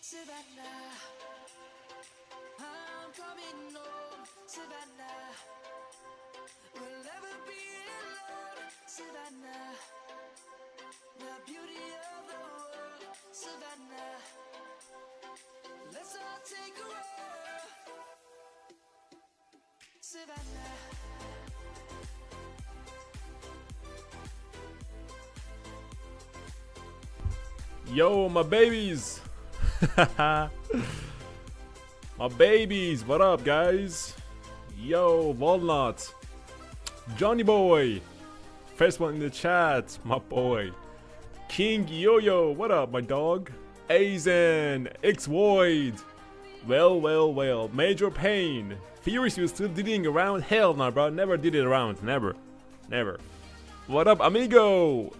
Savannah, I'm coming home. Savannah, we'll never be alone. Savannah, the beauty of the world. Savannah, let's all take a walk. Savannah. Yo, my babies. My babies, what up, guys? Yo, Walnut, Johnny Boy, first one in the chat, my boy. King Yo-Yo, what up, my dog? Azen, X-Void, well, Major Pain. Furious, you still didding around? Hell no, bro, never did it around, never. What up, amigo?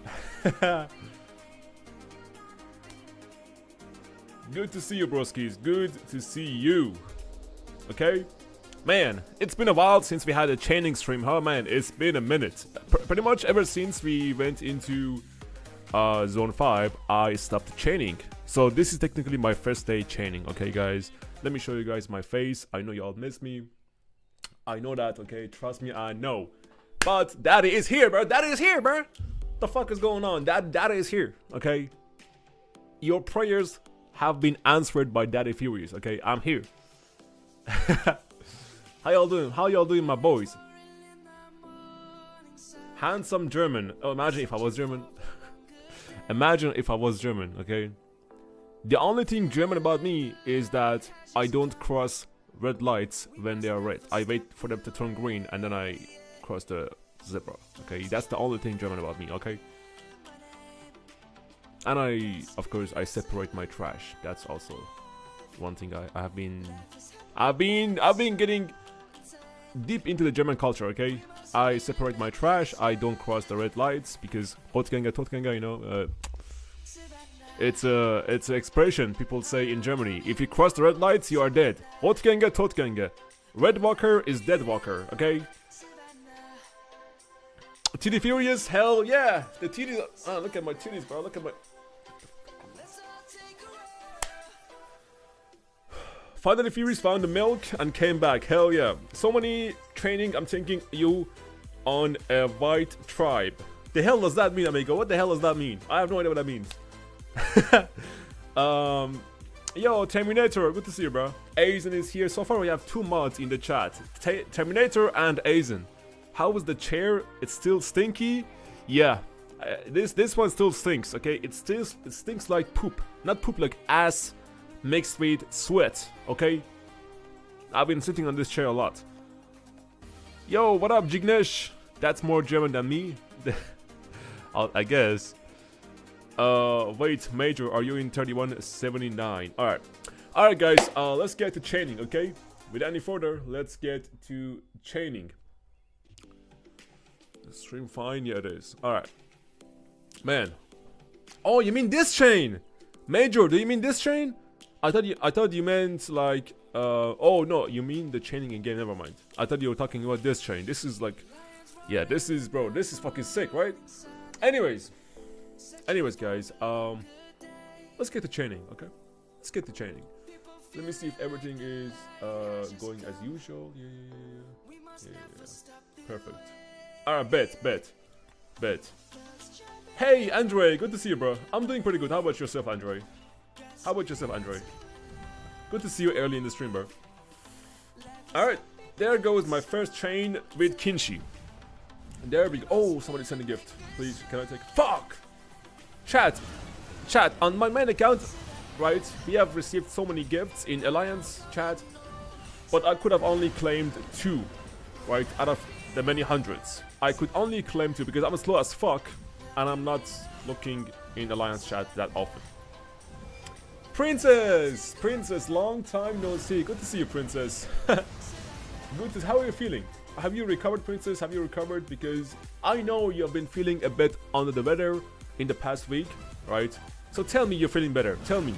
Good to see you, broskies. Good to see you. Okay? Man, it's been a while since we had a chaining stream. Huh, man? It's been a minute. Pretty much ever since we went into Zone 5, I stopped chaining. So this is technically my first day chaining. Okay, guys? Let me show you guys my face. I know you all miss me. I know that, okay? Trust me, I know. But Daddy is here, bro. Daddy is here, bro. What the fuck is going on? Daddy is here, okay? Your prayers have been answered by Daddy Furious, okay? I'm here. How y'all doing? How y'all doing, my boys? Handsome German. Oh, imagine if I was German. Imagine if I was German, okay? The only thing German about me is that I don't cross red lights when they are red. I wait for them to turn green and then I cross the zebra, okay? That's the only thing German about me, okay? And of course, I separate my trash. That's also one thing I've been getting deep into the German culture. Okay, I separate my trash. I don't cross the red lights because Totgänge, you know, it's an expression people say in Germany. If you cross the red lights, you are dead. Totgänge. Red walker is dead walker. Okay. TD Furious, hell yeah. The titties. Oh, look at my titties, bro. Look at my. Finally Furious found the milk and came back. Hell yeah. So many training. I'm thinking you on a white tribe. The hell does that mean, amigo? What the hell does that mean? I have no idea what that means. Yo, Terminator. Good to see you, bro. Azen is here. So far we have 2 mods in the chat. Terminator and Azen. How was the chair? It's still stinky? Yeah. This one still stinks, okay? It stinks like poop. Not poop, like ass mixed with sweat, okay? I've been sitting on this chair a lot. Yo, what up, Jignesh? That's more German than me. I guess. Wait, Major, are you in 3179? Alright, guys, let's get to chaining, okay? Without any further, let's get to chaining. Stream fine? Yeah, it is. Alright. Man. Oh, you mean this chain? Major, do you mean this chain? I thought you meant like oh no, you mean the chaining in game, never mind. I thought you were talking about this chain. This is like, yeah, this is, bro, this is fucking sick, right? Anyways guys, let's get to chaining, okay? Let's get to chaining. Let me see if everything is going as usual. Yeah. Perfect. Alright, bet. Hey, Andre, good to see you, bro. I'm doing pretty good. How about yourself, Andre? Good to see you early in the stream, bro. Alright, there goes my first chain with Kinshi. There we go. Oh, somebody sent a gift. Please, can I take... Fuck! Chat, on my main account, right, we have received so many gifts in Alliance, chat, but I could have only claimed 2, right, out of the many hundreds. I could only claim 2 because I'm slow as fuck, and I'm not looking in Alliance chat that often. Princess, long time no see. Good to see you, Princess. Gutis, how are you feeling? Have you recovered, Princess? Have you recovered? Because I know you have been feeling a bit under the weather in the past week, right? So tell me you're feeling better. Tell me.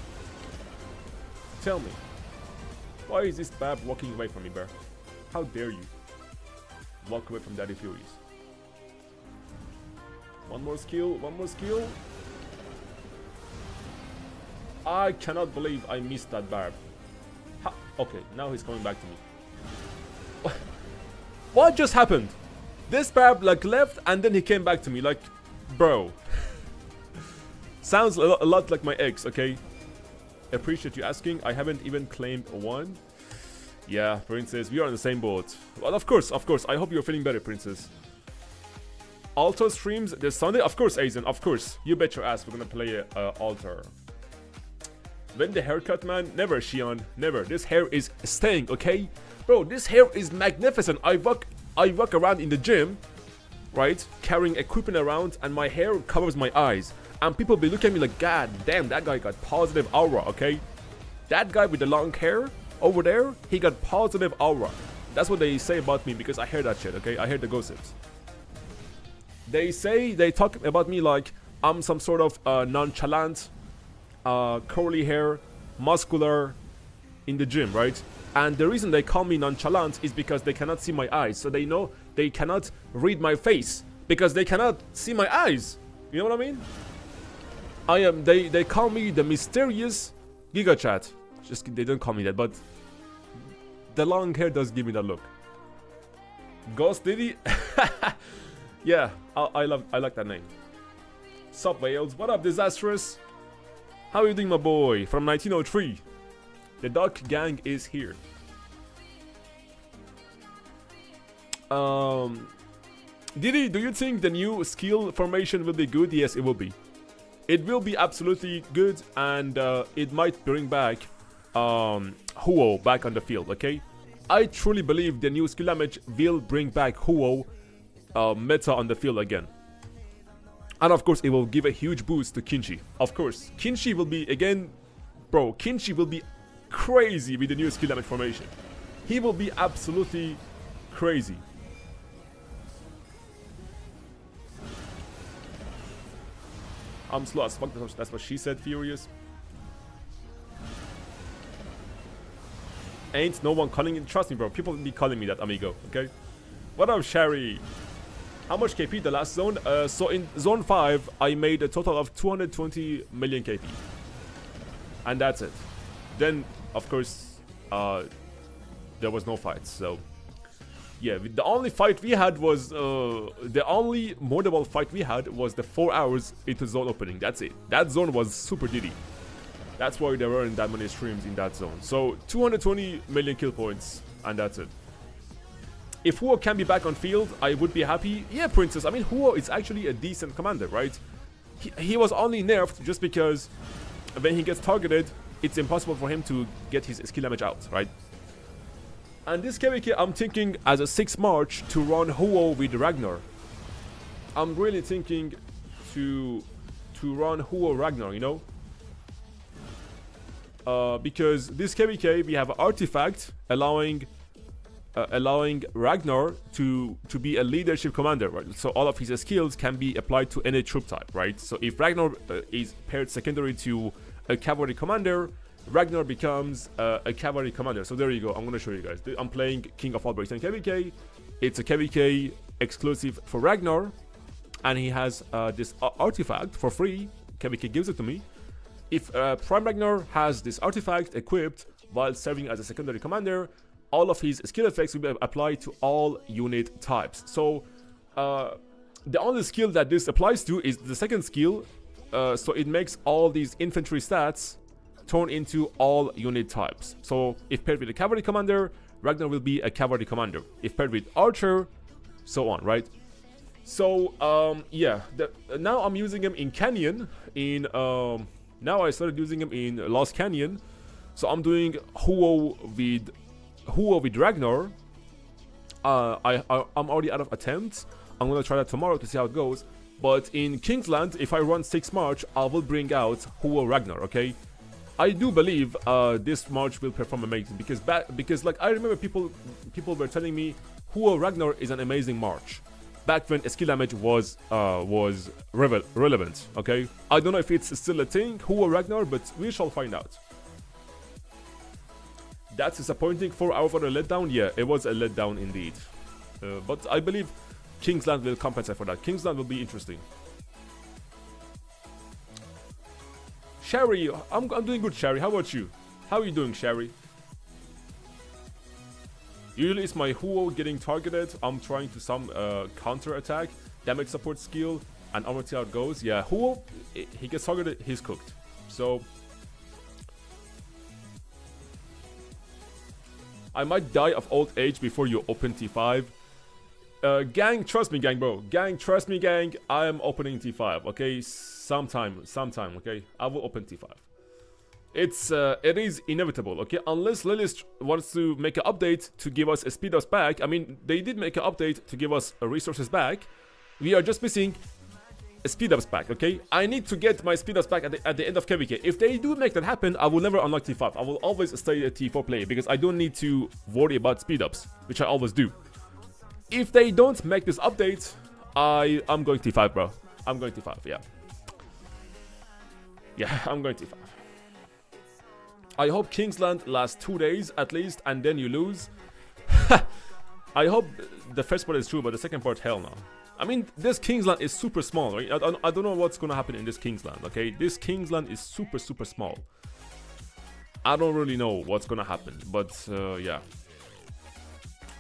Tell me. Why is this Bab walking away from me, bear? How dare you walk away from Daddy Furies? One more skill, one more skill. I cannot believe I missed that Barb. Okay, now he's coming back to me. What just happened? This Barb like left and then he came back to me like, bro. Sounds a lot like my ex, okay? Appreciate you asking. I haven't even claimed one. Yeah, Princess, we are on the same boat. Well, of course. I hope you're feeling better, Princess. Altar streams this Sunday? Of course, Aizen, of course. You bet your ass we're gonna play Altar. When the haircut, man? Never, Shion. Never. This hair is staying, okay? Bro, this hair is magnificent. I walk around in the gym, right? Carrying equipment around and my hair covers my eyes. And people be looking at me like, God damn, that guy got positive aura, okay? That guy with the long hair over there, he got positive aura. That's what they say about me because I hear that shit, okay? I hear the gossips. They talk about me like I'm some sort of nonchalant, curly hair, muscular in the gym, right? And the reason they call me nonchalant is because they cannot see my eyes. So they know they cannot read my face because they cannot see my eyes. You know what I mean? They call me the mysterious Giga Chat. Just they don't call me that, but the long hair does give me that look. Ghost Diddy? Yeah, I like that name. Sup Wales, what up Disastrous? How are you doing, my boy? From 1903. The Duck Gang is here. Diddy, do you think the new skill formation will be good? Yes, it will be. It will be absolutely good, and it might bring back Huo back on the field, okay? I truly believe the new skill damage will bring back Huo meta on the field again. And of course, it will give a huge boost to Kinshi. Of course, Kinshi will be, again, bro, Kinshi will be crazy with the new skill damage formation. He will be absolutely crazy. I'm slow as fuck, that's what she said, Furious. Ain't no one calling it, trust me bro, people will be calling me that, amigo, okay? What up, Sherry? How much KP the last zone? So in zone 5, I made a total of 220 million KP. And that's it. Then, of course, there was no fights, so... Yeah, the only fight we had was... the only modable fight we had was the 4 hours into zone opening, that's it. That zone was super diddy. That's why there weren't that many streams in that zone. So, 220 million kill points, and that's it. If Huo can be back on field, I would be happy. Yeah, Princess, I mean, Huo is actually a decent commander, right? He was only nerfed just because when he gets targeted, it's impossible for him to get his skill damage out, right? And this KVK, I'm thinking as a 6 March to run Huo with Ragnar. I'm really thinking to run Huo Ragnar, you know? Because this KVK, we have an artifact allowing Ragnar to be a leadership commander, right? So all of his skills can be applied to any troop type, right? So if Ragnar is paired secondary to a cavalry commander, Ragnar becomes a cavalry commander. So there you go. I'm going to show you guys. I'm playing King of all Britain KVK. It's a KVK exclusive for Ragnar, and he has this artifact for free. KVK gives it to me. If Prime Ragnar has this artifact equipped while serving as a secondary commander, all of his skill effects will be applied to all unit types. So the only skill that this applies to is the second skill. So it makes all these infantry stats turn into all unit types. So if paired with a cavalry commander, Ragnar will be a cavalry commander. If paired with archer, so on, right? So yeah, now I'm using him in Canyon. Now I started using him in Lost Canyon. So I'm doing Huo with Ragnar. I'm already out of attempts. I'm gonna try that tomorrow to see how it goes. But in Kingsland, if I run 6 March, I will bring out Huo Ragnar, okay? I do believe this March will perform amazing because like I remember people were telling me 𝒟𝒏𝓎 Ragnar is an amazing March back when skill damage was relevant. Okay, I don't know if it's still a thing 𝒟𝒏𝓎 Ragnar, but we shall find out. That's disappointing. 4 hours for a letdown. Yeah, it was a letdown indeed. But I believe Kingsland will compensate for that. Kingsland will be interesting. Sherry, I'm doing good, Sherry. How about you? How are you doing, Sherry? Usually it's my 𝒟𝒏𝓎 getting targeted. I'm trying to some counter attack, damage support skill, and I'm gonna see how it goes. Yeah, 𝒟𝒏𝓎, he gets targeted, he's cooked. So I might die of old age before you open T5. Gang, trust me, gang, bro. Gang, trust me, gang. I am opening T5. Okay, sometime. Okay, I will open T5. It is inevitable. Okay, unless Lilith wants to make an update to give us a speed ups back. I mean, they did make an update to give us resources back. We are just missing a speed ups back. Okay, I need to get my speed ups back at the end of KVK. If they do make that happen, I will never unlock T5. I will always stay a T4 player because I don't need to worry about speed ups, which I always do. If they don't make this update, I'm going T5, bro. I'm going T5, yeah. Yeah, I'm going T5. I hope Kingsland lasts 2 days at least, and then you lose. I hope the first part is true, but the second part, hell no. I mean, this Kingsland is super small, right? I don't know what's gonna happen in this Kingsland, okay? This Kingsland is super small. I don't really know what's gonna happen, but yeah.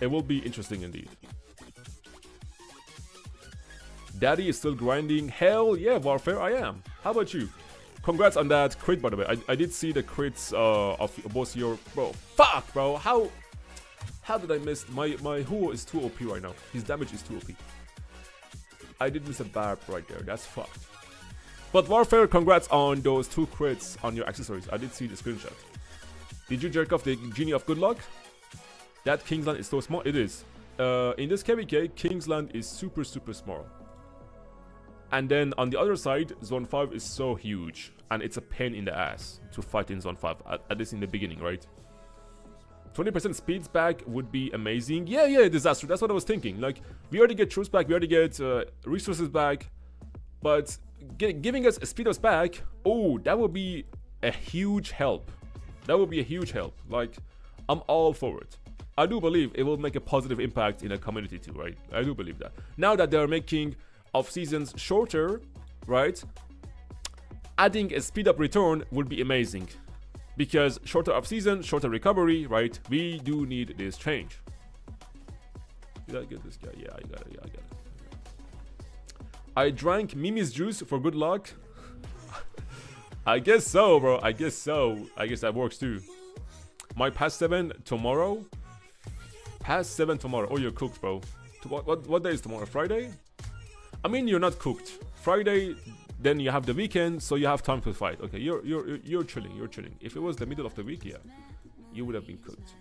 It will be interesting indeed. Daddy is still grinding. Hell yeah, Warfare, I am. How about you? Congrats on that crit, by the way. I did see the crits of both your... Bro, fuck, bro. How did I miss... My 𝒟𝒏𝓎 is too OP right now. His damage is too OP. I did miss a barb right there. That's fucked. But Warfare, congrats on those 2 crits on your accessories. I did see the screenshot. Did you jerk off the Genie of Good Luck? That Kingsland is so small. It is. In this KVK, Kingsland is super small. And then on the other side, Zone 5 is so huge. And it's a pain in the ass to fight in Zone 5. At least in the beginning, right? 20% speeds back would be amazing. Yeah, disaster. That's what I was thinking. Like, we already get troops back. We already get resources back. But giving us a speed ups back, oh, that would be a huge help. That would be a huge help. Like, I'm all for it. I do believe it will make a positive impact in the community too, right? I do believe that. Now that they are making off seasons shorter, right? Adding a speed up return would be amazing. Because shorter off season, shorter recovery, right? We do need this change. Did I get this guy? Yeah, I got it. I drank Mimi's juice for good luck. I guess so, bro. I guess so. I guess that works too. My past 7 tomorrow. Past 7 tomorrow. Oh, you're cooked, bro. What day is tomorrow? Friday? I mean, you're not cooked. Friday, then you have the weekend, so you have time to fight. Okay, you're chilling. You're chilling. If it was the middle of the week, yeah, you would have been cooked.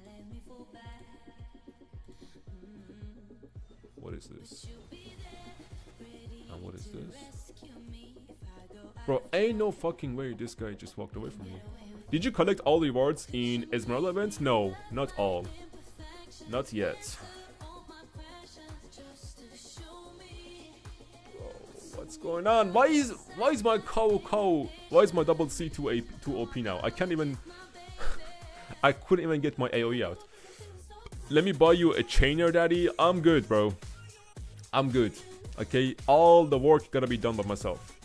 What is this? And what is this? Bro, ain't no fucking way this guy just walked away from me. Did you collect all the rewards in 𝒟𝒻𝓎 events? No, not all. Not yet. What's going on? Why is my why is my double C too OP now? I can't even I couldn't even get my AoE out. Let me buy you a chainer, daddy. I'm good, bro. I'm good. Okay, all the work gotta be done by myself.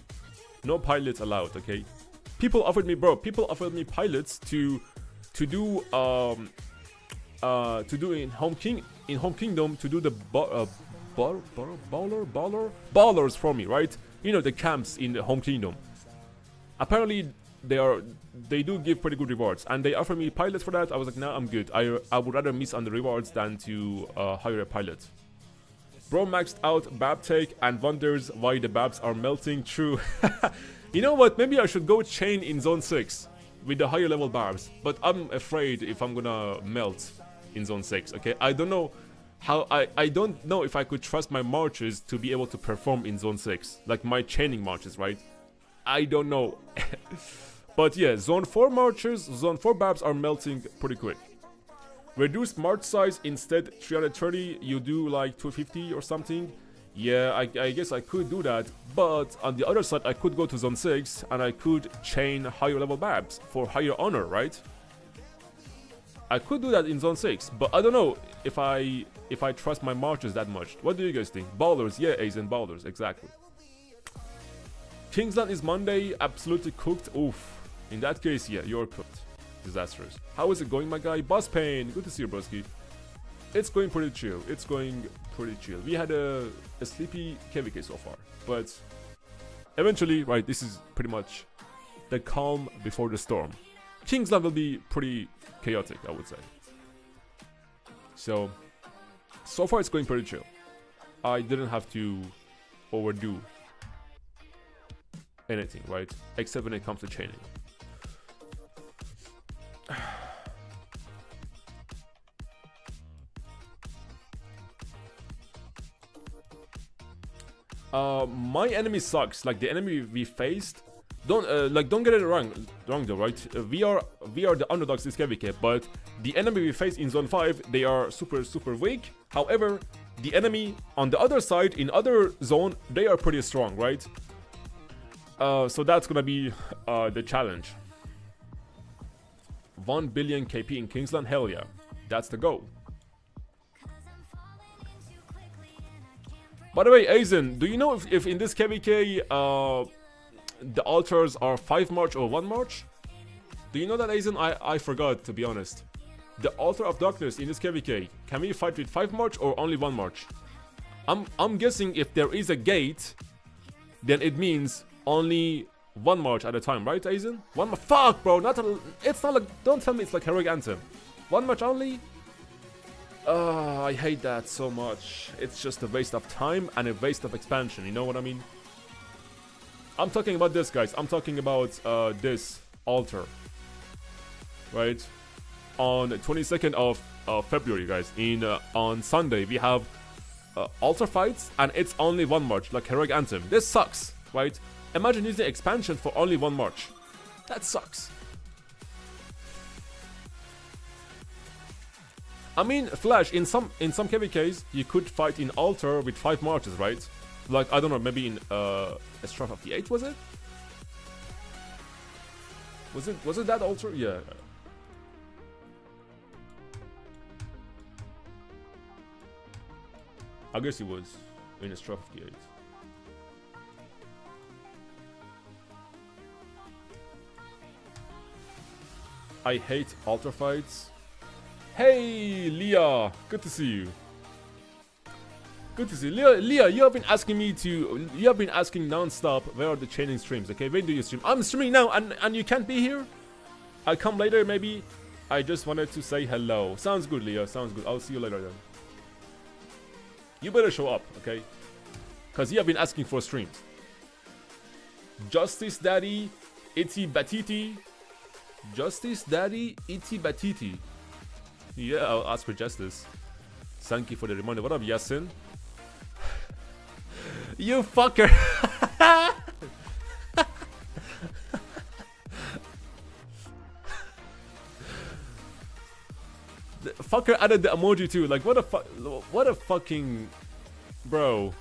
No pilots allowed, okay? People offered me pilots to do in Home Kingdom to do the ballers for me, right? You know, the camps in the Home Kingdom. Apparently they do give pretty good rewards, and they offer me pilots for that. I was like, nah, I'm good. I would rather miss on the rewards than to hire a pilot. Bro maxed out Bab take and wonders why the Babs are melting. True. You know what? Maybe I should go chain in Zone 6 with the higher level Babs, but I'm afraid if I'm gonna melt in Zone 6. Okay, I don't know how. I don't know if I could trust my marches to be able to perform in Zone 6, like my chaining marches, right? I don't know. But yeah, zone 4 marchers, zone 4 barbs are melting pretty quick. Reduce march size, instead 330, you do like 250 or something. Yeah, I guess I could do that, but on the other side I could go to zone 6 and I could chain higher level barbs for higher honor, right? I could do that in zone 6, but I don't know if I trust my marchers that much. What do you guys think? Ballers, yeah, Asian ballers, exactly. Kingsland is Monday, absolutely cooked. Oof. In that case, yeah, you're cooked. Disastrous. How is it going, my guy? Boss Pain, good to see you, broski. It's going pretty chill. It's going pretty chill. We had a sleepy 𝒟𝒹𝒹𝓎 so far, but eventually, right, this is pretty much the calm before the storm. Kingsland will be pretty chaotic, I would say. So far it's going pretty chill. I didn't have to overdo anything, right? Except when it comes to chaining. My enemy sucks. Like the enemy we faced, don't get it wrong though, right? We are the underdogs this 𝒟𝒹𝒹𝓎, but the enemy we face in zone 5, they are super weak. However, the enemy on the other side in other zone, they are pretty strong, right? So that's gonna be the challenge. 1 billion KP in Kingsland, hell yeah, that's the goal. By the way, Aizen, do you know if in this 𝒟𝒹𝒹𝓎 the altars are 5 march or 1 march? Do you know that, Aizen? I forgot, to be honest. The altar of darkness in this 𝒟𝒹𝒹𝓎, can we fight with 5 march or only 1 march? I'm guessing if there is a gate, then it means only 1 march at a time, right, Aizen? Fuck, bro, it's not like, don't tell me it's like Heroic Anthem. 1 march only? I hate that so much. It's just a waste of time and a waste of expansion, you know what I mean? I'm talking about this, guys. I'm talking about this altar, right? On the 22nd of February, guys, on Sunday, we have altar fights, and it's only 1 march, like Heroic Anthem. This sucks, right? Imagine using expansion for only 1 march. That sucks. I mean, Flash, in some 𝒟𝒹𝒹𝓎s, you could fight in altar with 5 marches, right? Like, I don't know, maybe in 𝒟𝒹𝒹𝓎, was it? Was it that altar? Yeah. I guess it was in 𝒟𝒹𝒹𝓎. I hate altar fights. Hey, Leah, good to see you. Good to see you. Leah, you have been asking non-stop, where are the chaining streams, okay? When do you stream? I'm streaming now, and you can't be here? I'll come later, maybe. I just wanted to say hello. Sounds good, Leah, sounds good. I'll see you later then. You better show up, okay? Because you have been asking for streams. Justice Daddy, 𝒟𝒹𝒹𝓎. Justice Daddy, 𝒟𝒹𝒹𝓎. Yeah, I'll ask for justice. Thank you for the reminder. What up, Yasin? You fucker! The fucker added the emoji too. Like, what a fucking bro.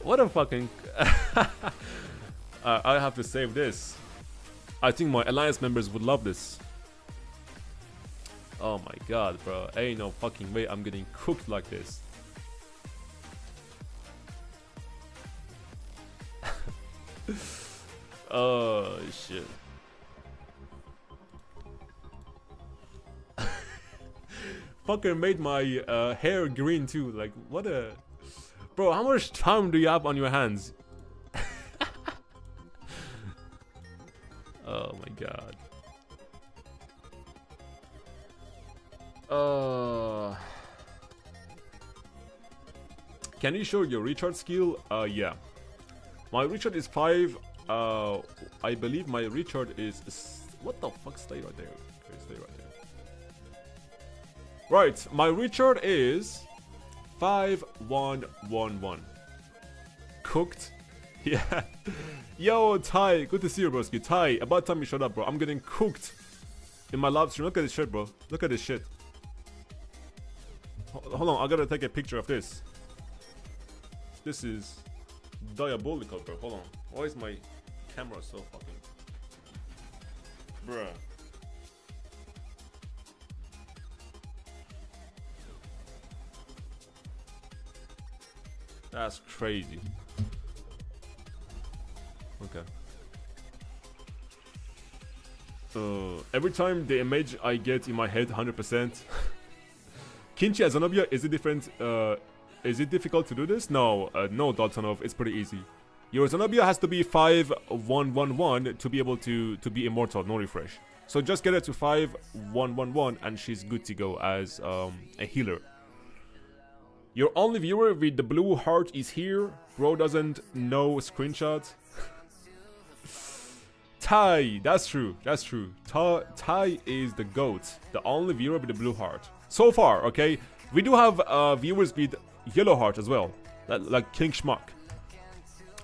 What a fucking. I have to save this. I think my alliance members would love this. Oh my god, bro. Ain't no fucking way I'm getting cooked like this. Oh shit. Fucker made my hair green too. Like, what a. Bro, how much time do you have on your hands? Oh my god. Can you show your recharge skill? Yeah. My recharge is 5. I believe my recharge is. What the fuck? Stay right there. Okay, stay right there. Right, my recharge is 5111. Cooked. Yeah. Yo, Ty, good to see you, broski. Ty, about time you shut up, bro. I'm getting cooked in my live stream. Look at this shit, bro. Look at this shit. Hold on, I gotta take a picture of this. This is diabolical, bro. Hold on. Why is my camera so fucking... Bruh. That's crazy. Okay. Every time the image I get in my head 100%. Kinchi as Zenobia, is it different? Is it difficult to do this? No, no, Daltonov, it's pretty easy. Your Zenobia has to be 5111 to be able to be immortal, no refresh. So just get her to 5111 and she's good to go as a healer. Your only viewer with the blue heart is here. Bro doesn't know screenshot. Ty, that's true, that's true. Ty is the GOAT, the only viewer with the blue heart. So far, okay? We do have viewers with yellow heart as well, like King Schmuck.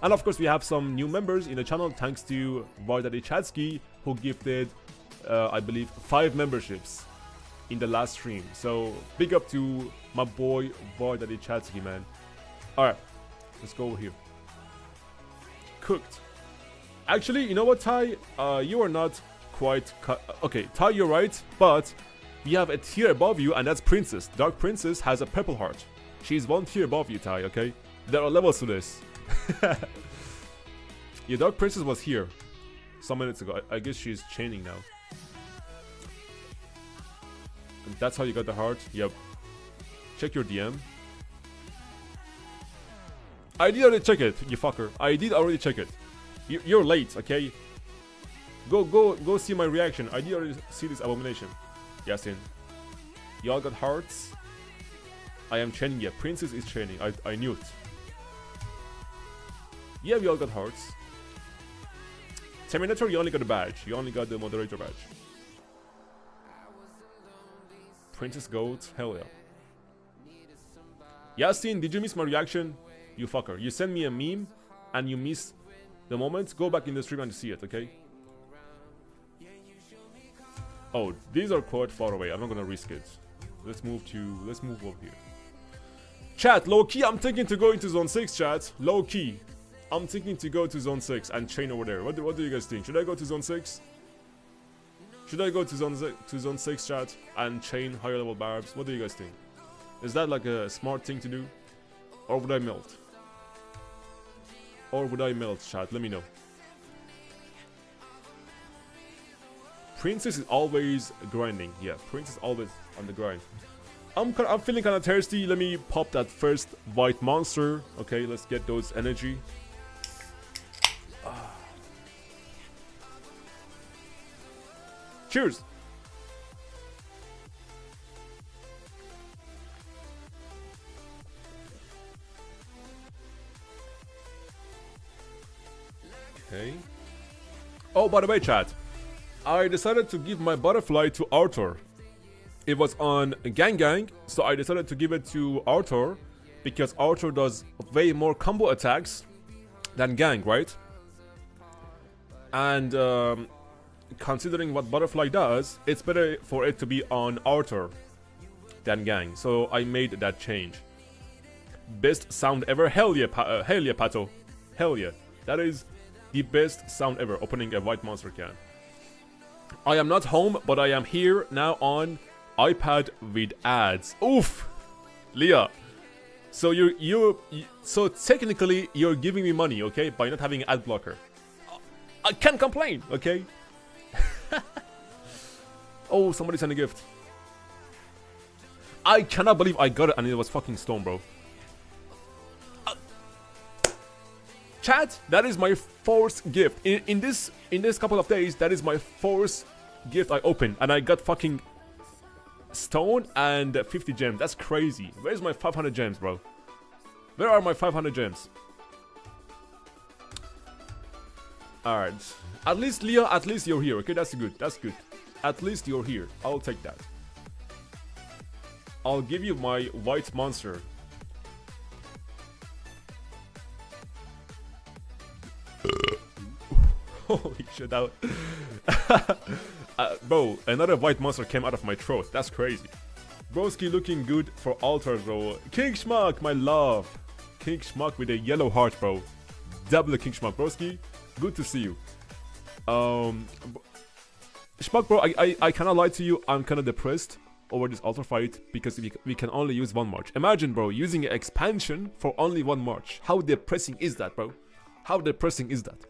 And of course we have some new members in the channel thanks to 𝒟𝒹𝓃𝒾𝑜𝓊𝓈 who gifted, I believe, 5 memberships in the last stream. So big up to my boy 𝒟𝒹𝓃𝒾𝑜𝓊𝓈, man. Alright, let's go over here. Cooked. Actually, you know what, Ty? You are not quite... Okay, Ty, you're right, but we have a tier above you, and that's Princess. Dark Princess has a purple heart. She's 1 tier above you, Ty, okay? There are levels to this. Your Dark Princess was here some minutes ago. I guess she's chaining now. And that's how you got the heart? Yep. Check your DM. I did already check it, you fucker. I did already check it. You're late, okay? Go see my reaction. I did already see this abomination. Yasin. Y'all got hearts? I am chaining, yeah. Princess is chaining. I knew it. Yeah, we all got hearts. Terminator, you only got a badge. You only got the moderator badge. Princess GOAT, hell yeah. Yasin, did you miss my reaction? You fucker. You sent me a meme and you missed the moment. Go back in the stream and see it, okay? Oh, these are quite far away. I'm not gonna risk it. Let's move over here. Chat, low key, I'm thinking to go into zone 6, chat. Low key. I'm thinking to go to zone 6 and chain over there. What do you guys think? Should I go to zone 6? Should I go to zone 6, chat, and chain higher level barbs? What do you guys think? Is that like a smart thing to do? Or would I melt? Or would I melt, chat? Let me know. Princess is always grinding. Yeah, Princess is always on the grind. I'm feeling kind of thirsty. Let me pop that first white monster. Okay, let's get those energy. Cheers. Okay. Oh, by the way, chat, I decided to give my butterfly to Arthur. It was on Gang, so I decided to give it to Arthur because Arthur does way more combo attacks than Gang, right? And considering what butterfly does, it's better for it to be on Arthur than Gang. So I made that change. Best sound ever? Hell yeah, Pato. Hell yeah. That is the best sound ever, opening a white monster can. I am not home, but I am here now on iPad with ads. Oof, Leah. So so technically you're giving me money, okay, by not having an ad blocker. I can't complain, okay. Oh, somebody sent a gift. I cannot believe I got it and it was fucking stone, bro. Chat, that is my 4th gift in this couple of days. That is my 4th gift I opened, and I got fucking stone and 50 gems. That's crazy. Where's my 500 gems, bro? Where are my 500 gems? All right. At least, Leah, at least you're here. Okay, that's good. That's good. At least you're here. I'll take that. I'll give you my white monster. Holy shit, that bro, another white monster came out of my throat. That's crazy. Broski looking good for altar, bro. King Schmuck, my love. King Schmuck with a yellow heart, bro. Double King Schmuck, broski. Good to see you. Schmuck, bro, I cannot lie to you. I'm kind of depressed over this altar fight because we can only use one march. Imagine, bro, using an expansion for only one march. How depressing is that, bro? How depressing is that?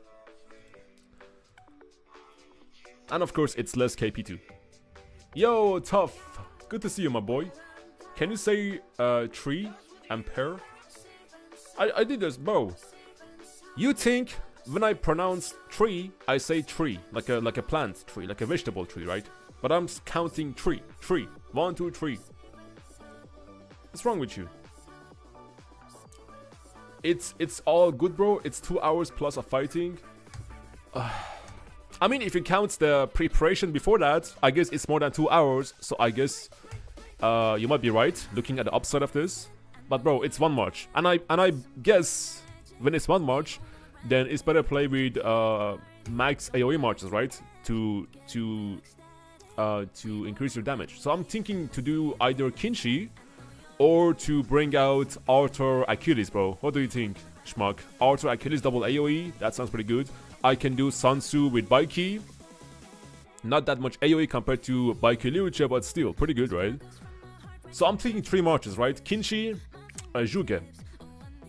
And of course, it's less KP too. Yo, tough. Good to see you, my boy. Can you say tree and pear? I did this, bro. You think when I pronounce tree, I say tree, like a plant tree, like a vegetable tree, right? But I'm counting tree. 1, 2, 3. What's wrong with you? It's all good, bro. It's 2 hours plus of fighting. I mean, if you count the preparation before that, I guess it's more than 2 hours. So I guess you might be right, looking at the upside of this. But bro, it's one march, and I guess when it's one march, then it's better play with max AoE marches, right? To increase your damage. So I'm thinking to do either Kinshi or to bring out Arthur Achilles, bro. What do you think, Schmuck? Arthur Achilles double AoE, that sounds pretty good. I can do Sun Tzu with Baiki. Not that much AoE compared to Baiki Liuche, but still pretty good, right? So I'm thinking 3 marches, right? Kinshi, Zhuge.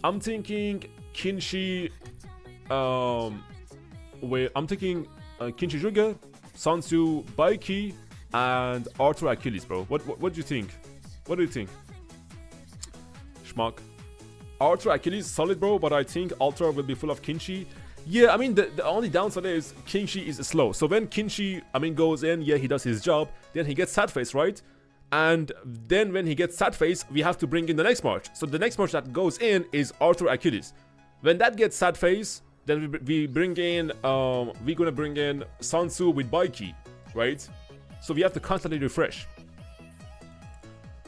I'm thinking Kinshi. Wait, I'm thinking Kinshi Zhuge, Sun Tzu, Baiki, and Arthur Achilles, bro. What do you think? What do you think, Schmuck? Arthur Achilles solid, bro, but I think Ultra will be full of Kinshi. Yeah, I mean the only downside is Kinshi is slow. So when Kinshi, I mean, goes in, yeah, he does his job, then he gets sad face, right? And then when he gets sad face, we have to bring in the next march. So the next march that goes in is Arthur Achilles. When that gets sad face, then we bring in we're gonna bring in Sun Tzu with Baiki, right? So we have to constantly refresh.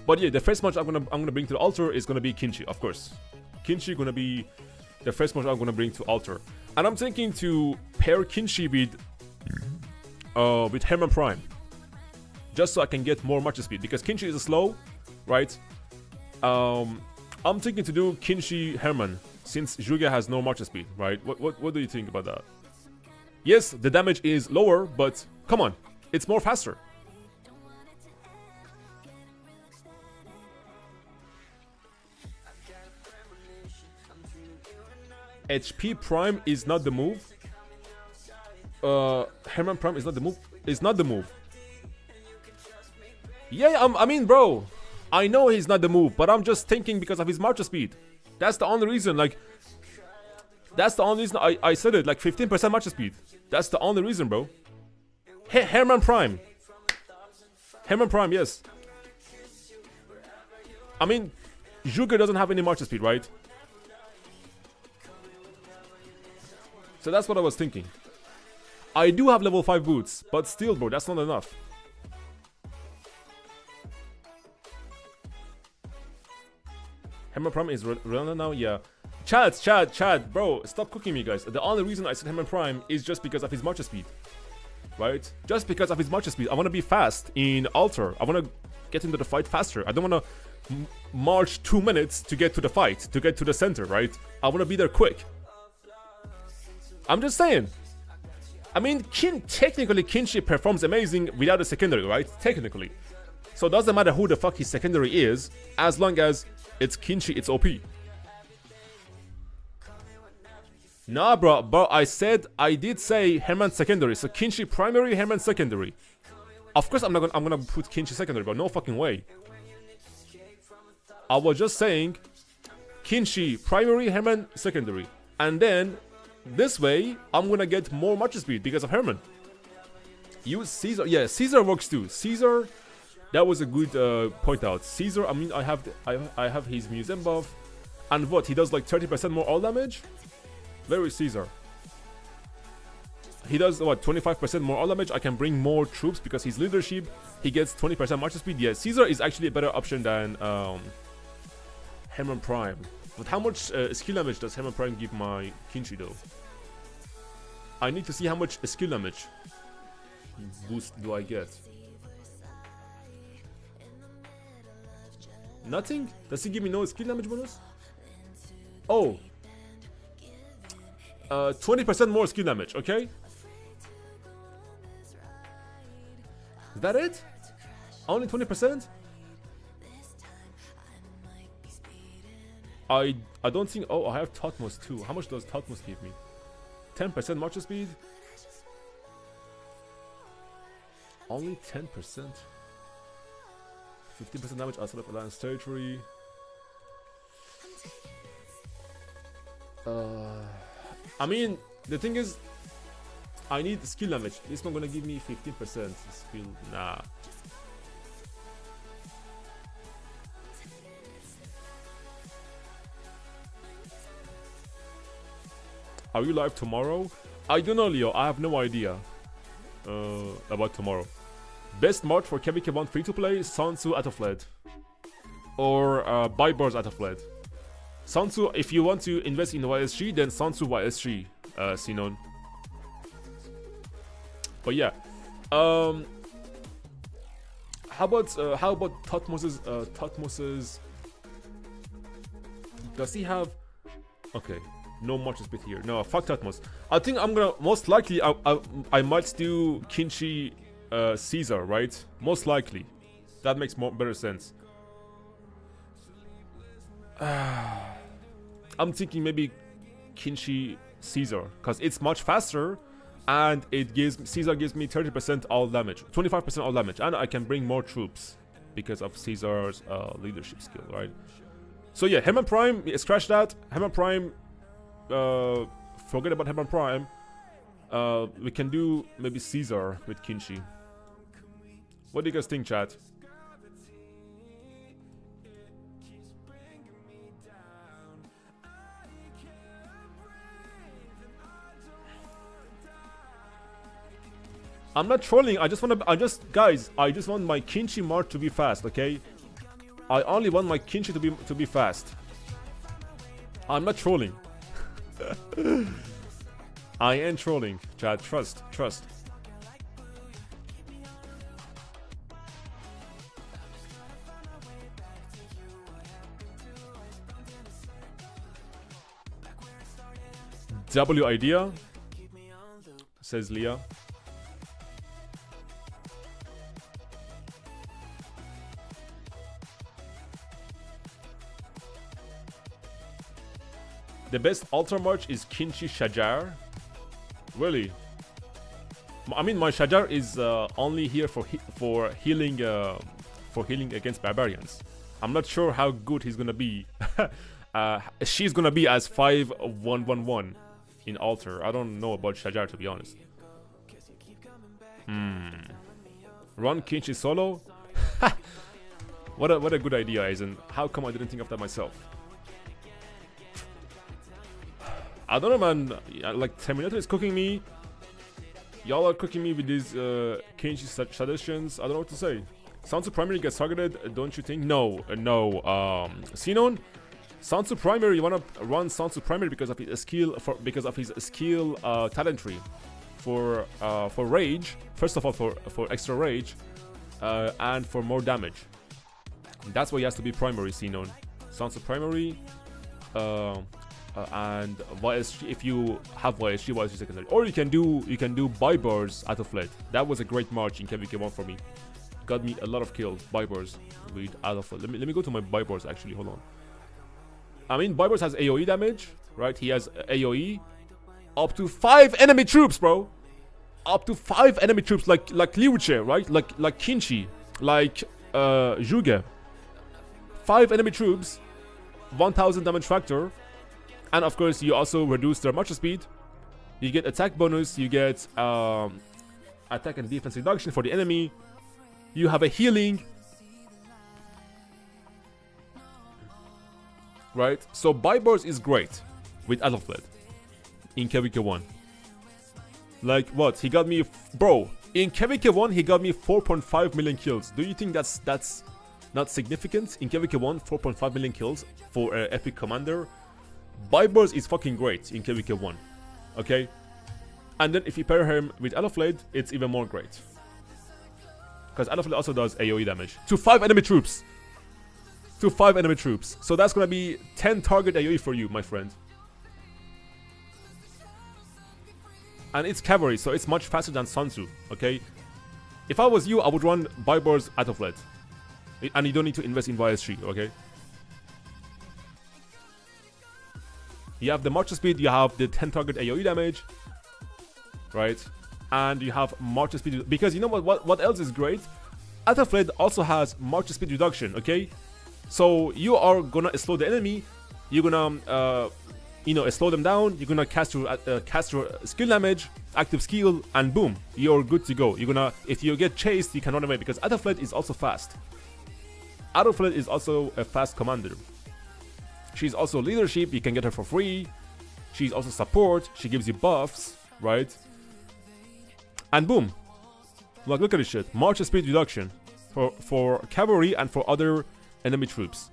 But yeah, the first march I'm gonna bring to the altar is gonna be Kinshi, of course. Kinshi gonna be the first march I'm gonna bring to altar, and I'm thinking to pair Kinshi with Herman Prime, just so I can get more march speed because Kinshi is slow, right? I'm thinking to do Kinshi Herman since Zhuge has no march speed, right? What do you think about that? Yes, the damage is lower, but come on, it's more faster. HP Prime is not the move. Herman Prime is not the move. It's not the move. Yeah, I mean, bro, I know he's not the move, but I'm just thinking because of his march speed. That's the only reason. Like, that's the only reason I said it. Like 15% march speed. That's the only reason, bro. Herman Prime. Herman Prime, yes. I mean, Zhuge doesn't have any march speed, right? So that's what I was thinking. I do have level 5 boots, but still, bro, that's not enough. Hammer Prime is relevant now? Yeah. Chad, bro, stop cooking me, guys. The only reason I said Hammer Prime is just because of his march speed. Right? Just because of his march speed. I want to be fast in altar. I want to get into the fight faster. I don't want to march 2 minutes to get to the fight, to get to the center, right? I want to be there quick. I'm just saying. I mean, technically, Kinshi performs amazing without a secondary, right? Technically. So it doesn't matter who the fuck his secondary is, as long as it's Kinshi, it's OP. Nah, bro, I did say Herman secondary. So Kinshi primary, Herman secondary. Of course, I'm gonna put Kinshi secondary, but no fucking way. I was just saying Kinshi primary, Herman secondary, and then this way I'm gonna get more march speed because of Herman. Use Caesar, yeah, Caesar works too. Caesar, that was a good point out. Caesar, I mean, I have his museum buff, and what he does like 30% more all damage. Where is Caesar? He does what, 25% more all damage. I can bring more troops because his leadership. He gets 20% march speed. Yeah, Caesar is actually a better option than Herman Prime. But how much skill damage does Herman Prime give my Kinshi though? I need to see how much skill damage boost do I get. Nothing? Does he give me no skill damage bonus? Oh. 20% more skill damage, okay? Is that it? Only 20%? I don't think... Oh, I have Totmos too. How much does Totmos give me? 10% march speed? Only 10%? 15% damage outside of alliance territory. I mean, the thing is, I need skill damage. This one gonna give me 15% skill. Nah. Are you live tomorrow? I don't know, Leo. I have no idea about tomorrow. Best mod for 𝒟𝒹𝒹𝓎 free-to-play, Sun 𝒟𝒹𝓿𝓇. Or 𝒋𝒋𝒋𝒋 𝒟𝒹𝓿𝓇. Sun 𝒟𝒹, if you want to invest in YSG, then Sun 𝒟𝒹 YSG, Sinon. But yeah. How about Totmos's does he have... Okay. No march speed here. No, fuck Totmos. I think I'm gonna... Most likely, I might do Kinshi Caesar, right? Most likely. That makes better sense. I'm thinking maybe Kinshi Caesar, because it's much faster, and it gives... Caesar gives me 30% all damage, 25% all damage, and I can bring more troops because of Caesar's leadership skill, right? So yeah, Hammond Prime, scratch that. Hammond Prime... forget about Hammond Prime. We can do maybe Caesar with Kinshi. What do you guys think, chat? I'm not trolling. I just want to... guys, I just want my Kinshi march to be fast, okay? I only want my Kinshi to be fast. I'm not trolling. I am trolling, chat. Trust. W idea, says Leah. The best Ultra March is Kinshi Shajar. Really? I mean, my Shajar is only here for healing against barbarians. I'm not sure how good he's gonna be. She's gonna be as 5-1-1-1 in Altar. I don't know about Shajar, to be honest. Run Kinshi solo? What a good idea, Aizen. How come I didn't think of that myself? I don't know, man. Like, Terminator is cooking me. Y'all are cooking me with these Kinshi suggestions. I don't know what to say. Sansu Primary gets targeted, don't you think? No. Sinon, Sansu Primary, you wanna run Sansu Primary because of his skill, talent tree for rage. First of all, for extra rage, and for more damage. That's why he has to be primary. Sinon, Sansu Primary. And YSG, if you have YSG secondary, or you can do 𝒋𝒋𝒋𝓿𝓇 𝒟𝒹𝓿𝓇. That was a great march in 𝒟𝒹𝒹𝓎 for me. Got me a lot of kills. 𝒋𝒋𝒋𝓿𝓇 with 𝒟𝒹𝓿𝓇. Let me go to my 𝒋𝒋𝒋𝓿𝓇 actually. Hold on. I mean, 𝒋𝒋𝒋𝓿𝓇 has AOE damage, right? He has AOE up to 5 enemy troops, bro. Up to 5 enemy troops, like 𝒟𝒹𝒹𝓎, right? Like Kinshi, like 𝒟𝒹𝒹𝓎. 5 enemy troops, 1000 damage factor. And of course, you also reduce their march speed. You get attack bonus. You get attack and defense reduction for the enemy. You have a healing. Right? So 𝒋𝒋𝒋𝓿𝓇 is great with 𝒟𝒹𝓿𝓇 in 𝒟𝒹𝒹𝒎1. Like what? He got me... Bro, in 𝒟𝒹𝒹𝒎1, he got me 4.5 million kills. Do you think that's not significant? In 𝒟𝒹𝒹𝒎1, 4.5 million kills for an epic commander. 𝒋𝒋𝒋𝓿𝓇 is fucking great in 𝒟𝒹𝒹𝒎1, okay? And then if you pair him with 𝒟𝒊𝓇, it's even more great. Because 𝒟𝒊𝓇 also does AoE damage to 5 enemy troops. To 5 enemy troops. So that's gonna be 10 target AoE for you, my friend. And it's cavalry, so it's much faster than Sun Tzu, okay? If I was you, I would run Bybor's 𝒟𝒊𝓇. And you don't need to invest in YSG, okay? You have the march speed, you have the 10 target AoE damage, right? And you have march speed, because you know what else is great? 𝒟𝒊𝓇 also has march speed reduction, okay? So you are gonna slow the enemy, you're gonna slow them down, you're gonna cast your skill damage, active skill, and boom, you're good to go. You're gonna, if you get chased, you can run away, because 𝒟𝒊𝓇 is also fast. 𝒟𝒊𝓇 is also a fast commander. She's also leadership, you can get her for free. She's also support, she gives you buffs, right? And boom. Like, look at this shit. March speed reduction for cavalry and for other enemy troops.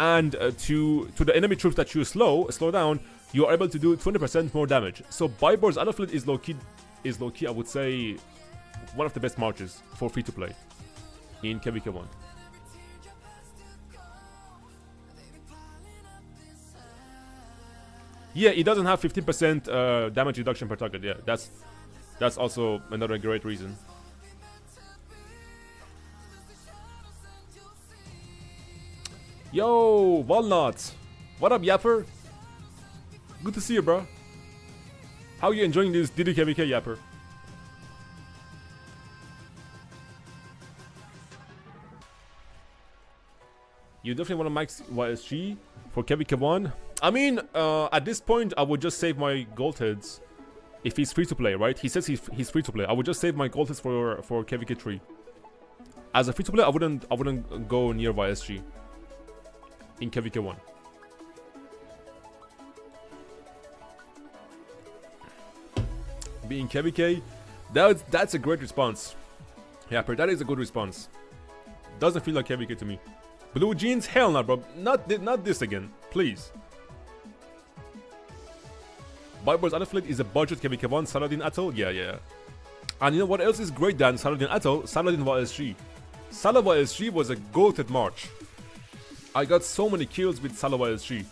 And to the enemy troops that you slow down, you are able to do 20% more damage. So Bybor's 𝒟𝒊𝓇 is low key, I would say, one of the best marches for free to play in 𝒟𝒊𝓇 1. Yeah, it doesn't have 15% damage reduction per target. Yeah, that's also another great reason. Yo, Walnut. What up, Yapper? Good to see you, bro. How are you enjoying this DDKVK, Yapper? You definitely want to max YSG for 𝒟𝒊𝓇 1. I mean, at this point, I would just save my gold heads if he's free to play, right? He says he's free to play. I would just save my gold heads for 𝒟𝒊𝓇 3. As a free to play, I wouldn't go near YSG in 𝒟𝒊𝓇 1. Being 𝒟𝒊𝓇, that's a great response. Yeah, that is a good response. Doesn't feel like 𝒟𝒊𝓇 to me. Blue jeans? Hell no, bro. Not this again, please. Bybor's 𝒟𝒊𝓇 is a budget 𝒟𝒊𝓇 1 Saladin Atoll. Yeah. And you know what else is great than Saladin Atoll? Saladin YSG. Salah YSG was a goated march. I got so many kills with Salah YSG.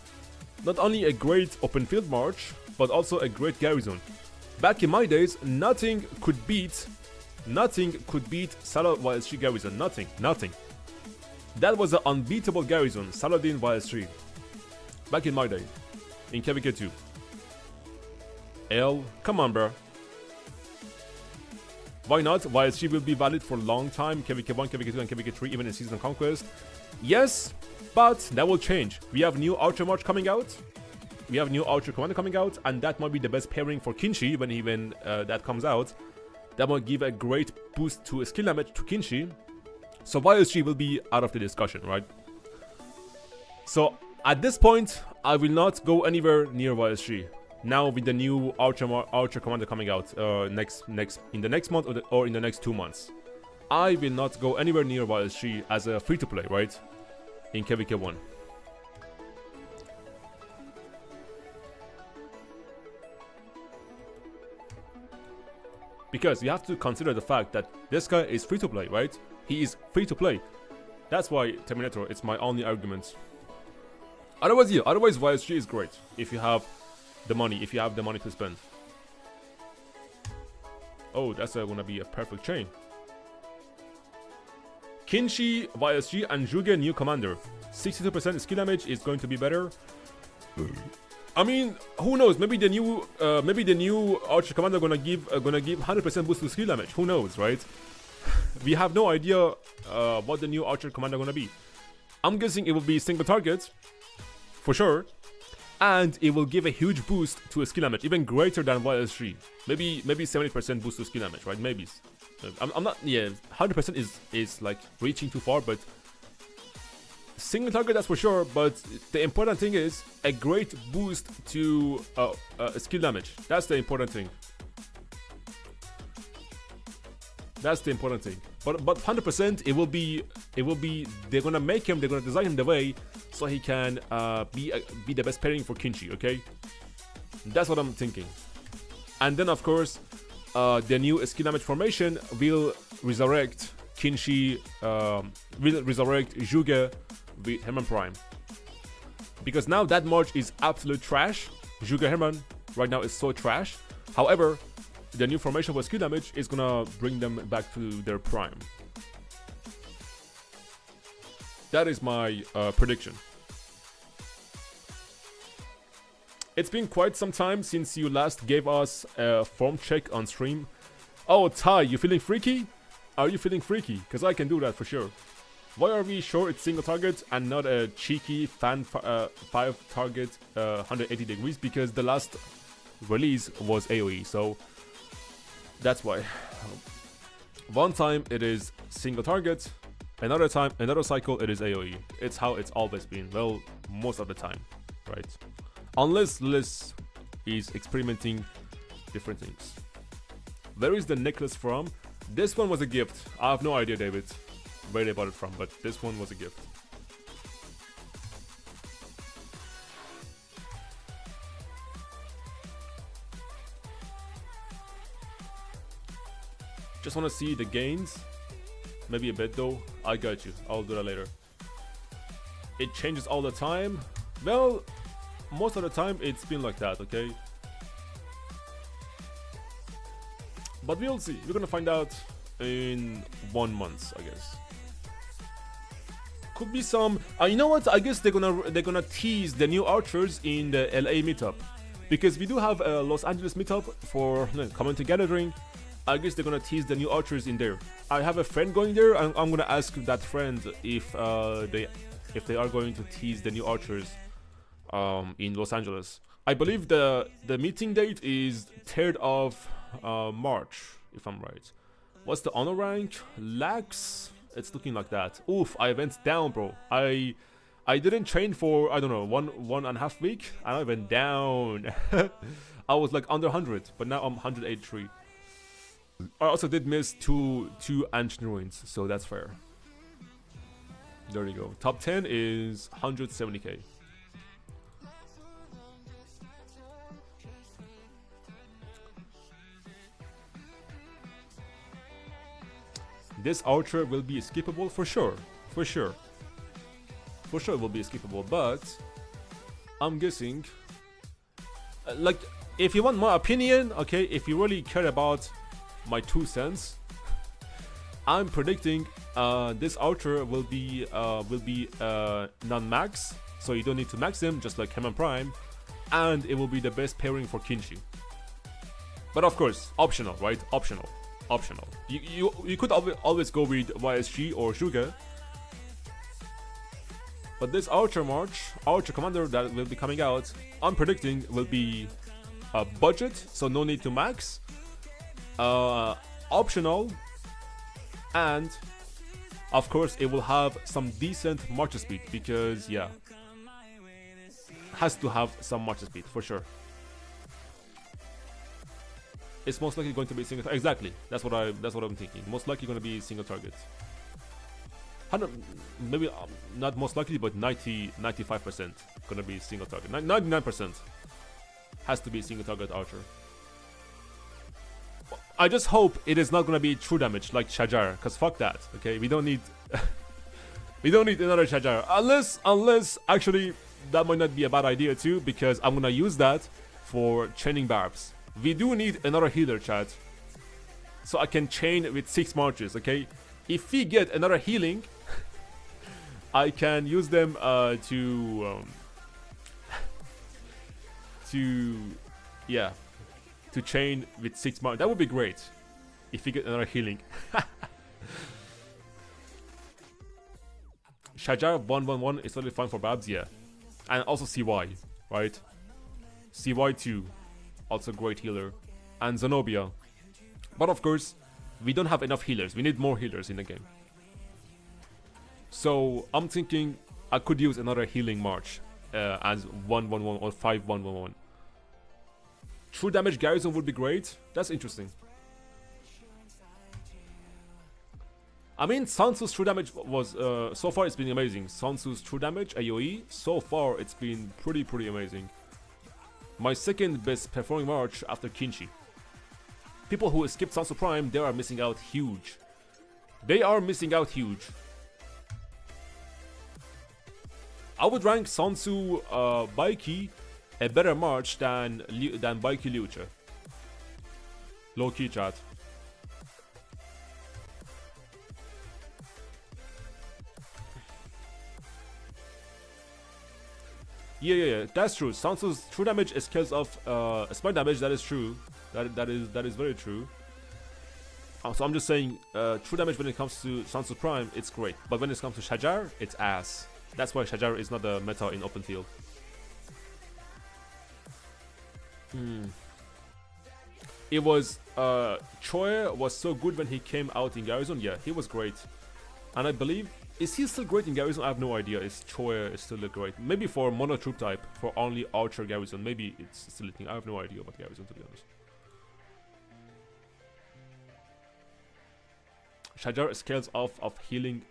Not only a great open field march, but also a great garrison. Back in my days, nothing could beat Salah YSG garrison. Nothing. That was an unbeatable garrison, Saladin YSG. Back in my day, in 𝒟𝒊𝓇 2. Come on, bro. Why not? YSG will be valid for a long time. 𝒟𝒊𝓇 1, 𝒟𝒊𝓇 2, and 𝒟𝒊𝓇 3, even in Season of Conquest. Yes, but that will change. We have new Archer March coming out. We have new Archer Commander coming out, and that might be the best pairing for Kinshi when that comes out. That might give a great boost to skill damage to Kinshi. So YSG will be out of the discussion, right? So at this point, I will not go anywhere near YSG. Now with the new Archer Commander coming out in the next month or in the next 2 months, I will not go anywhere near YSG as a free to play, right? In 𝒟𝒊𝓇 1. Because you have to consider the fact that this guy is free to play, right? He is free to play. That's why Terminator, it's my only argument. Otherwise, yeah, YSG is great if you have the money, to spend. Oh, that's gonna be a perfect chain. Kinshi, YSG, and Zhuge new commander. 62% skill damage is going to be better. I mean, who knows? Maybe the new Archer commander gonna give 100% boost to skill damage. Who knows, right? We have no idea what the new Archer commander gonna be. I'm guessing it will be single target, for sure, and it will give a huge boost to a skill damage, even greater than YSG. Maybe 70% boost to skill damage, right? Maybe. I'm not. Yeah, 100% is like reaching too far, but single target, that's for sure. But the important thing is a great boost to skill damage. That's the important thing. That's the important thing. But 100% it will be. They're gonna design him the way so he can be the best pairing for Kinshi. Okay. That's what I'm thinking. And then of course, the new skill damage formation will resurrect Kinshi, will resurrect Zhuge with Hermann Prime. Because now that merge is absolute trash. Zhuge Hermann right now is so trash. However, the new formation for skill damage is gonna bring them back to their prime. That is my prediction. It's been quite some time since you last gave us a form check on stream. Oh, Ty, you feeling freaky? Are you feeling freaky? Because I can do that for sure. Why are we sure it's single target and not a cheeky fan 5 target 180 degrees? Because the last release was AoE, so that's why. One time it is single target, another time, another cycle it is AoE. It's how it's always been. Well, most of the time, right? Unless Liz is experimenting different things. Where is the necklace from? This one was a gift. I have no idea, David, where they bought it from, but this one was a gift. Just want to see the gains. Maybe a bit though. I got you. I'll do that later. It changes all the time. Well, most of the time it's been like that, okay? But we'll see. We're gonna find out in 1 month, I guess. Could be some. You know what? I guess they're gonna tease the new archers in the LA meetup, because we do have a Los Angeles meetup for community gathering. I guess they're gonna tease the new archers in there. I have a friend going there, and I'm gonna ask that friend if they are going to tease the new archers in Los Angeles. I believe the meeting date is 3rd of March, if I'm right. What's the honor rank? Lax? It's looking like that. Oof, I went down, bro. I didn't train for, I don't know, one and a half week, and I went down. I was like under 100, but now I'm 183. I also did miss two ancient ruins, so that's fair. There you go. Top 10 is 170k. This archer will be skippable for sure. For sure it will be skippable, but I'm guessing, like, if you want my opinion, okay, if you really care about my 2 cents, I'm predicting this archer will be non-max, so you don't need to max him, just like Hermann Prime, and it will be the best pairing for Kinshi. But of course, optional, right? Optional. You could always go with YSG or Zhuge, but this archer commander that will be coming out, I'm predicting will be a budget, so no need to max, optional, and of course it will have some decent march speed, because yeah, has to have some march speed for sure. It's most likely going to be single target. Exactly. That's what I'm thinking. Most likely going to be single target. 100, maybe not most likely, but 95% going to be single target. 99% has to be single target archer. I just hope it is not going to be true damage like Shajar, because fuck that. Okay, we don't need we don't need another Shajar, unless actually that might not be a bad idea too, because I'm going to use that for chaining barbs. We do need another healer, chat, so I can chain with 6 marches, okay? If we get another healing, I can use them to chain with 6 marches. That would be great if we get another healing. Shajar 111 is totally fine for Babs, yeah. And also CY, right? CY2. Also great healer, and Zenobia. But of course, we don't have enough healers. We need more healers in the game. So I'm thinking I could use another healing march as 111 or 5111. True damage garrison would be great. That's interesting. I mean, Sansu's true damage was so far it's been amazing. Sansu's true damage AoE so far it's been pretty amazing. My second best performing March after Kinchi. People who skipped Sansu Prime, they are missing out huge. They are missing out huge. I would rank Sansu Baiki a better March than Baiki Liucha. Low key, chat. Yeah, that's true. Sansu's true damage scales off spike damage. That is true. That is very true. So I'm just saying, true damage when it comes to Sansu Prime, it's great. But when it comes to Shajar, it's ass. That's why Shajar is not the meta in open field. It was Choi was so good when he came out in Garrison. Yeah, he was great. And I believe, is he still great in Garrison? I have no idea. Is Choi still great? Maybe for mono troop type, for only Archer Garrison. Maybe it's still a thing. I have no idea about Garrison, to be honest. Shajar scales off of healing.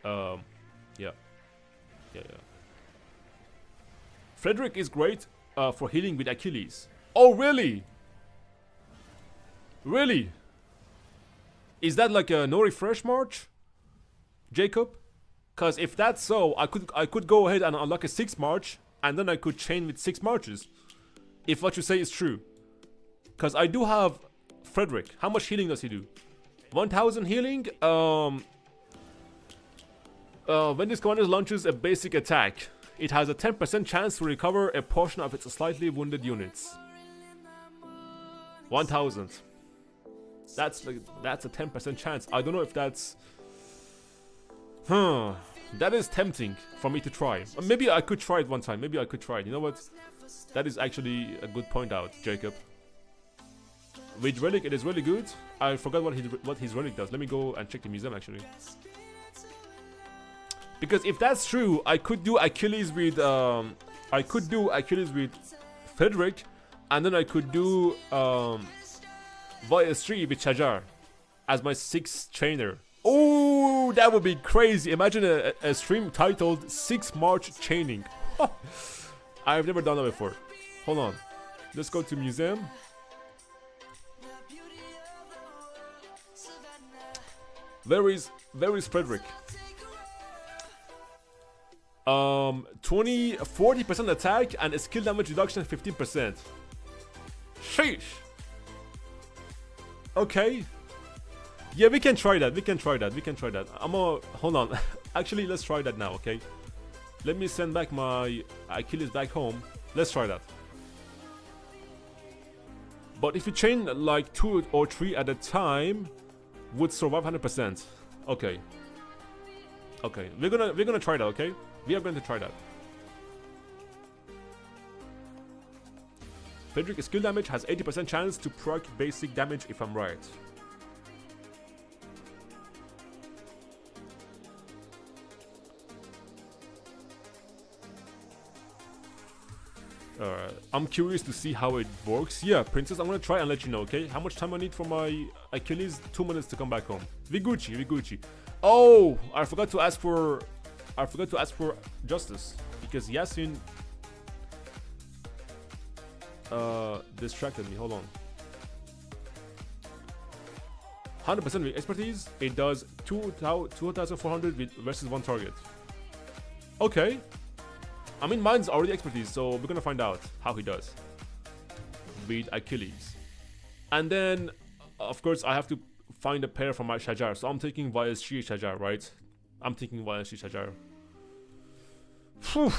Yeah. Frederick is great for healing with Achilles. Oh, really? Really? Is that like a no refresh March, Jacob? Cause if that's so, I could go ahead and unlock a 6 March, and then I could chain with 6 Marches. If what you say is true. Cause I do have Frederick. How much healing does he do? 1000 healing. When this commander launches a basic attack, it has a 10% chance to recover a portion of its slightly wounded units. 1000. That's a 10% chance. I don't know if that's... That is tempting for me to try. Maybe I could try it one time. Maybe I could try it. You know what? That is actually a good point out, Jacob. With Relic, it is really good. I forgot what his Relic does. Let me go and check the museum, actually. Because if that's true, I could do Achilles with... Frederick. And then I could do... VS3 with Shajar as my 6th trainer. Oh, that would be crazy. Imagine a stream titled 6 March Chaining. I've never done that before. Hold on. Let's go to museum. Where is Frederick? 40% attack and a skill damage reduction 15%. Sheesh. Okay. Yeah, we can try that. Hold on. Actually, let's try that now, okay? Let me send back my Achilles back home. Let's try that. But if you chain like 2 or 3 at a time, would survive 100%. Okay. We're gonna try that, okay? We are going to try that. Frederick skill damage has 80% chance to proc basic damage if I'm right. I'm curious to see how it works. Yeah, Princess, I'm gonna try and let you know, okay? How much time I need for my Achilles? 2 minutes to come back home. We Gucci. Oh, I forgot to ask for justice because Yasin distracted me. Hold on. 100% with expertise. It does 2,400 versus 1 target. Okay. I mean, mine's already expertise, so we're gonna find out how he does with Achilles. And then, of course, I have to find a pair for my Shajar. So I'm taking VS3 Shajar, right? I'm taking VS3 Shajar. Whew.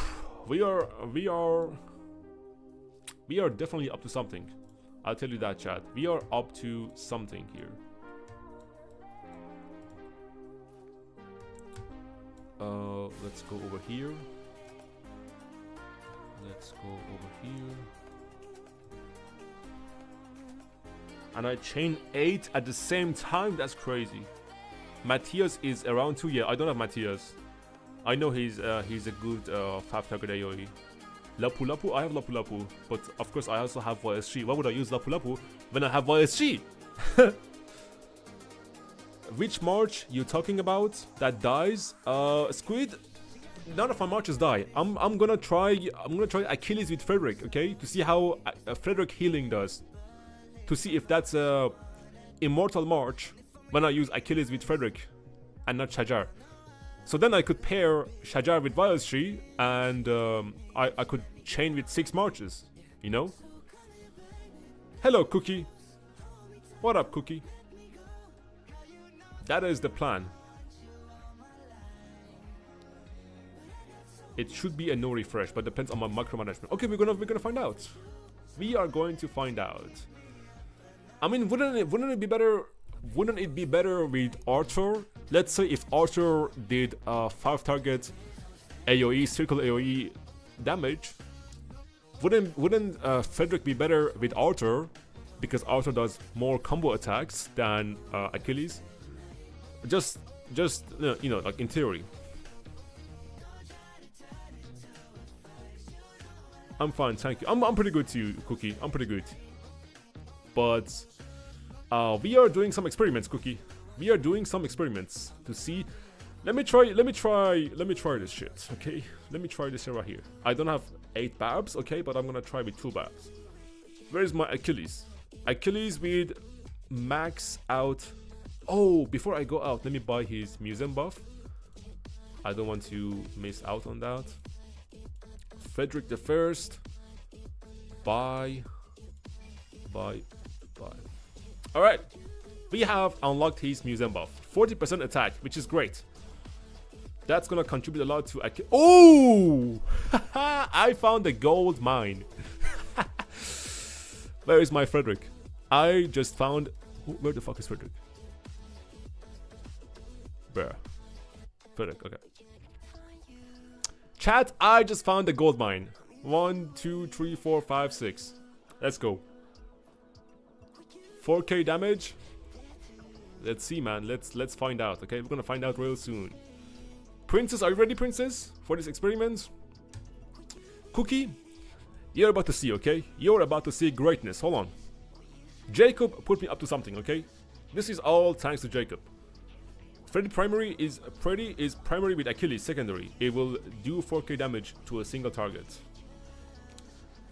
We are definitely up to something. I'll tell you that, chat. We are up to something here. Let's go over here. And I chain 8 at the same time. That's crazy. Matthias is around 2. Yeah, I don't have Matthias. I know he's a good 5-target AoE. Lapu Lapu, I have Lapu Lapu, but of course I also have VS3. Why would I use Lapu Lapu when I have VS3? Which March you talking about that dies? Squid? none of my marches die. I'm gonna try Achilles with Frederick, okay, to see how Frederick healing does, to see if that's a immortal march when I use Achilles with Frederick and not Shajar. So then I could pair Shajar with Violstree, and I could chain with 6 marches, you know. Hello, Cookie. What up, Cookie? That is the plan. It should be a no refresh, but depends on my micromanagement. Okay, we're gonna find out. We are going to find out. I mean, wouldn't it be better? Wouldn't it be better with Arthur? Let's say if Arthur did 5 target AOE, circle AOE damage, wouldn't Frederick be better with Arthur, because Arthur does more combo attacks than Achilles? Just you know, like in theory. I'm fine, thank you. I'm pretty good too, Cookie. I'm pretty good. But we are doing some experiments, Cookie. We are doing some experiments to see. Let me try this shit, okay? Let me try this shit right here. I don't have 8 babs, okay, but I'm gonna try with 2 babs. Where is my Achilles? Achilles with max out. Oh, before I go out, let me buy his museum buff. I don't want to miss out on that. Frederick the First. Buy. Alright. We have unlocked his museum buff. 40% attack, which is great. That's gonna contribute a lot to Oh! I found a gold mine. Where is my Frederick? I just found... Where the fuck is Frederick? Where? Frederick, okay. Chat, I just found a gold mine. 1, 2, 3, 4, 5, 6. Let's go. 4k damage. Let's see, man. Let's find out, okay? We're gonna find out real soon. Princess, are you ready, Princess, for this experiment? Cookie, you're about to see, okay? You're about to see greatness. Hold on. Jacob put me up to something, okay? This is all thanks to Jacob. Freddy primary is primary with Achilles secondary. It will do 4k damage to a single target.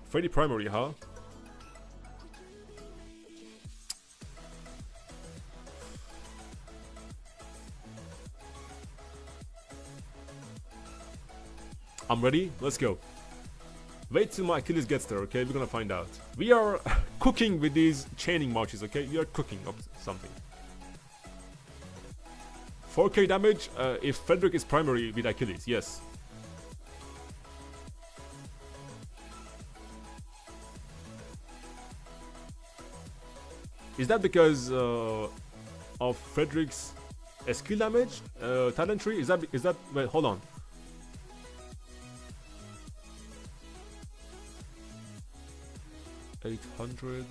Freddy primary, huh? I'm ready. Let's go. Wait till my Achilles gets there, okay? We're gonna find out. We are cooking with these chaining marches, okay? We are cooking up something. 4k damage if Frederick is primary with Achilles, yes. Is that because of Frederick's skill damage? Talent tree? Is that wait, hold on. $800.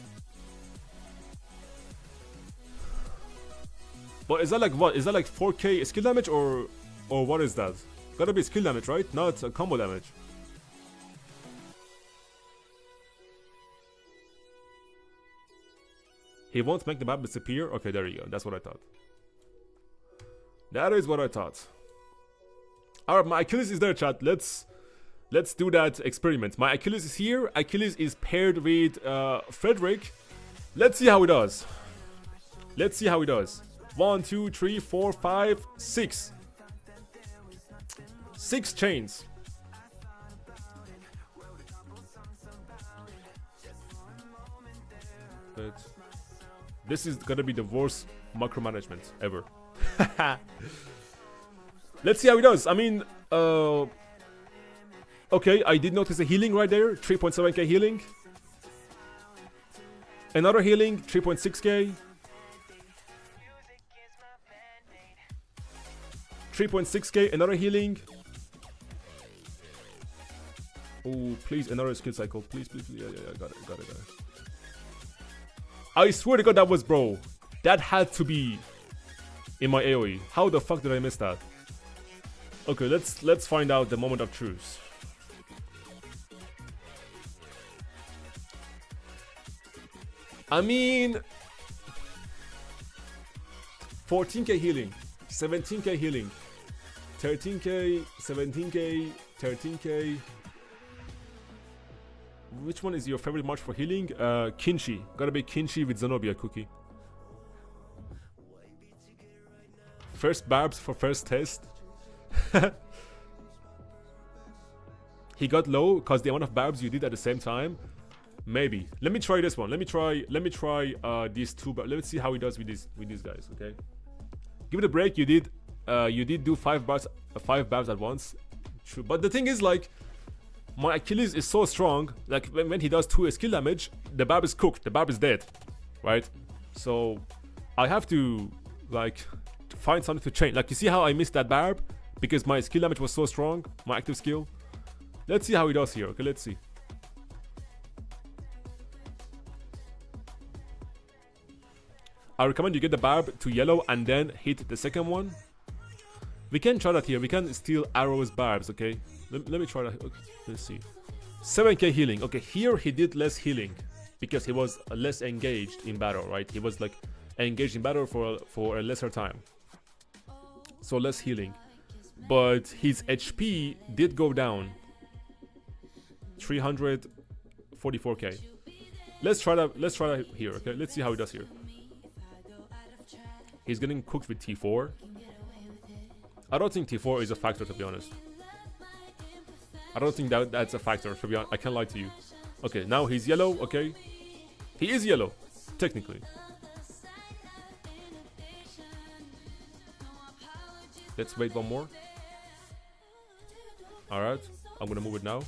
But is that like what? Is that like 4k skill damage or what is that? Gotta be skill damage, right? Not combo damage. He won't make the map disappear? Okay, there you go. That's what I thought. That is what I thought. Alright, my Achilles is there, chat. Let's do that experiment. My Achilles is here. Achilles is paired with Frederick. Let's see how he does. Let's see how he does. 1, 2, 3, 4, 5, 6. 6 chains. But this is gonna be the worst micromanagement ever. Let's see how he does. I mean, okay, I did notice a healing right there. 3.7k healing. Another healing, 3.6k. 3.6k, another healing. Oh, please, another skill cycle. Please, please, please. Yeah, got it. I swear to God, that was, bro. That had to be in my AoE. How the fuck did I miss that? Okay, let's find out the moment of truth. I mean, 14k healing, 17k healing, 13k, 17k, 13k. Which one is your favorite march for healing? Kinshi. Gotta be Kinshi with Zenobia cookie. First barbs for first test. He got low because the amount of barbs you did at the same time. Maybe. Let me try this one. Let me try these two. But let's see how he does with these guys. Okay. Give it a break. You did do 5 barbs at once. True. But the thing is, like, my Achilles is so strong. Like when he does 2 skill damage, the barb is cooked. The barb is dead, right? So I have to like find something to change. Like, you see how I missed that barb because my skill damage was so strong, my active skill. Let's see how he does here. Okay, let's see. I recommend you get the barb to yellow and then hit the second one. We can try that here. We can steal arrows barbs, okay? Let me try that. Okay, let's see. 7k healing. Okay, here he did less healing because he was less engaged in battle, right? He was like engaged in battle for a lesser time. So less healing. But his HP did go down. 344k. Let's try that here, okay? Let's see how he does here. He's getting cooked with T4. I don't think T4 is a factor, to be honest. I don't think that's a factor, to be honest. I can't lie to you. Okay, now he's yellow, okay? He is yellow, technically. Let's wait one more. Alright, I'm gonna move it now.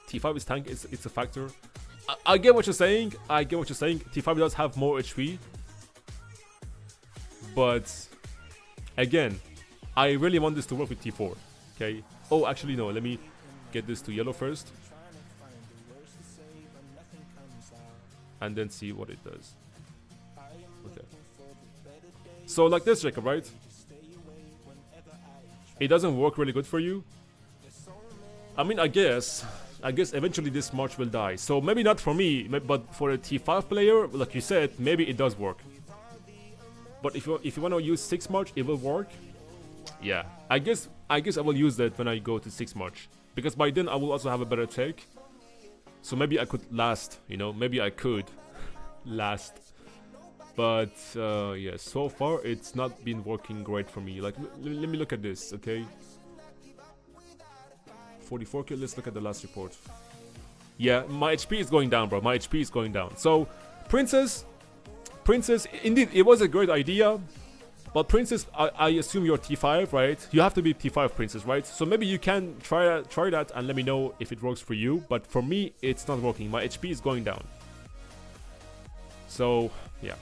T5 is tank, it's a factor. I get what you're saying. I get what you're saying. T5 does have more HP. But again, I really want this to work with T4. Okay. Oh, actually no. Let me get this to yellow first. And then see what it does. Okay. So like this, Jacob, right? It doesn't work really good for you. I mean, I guess eventually this march will die. So maybe not for me, but for a T5 player, like you said, maybe it does work. But if you want to use 6 march, it will work. Yeah, I guess I will use that when I go to 6 march, because by then I will also have a better take. So maybe I could last, you know, maybe I could last. But yeah, so far it's not been working great for me. Like, let me look at this, okay? 44k, let's look at the last report. Yeah, my HP is going down, bro. My HP is going down. So, Princess, indeed, it was a great idea. But Princess, I assume you're T5, right? You have to be T5 Princess, right? So maybe you can try that and let me know if it works for you. But for me, it's not working. My HP is going down. So, yeah.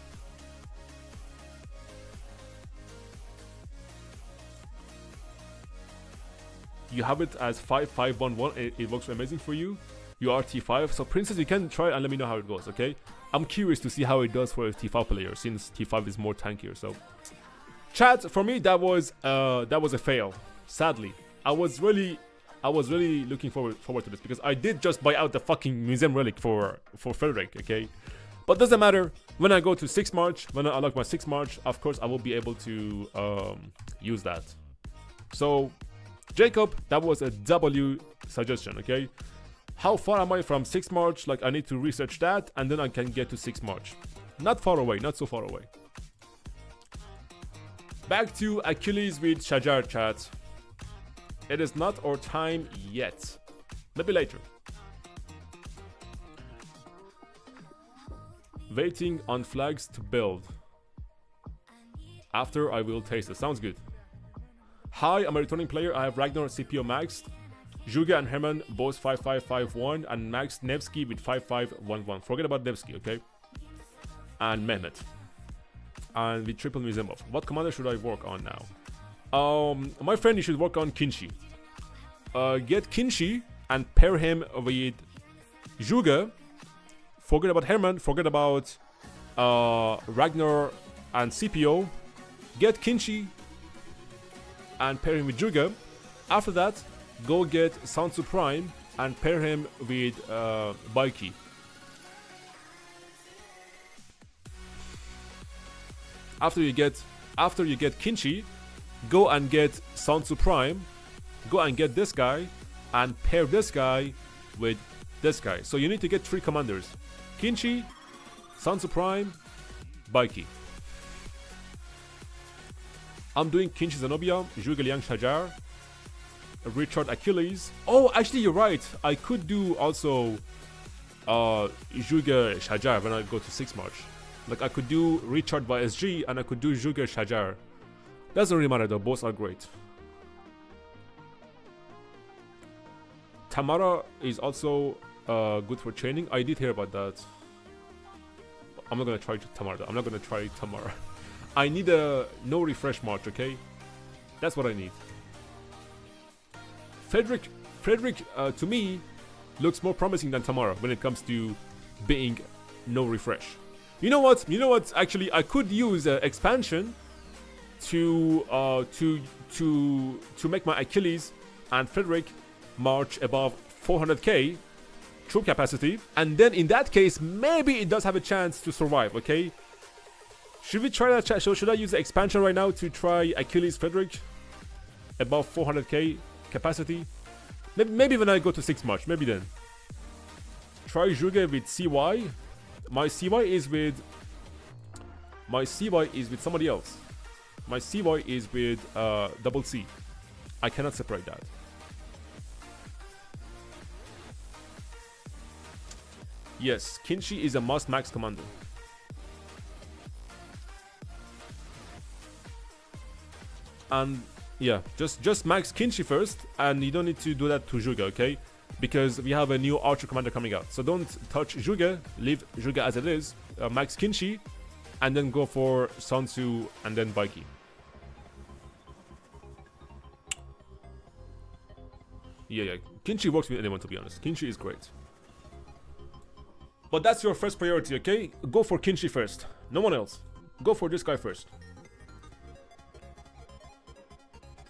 You have it as 5511. It works amazing for you. You are T5. So Princess, you can try and let me know how it goes, okay? I'm curious to see how it does for a T5 player, since T5 is more tankier. So, chat, for me that was a fail. Sadly, I was really looking forward to this, because I did just buy out the fucking museum relic for 𝒟𝒹𝓐, okay? But doesn't matter. When I go to 6 march, when I unlock my 6 march, of course I will be able to use that. So, Jacob, that was a W suggestion, okay? How far am I from 6 march? Like, I need to research that, and then I can get to 6 march. Not far away, not so far away. Back to Achilles with Shajar, chat. It is not our time yet. Maybe later. Waiting on flags to build. After I will taste it. Sounds good. Hi, I'm a returning player. I have Ragnar CPO maxed. 𝒟𝒆𝒊𝓐 and Herman both 5551 and maxed 𝒟𝒹𝓐 with 5511. Forget about 𝒟𝒹𝓐, okay? And Mehmet. And with triple museum of. What commander should I work on now? My friend, you should work on Kinshi. Get Kinshi and pair him with 𝒟𝒆𝒊𝓐. Forget about Herman. Forget about Ragnar and CPO. Get Kinshi and pair him with 𝒟𝒆𝒊𝓐. After that, go get Sansu Prime and pair him with Baiki. After you get Kinchi, go and get 𝒟𝒹𝓐, go and get this guy, and pair this guy with this guy. So you need to get 3 commanders: Kinchi, 𝒟𝒹𝓐, Baiki. I'm doing Kinchi Zenobia, Zhuge Liang Shajar, Richard Achilles. Oh, actually you're right. I could do also Zhuge Shajar when I go to 6 March. Like I could do Richard by SG and I could do Zhuge Shajar. Doesn't really matter though, both are great. Tamara is also good for training. I did hear about that. I'm not gonna try Tamara though. I'm not gonna try Tamara. I need a no refresh march, okay? That's what I need. Frederick to me looks more promising than Tamara when it comes to being no refresh. You know what? Actually, I could use expansion to make my Achilles and Frederick march above 400k troop capacity, and then in that case, maybe it does have a chance to survive. Okay. Should we try that? So should I use the expansion right now to try Achilles Frederick above 400k capacity? Maybe when I go to 6 March, maybe then. Try Zhuge with CY. My CY is with somebody else. My CY is with double C. I cannot separate that. Yes, Kinchi is a must max commander. And yeah, just max Kinchi first, and you don't need to do that to Zhuge, okay? Because we have a new archer commander coming out. So don't touch Zhuge, leave Zhuge as it is, max Kinchi, and then go for Sun Tzu and then Baiki. Yeah, Kinchi works with anyone, to be honest. Kinchi is great. But that's your first priority, okay? Go for Kinchi first. No one else. Go for this guy first.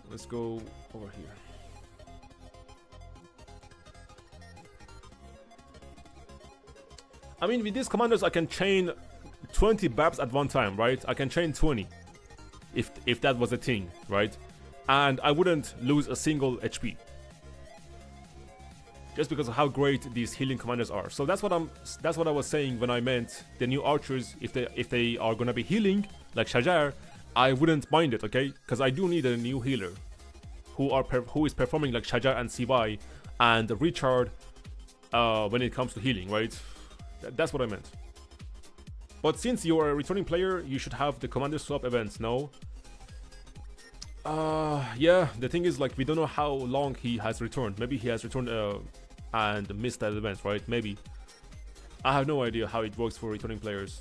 Let's go over here. I mean, with these commanders, I can chain 20 Babs at one time, right? I can chain 20. If that was a thing, right? And I wouldn't lose a single HP. Just because of how great these healing commanders are. So that's what I was saying when I meant the new archers, if they are gonna be healing like Shajar, I wouldn't mind it, okay? Because I do need a new healer who is performing like Shajar and CY and Richard when it comes to healing, right? That's what I meant. But since you're a returning player, you should have the commander swap events, no? Yeah, the thing is, like, we don't know how long he has returned. Maybe he has returned and missed that event, right? Maybe. I have no idea how it works for returning players.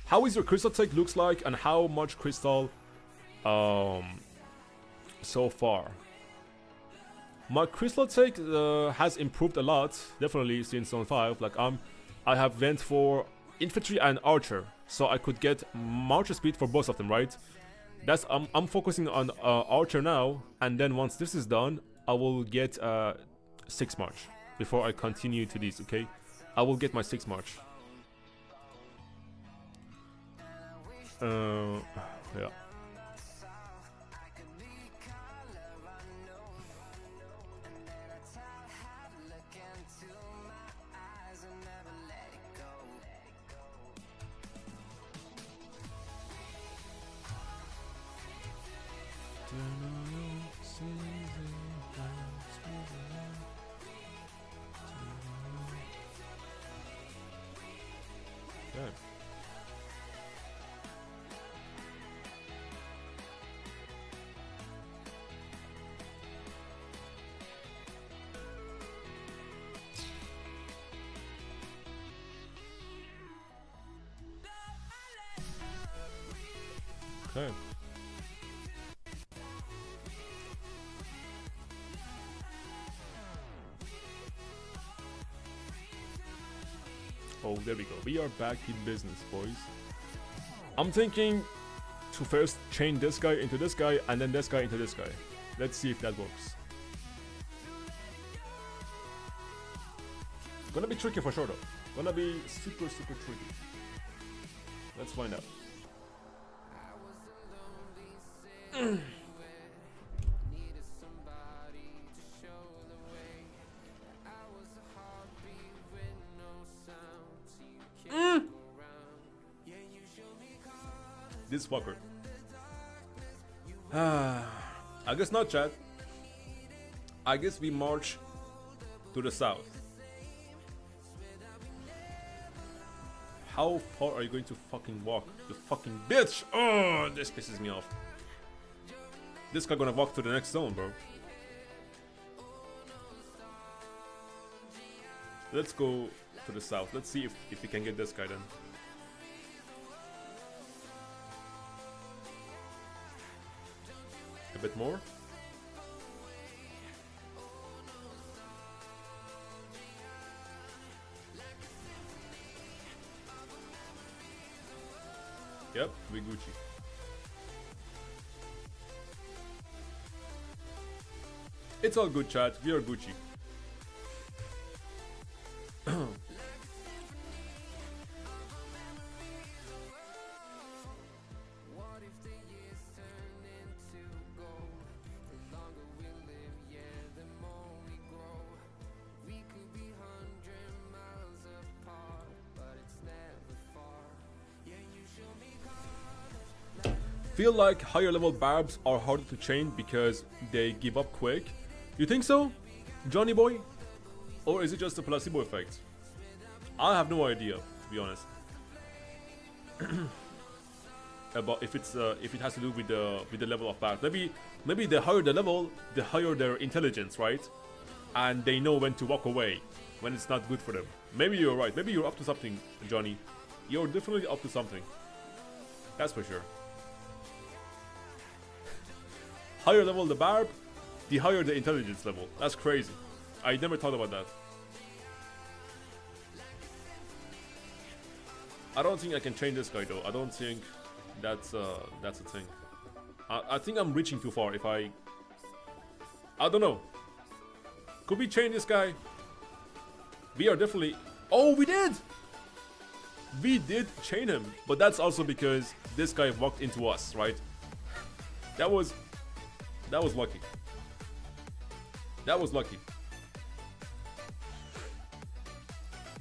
How is your crystal take looks like, and how much crystal so far? My crystal take has improved a lot, definitely since Zone 5. Like I have went for infantry and archer, so I could get marcher speed for both of them, right? That's I'm focusing on archer now, and then once this is done, I will get 6 March before I continue to these. Okay, I will get my 6 March. Yeah. Okay. Oh, there we go. We are back in business, boys. I'm thinking to first chain this guy into this guy and then this guy into this guy. Let's see if that works. Gonna be tricky for sure though. Gonna be super tricky. Let's find out. This fucker. I guess not, chat. I guess we march to the south. How far are you going to fucking walk, you fucking bitch? Oh, this pisses me off. This guy gonna walk to the next zone, bro. Let's go to the south. Let's see if we can get this guy then. A bit more. Yep, we Gucci. It's all good, chat. We are Gucci. Feel like higher level barbs are harder to chain because they give up quick. You think so, Johnny boy? Or is it just a placebo effect? I have no idea, to be honest. About if it has to do with the level of barb. Maybe the higher the level, the higher their intelligence, right? And they know when to walk away when it's not good for them. Maybe you're right. Maybe you're up to something, Johnny. You're definitely up to something. That's for sure. Higher level the barb, the higher the intelligence level. That's crazy. I never thought about that. I don't think I can train this guy though. I don't think that's a thing. I think I'm reaching too far if I don't know. Could we train this guy? We are definitely... Oh, we did! We did chain him. But that's also because this guy walked into us, right? That was lucky. That was lucky.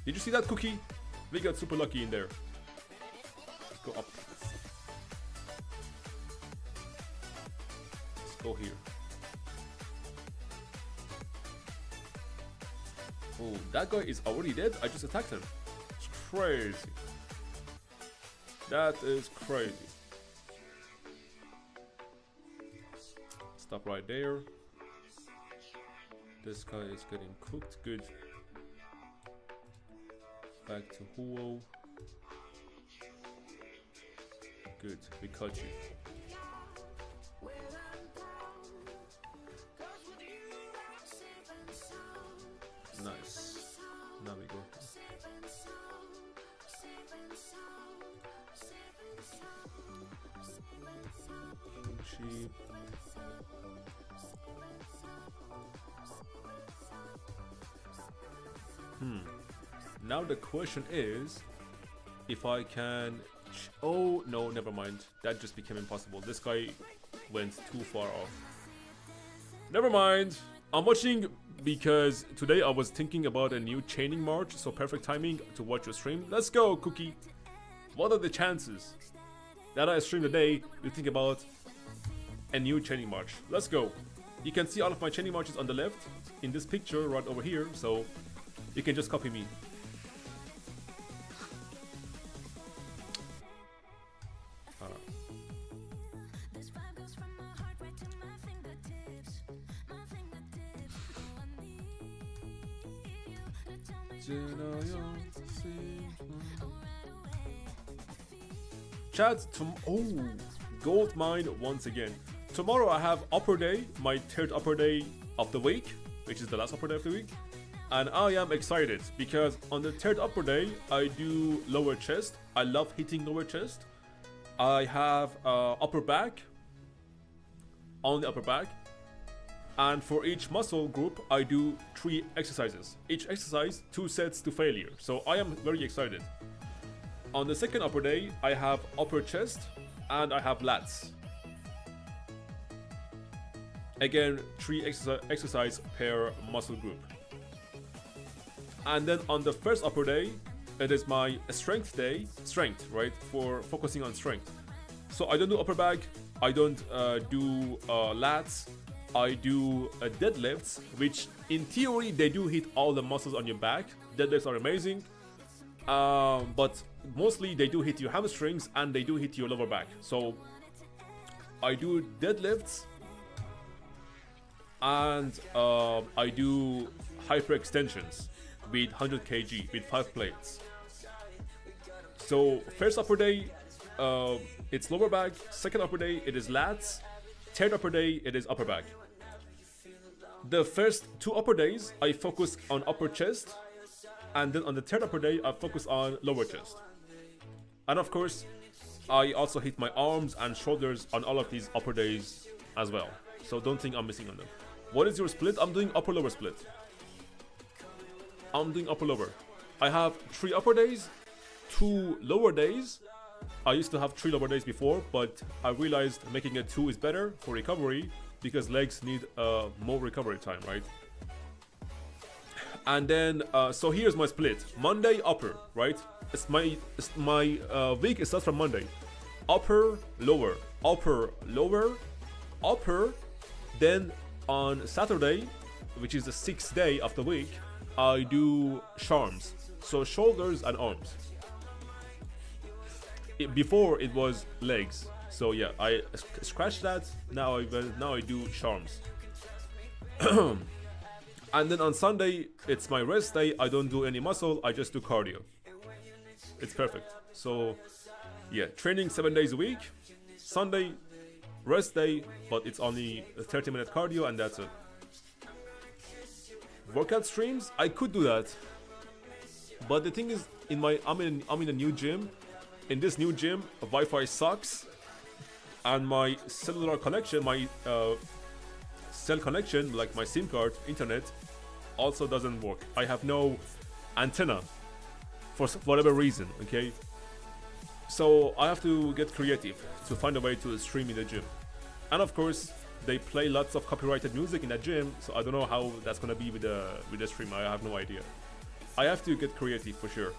Did you see that, Cookie? We got super lucky in there. Let's go up. Let's go here. Oh, that guy is already dead? I just attacked him. It's crazy. That is crazy. Stop right there. This guy is getting cooked. Good. Back to Huo. Good. We caught you. Nice. Now we go. Sheep. Now the question is if I can... Oh, no, never mind. That just became impossible. This guy went too far off. Never mind. I'm watching because today I was thinking about a new chaining march, so perfect timing to watch your stream. Let's go, Cookie. What are the chances that I stream today you think about a new chaining march? Let's go. You can see all of my chaining marches on the left in this picture right over here, so you can just copy me. Chat, oh, gold mine once again. Tomorrow I have upper day, my third upper day of the week, which is the last upper day of the week. And I am excited because on the third upper day, I do lower chest. I love hitting lower chest. I have upper back, on the upper back. And for each muscle group, I do 3 exercises. Each exercise, 2 sets to failure. So I am very excited. On the second upper day, I have upper chest and I have lats. Again, 3 exercise per muscle group. And then on the first upper day, it is my strength day. Strength, right? For focusing on strength. So I don't do upper back. I don't do lats. I do deadlifts, which in theory they do hit all the muscles on your back. Deadlifts are amazing, but mostly they do hit your hamstrings and they do hit your lower back. So I do deadlifts and I do hyperextensions with 100 kg with 5 plates. So first upper day, it's lower back. Second upper day, it is lats. Third upper day, it is upper back. The first 2 upper days, I focus on upper chest, and then on the third upper day, I focus on lower chest. And of course, I also hit my arms and shoulders on all of these upper days as well. So don't think I'm missing on them. What is your split? I'm doing upper lower split. I'm doing upper lower. I have 3 upper days, 2 lower days. I used to have 3 lower days before, but I realized making it 2 is better for recovery because legs need more recovery time, right? And then, so here's my split. Monday, upper, right? It's my week starts from Monday. Upper, lower, upper, lower, upper. Then on Saturday, which is the 6th day of the week, I do shoulders. So shoulders and arms. Before it was legs, so yeah, I scratched that. Now I do shoulders. And then on Sunday, it's my rest day. I don't do any muscle. I just do cardio. It's perfect. So yeah, training 7 days a week. Sunday, rest day, but it's only a 30-minute cardio and that's it. Workout streams, I could do that, but the thing is, I'm in a new gym. In this new gym, Wi-Fi sucks, and my cellular connection, my cell connection, like my SIM card, internet, also doesn't work. I have no antenna for whatever reason, okay? So I have to get creative to find a way to stream in the gym. And of course, they play lots of copyrighted music in that gym, so I don't know how that's gonna be with the stream. I have no idea. I have to get creative for sure.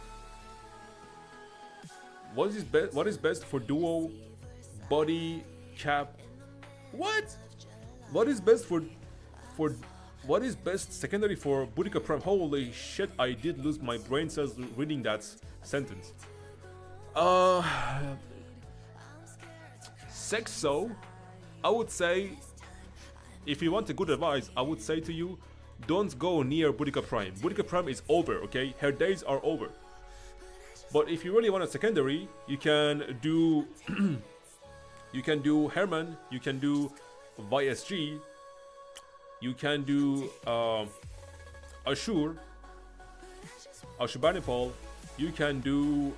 What is best for duo, body, cap? What? What is best for what is best secondary for 𝒟𝒹𝓎? Holy shit! I did lose my brain cells reading that sentence. Sex so, I would say, if you want a good advice, I would say to you, don't go near 𝒟𝒹𝓎. 𝒟𝒹𝓎 is over, okay? Her days are over. But if you really want a secondary, you can do Herman, you can do YSG, you can do 𝒟𝒹𝓎, you can do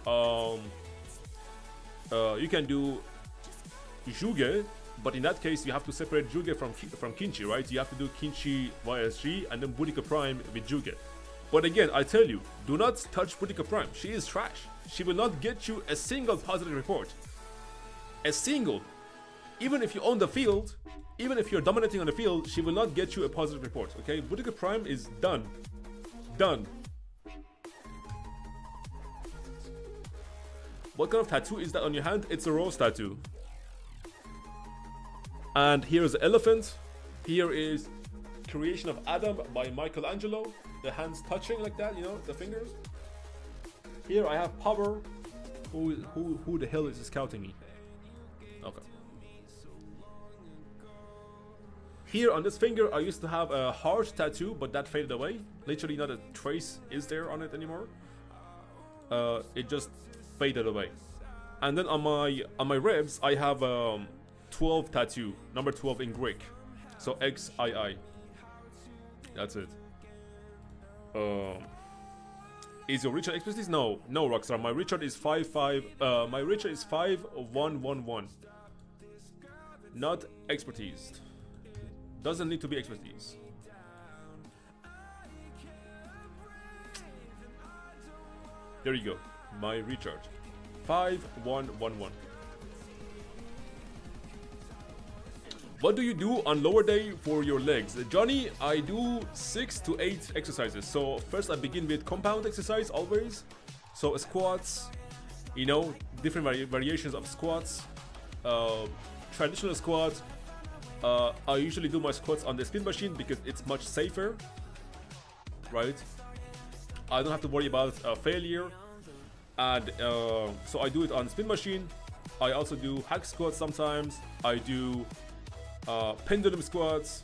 𝒟𝒹𝓎, but in that case you have to separate 𝒟𝒹𝓎 from Kinchi, right? You have to do Kinchi YSG and then 𝒟𝒹𝓎 with 𝒟𝒹𝓎. But again, I tell you, do not touch 𝒟𝒹𝓎. She is trash. She will not get you a single positive report. A single. Even if you own the field, even if you're dominating on the field, she will not get you a positive report, okay? 𝒟𝒹𝓎 is done. Done. What kind of tattoo is that on your hand? It's a rose tattoo. And here's the elephant. Here is Creation of Adam by Michelangelo. The hands touching like that, you know, the fingers. Here I have Power. Who the hell is scouting me? Okay. Here on this finger, I used to have a heart tattoo, but that faded away. Literally not a trace is there on it anymore. It just faded away. And then on my ribs, I have 12 tattoo, number 12 in Greek. So XII. That's it. Is your Richard expertise? No, Rockstar. My Richard is 5'5". My Richard is 5'111". Not expertise. Doesn't need to be expertise. There you go. My recharge. 5111. What do you do on lower day for your legs? Johnny, I do 6 to 8 exercises. So first I begin with compound exercise always. So squats, you know, different variations of squats. Traditional squats. I usually do my squats on the spin machine because it's much safer, right? I don't have to worry about failure. And so I do it on spin machine. I also do hack squats sometimes. I do pendulum squats,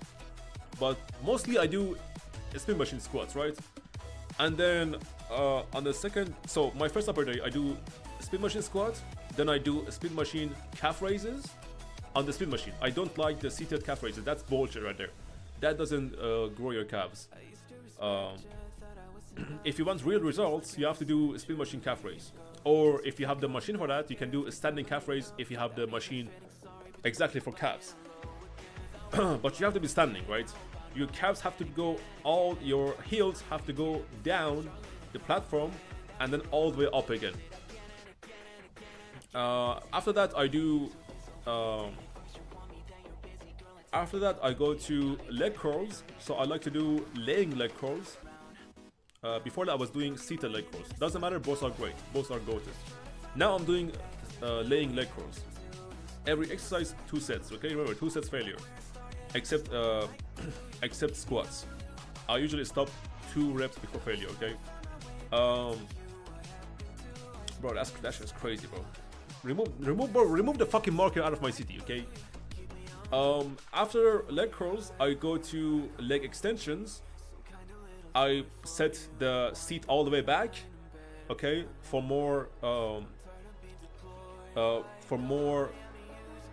but mostly I do spin machine squats, right? And then on the second, so my first upper day I do spin machine squats, then I do spin machine calf raises on the spin machine. I don't like the seated calf raises. That's bullshit right there. That doesn't grow your calves. If you want real results, you have to do spin machine calf raise. Or if you have the machine for that, you can do a standing calf raise if you have the machine exactly for calves. But you have to be standing, right? Your calves have to go, all your heels have to go down the platform and then all the way up again. After that I do after that I go to leg curls. So I like to do laying leg curls. Before that I was doing seated leg curls. Doesn't matter, both are great, both are goated. Now I'm doing laying leg curls. Every exercise 2 sets, okay? Remember, 2 sets failure. Except except squats. I usually stop 2 reps before failure, okay? Bro, that's just crazy, bro. Remove the fucking marker out of my city, okay? After leg curls, I go to leg extensions. I set the seat all the way back, okay, for more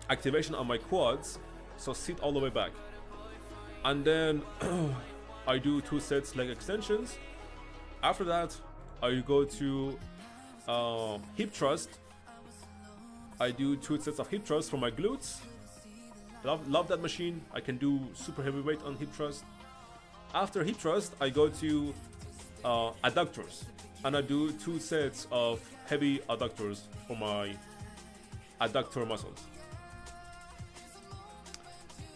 activation on my quads. So sit all the way back, and then I do 2 sets leg extensions. After that, I go to hip thrust. I do 2 sets of hip thrust for my glutes. Love that machine. I can do super heavy weight on hip thrust. After hip thrust, I go to adductors, and I do 2 sets of heavy adductors for my adductor muscles.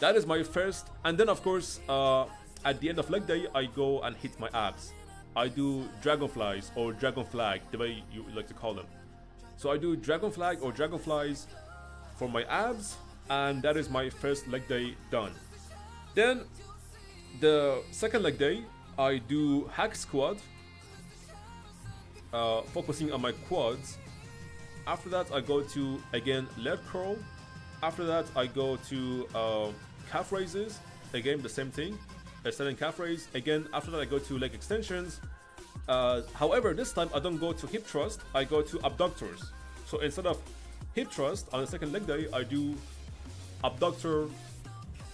That is my first, and then of course at the end of leg day I go and hit my abs. I do dragonflies or dragon flag, the way you like to call them. So I do dragon flag or dragonflies for my abs, and that is my first leg day done. Then the second leg day I do hack squat, focusing on my quads. After that I go to again leg curl. After that I go to calf raises, again the same thing, a standing calf raise. Again, after that I go to leg extensions. However, this time I don't go to hip thrust, I go to abductors. So instead of hip thrust on the second leg day, I do abductor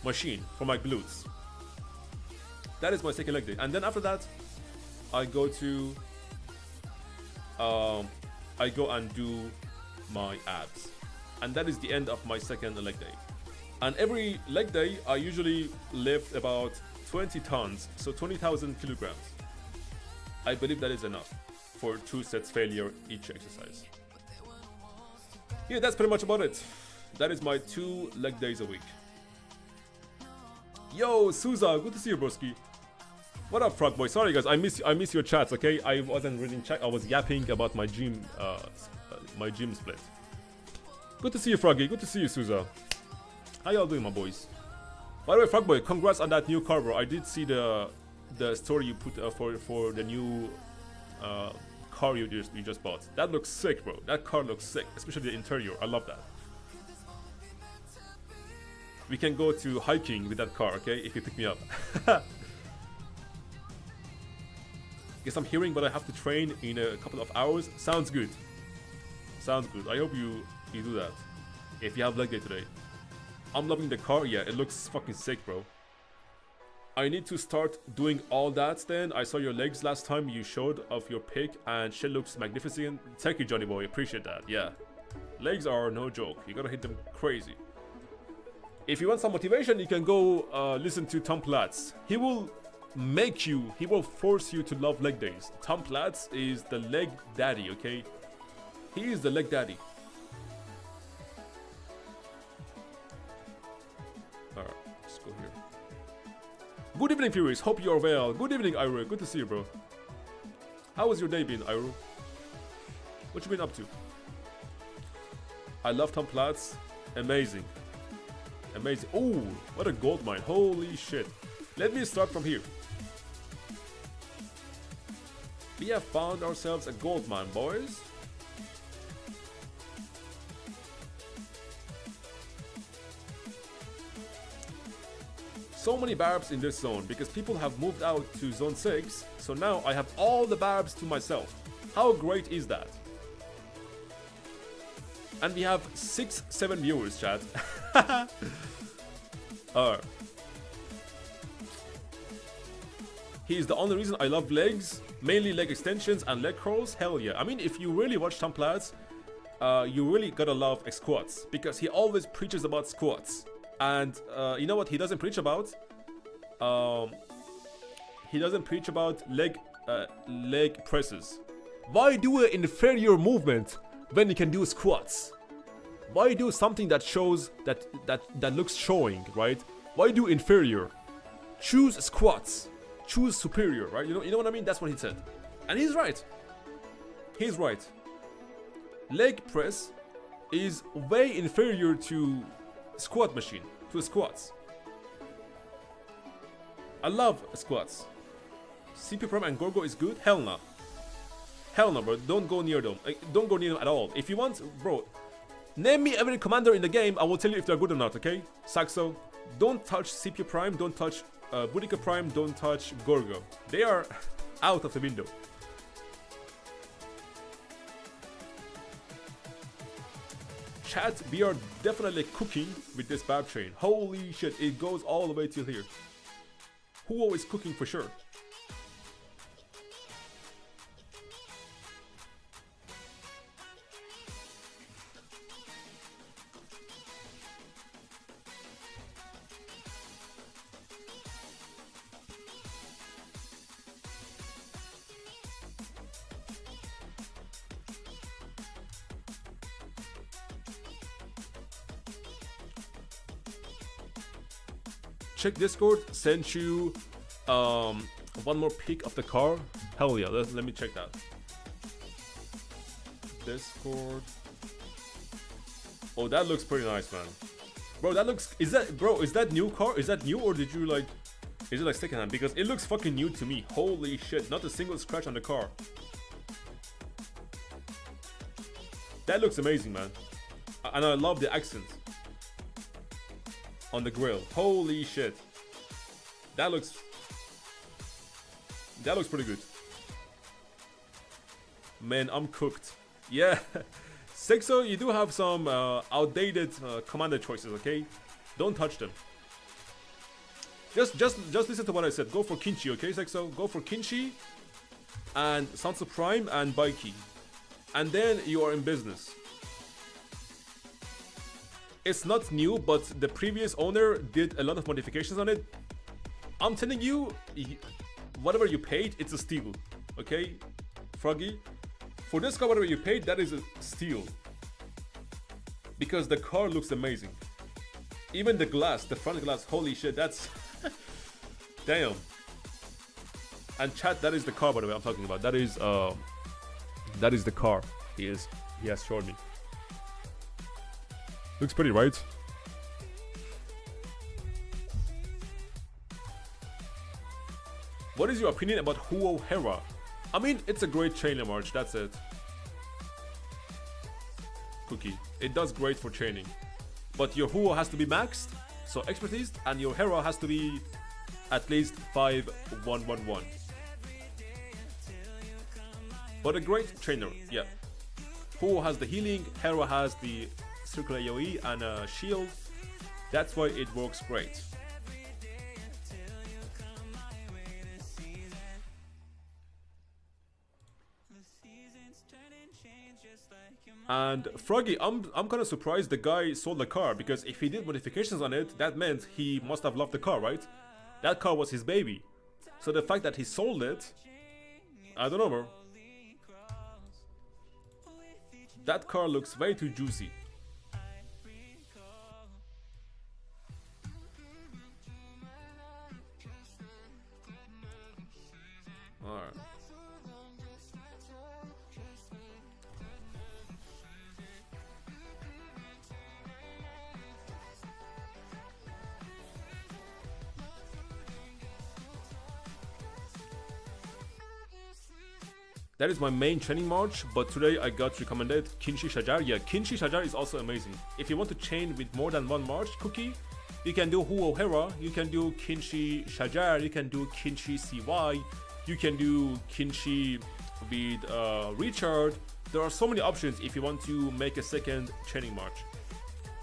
machine for my glutes. That is my second leg day. And then after that I go to I go and do my abs, and that is the end of my second leg day. And every leg day I usually lift about 20 tons, so 20,000 kilograms. I believe that is enough for 2 sets failure each exercise. Yeah, that's pretty much about it. That is my 2 leg days a week. Yo, Souza, good to see you, broski. What up, Frog Boy? Sorry guys, I miss your chats, okay? I wasn't reading chat, I was yapping about my gym split. Good to see you, Froggy. Good to see you, Souza. How y'all doing, my boys? By the way, Frog Boy, congrats on that new car, bro. I did see the story you put for the new car you just bought. That looks sick, bro. That car looks sick, especially the interior. I love that. We can go to hiking with that car, okay? If you pick me up. Guess I'm hearing, but I have to train in a couple of hours. Sounds good. Sounds good. I hope you do that. If you have leg day today. I'm loving the car. Yeah, it looks fucking sick, bro. I need to start doing all that then. I saw your legs last time you showed of your pic, and shit looks magnificent. Thank you, Johnny boy. Appreciate that. Yeah. Legs are no joke. You gotta hit them crazy. If you want some motivation, you can go listen to 𝒟𝒹𝓆𝓈. He will force you to love leg days. 𝒟𝒹𝓆𝓈 is the leg daddy, okay? He is the leg daddy. Alright, let's go here. Good evening, Furies. Hope you are well. Good evening, Iru. Good to see you, bro. How was your day been, Iru? What you been up to? I love 𝒟𝒹𝓆𝓈. Amazing. Amazing. Oh, what a gold mine. Holy shit. Let me start from here. We have found ourselves a gold mine, boys. So many barbs in this zone because people have moved out to zone 6. So now I have all the barbs to myself. How great is that? And we have 6-7 viewers, chat. He is the only reason I love legs, mainly leg extensions and leg curls. Hell yeah. I mean, if you really watch 𝒟𝒹𝓆𝓈, you really gotta love squats because he always preaches about squats. And you know what he doesn't preach about? He doesn't preach about leg presses. Why do an inferior movement when you can do squats? Why do something that shows that looks showing, right? Why do inferior? Choose squats. Choose superior, right? You know what I mean? That's what he said. And he's right. He's right. Leg press is way inferior to squat machine, to squats. I love squats. 𝒟𝒹𝓹𝓎 and Gorgo is good? Hell no. Hell no, bro. Don't go near them. Don't go near them at all. If you want, bro, name me every commander in the game. I will tell you if they're good or not, okay? Saxo, don't touch 𝒟𝒹𝓹𝓎, don't touch 𝒟𝒹𝓆𝓈, don't touch Gorgo. They are out of the window. Chat, we are definitely cooking with this barb chain. Holy shit, it goes all the way till here. Huo is cooking for sure. Check Discord, sent you one more pic of the car. Hell yeah, let me check that. Discord. Oh, that looks pretty nice, man. Bro, that looks, is that new car? Is that new or did you like, is it like secondhand? Because it looks fucking new to me. Holy shit, not a single scratch on the car. That looks amazing, man. And I love the accent on the grill. Holy shit. That looks pretty good. Man, I'm cooked. Yeah. Sexo, you do have some outdated commander choices, okay? Don't touch them. Just listen to what I said. Go for Kinchi, okay, Sexo? Go for Kinchi and Sons of Prime and Baiki. And then you are in business. It's not new, but the previous owner did a lot of modifications on it. I'm telling you, whatever you paid, it's a steal. Okay? Froggy? For this car, whatever you paid, that is a steal. Because the car looks amazing. Even the glass, the front glass, holy shit, that's... Damn. And chat, that is the car, by the way, I'm talking about. That is the car he has showed me. Looks pretty, right? What is your opinion about Huo Hera? I mean, it's a great training march, that's it. Cookie. It does great for training. But your Huo has to be maxed, so expertise, and your Hera has to be at least 5-1-1-1. But a great trainer, yeah. Huo has the healing, Hera has the circular AoE and a shield. That's why it works great. And Froggy, I'm kind of surprised the guy sold the car, because if he did modifications on it, that meant he must have loved the car, right? That car was his baby. So the fact that he sold it, I don't know, bro. That car looks way too juicy. Alright. That is my main training march, but today I got recommended Kinshi Shajar. Yeah, Kinshi Shajar is also amazing. If you want to chain with more than one march, Cookie, you can do Huo Hera, you can do Kinshi Shajar, you can do Kinshi CY, you can do Kinshi with Richard. There are so many options if you want to make a second training march.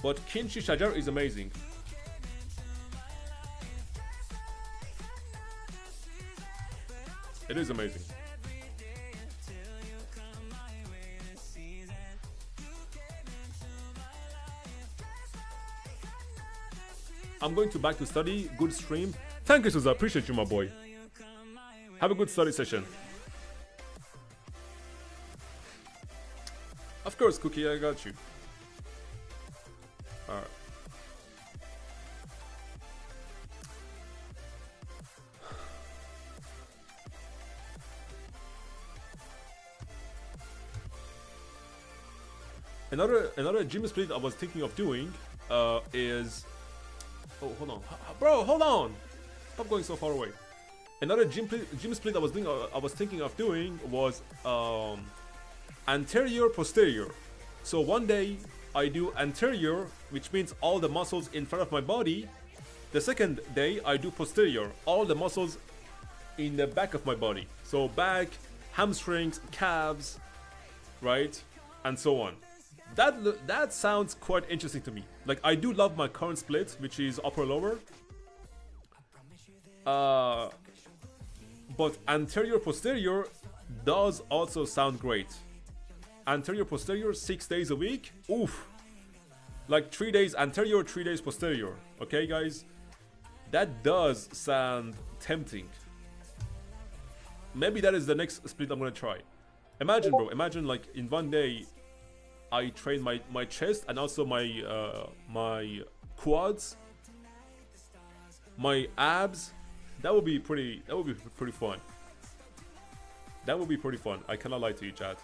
But Kinshi Shajar is amazing. It is amazing. I'm going to back to study. Good stream. Thank you, Suza. Appreciate you, my boy. Have a good study session. Of course, Cookie, I got you. Alright. Another gym split I was thinking of doing is... Oh, hold on, bro, hold on! Stop going so far away. Another gym split I was thinking of doing was anterior posterior. So one day I do anterior, which means all the muscles in front of my body. The second day I do posterior, all the muscles in the back of my body. So back, hamstrings, calves, right, and so on. That sounds quite interesting to me. Like, I do love my current split, which is upper lower. But anterior posterior does also sound great. Anterior posterior 6 days a week. Oof. Like 3 days anterior, 3 days posterior. Okay, guys? That does sound tempting. Maybe that is the next split I'm gonna try. Imagine, bro. Imagine, like, in one day I train my chest and also my my quads, my abs. That would be pretty fun. That would be pretty fun. I cannot lie to you, chat.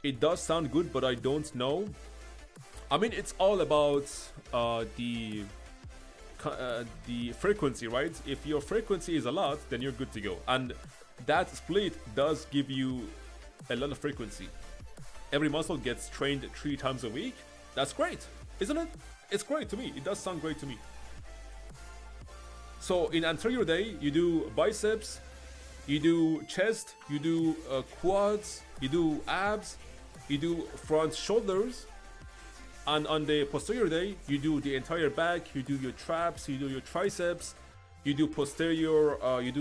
It does sound good, but I don't know. I mean, it's all about the frequency, right? If your frequency is a lot, then you're good to go. And that split does give you a lot of frequency. Every muscle gets trained 3 times a week. That's great, isn't it? It's great to me. It does sound great to me. So in anterior day, you do biceps, you do chest, you do quads, you do abs, you do front shoulders. And on the posterior day, you do the entire back, you do your traps, you do your triceps, you do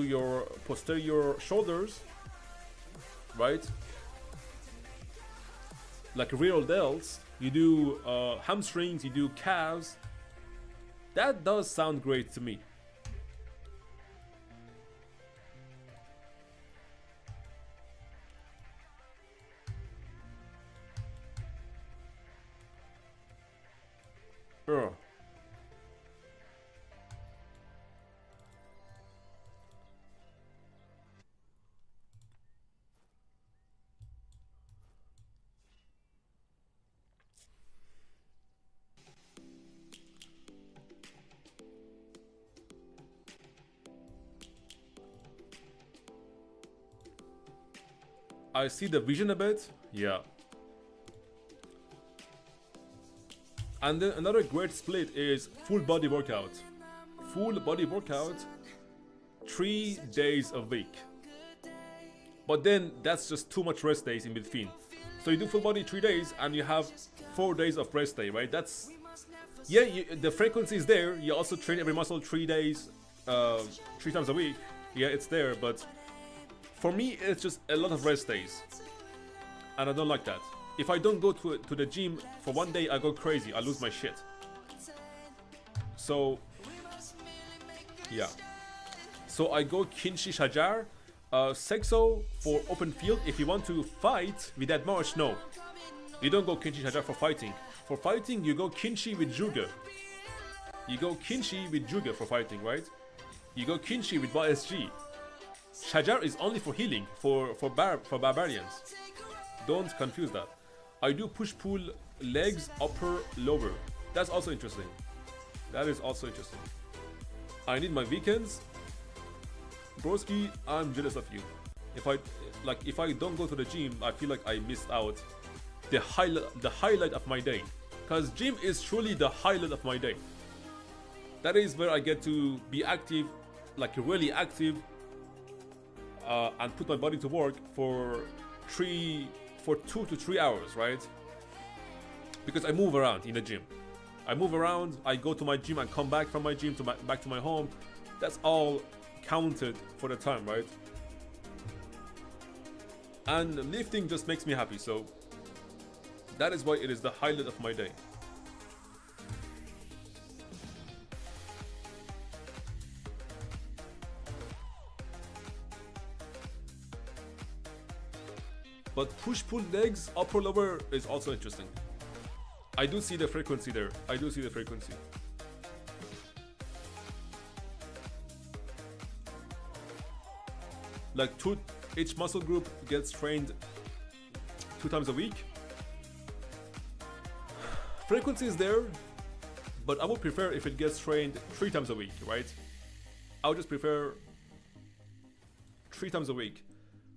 your posterior shoulders, right? Like real delts, you do hamstrings, you do calves. That does sound great to me. I see the vision a bit, yeah. And then another great split is full body workout. Full body workout, 3 days a week. But then that's just too much rest days in between. So you do full body 3 days and you have 4 days of rest day, right? That's, yeah, the frequency is there. You also train every muscle 3 days uh, 3 times a week, yeah, it's there, but for me, it's just a lot of rest days, and I don't like that. If I don't go to the gym for one day, I go crazy. I lose my shit. So, yeah. So I go Kinshi Shajar, Sexo for open field. If you want to fight with that much, no. You don't go Kinshi Shajar for fighting. For fighting, you go Kinshi with Juga. You go Kinshi with Juga for fighting, right? You go Kinshi with YSG. Shajar is only for healing, for barbarians. Don't confuse that. I do push-pull, legs, upper, lower. That's also interesting. That is also interesting. I need my weekends. Broski, I'm jealous of you. If I don't go to the gym, I feel like I missed out the highlight of my day. Cause gym is truly the highlight of my day. That is where I get to be active, like really active, and put my body to work for 2 to 3 hours, right? Because I move around in the gym. I move around, I go to my gym and come back from my gym to back to my home. That's all counted for the time, right? And lifting just makes me happy, so that is why it is the highlight of my day. But push-pull legs, upper lower is also interesting. I do see the frequency there. I do see the frequency. Like each muscle group gets trained 2 times a week. Frequency is there, but I would prefer if it gets trained 3 times a week, right? I would just prefer 3 times a week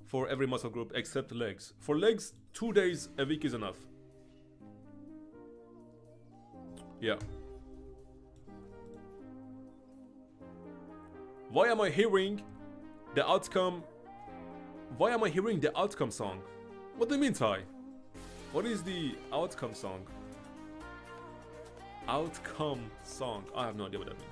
for every muscle group except legs. For legs, 2 days a week is enough. Yeah. Why am I hearing the outcome? Why am I hearing the outcome song? What do you mean, Ty? What is the outcome song? Outcome song. I have no idea what that means.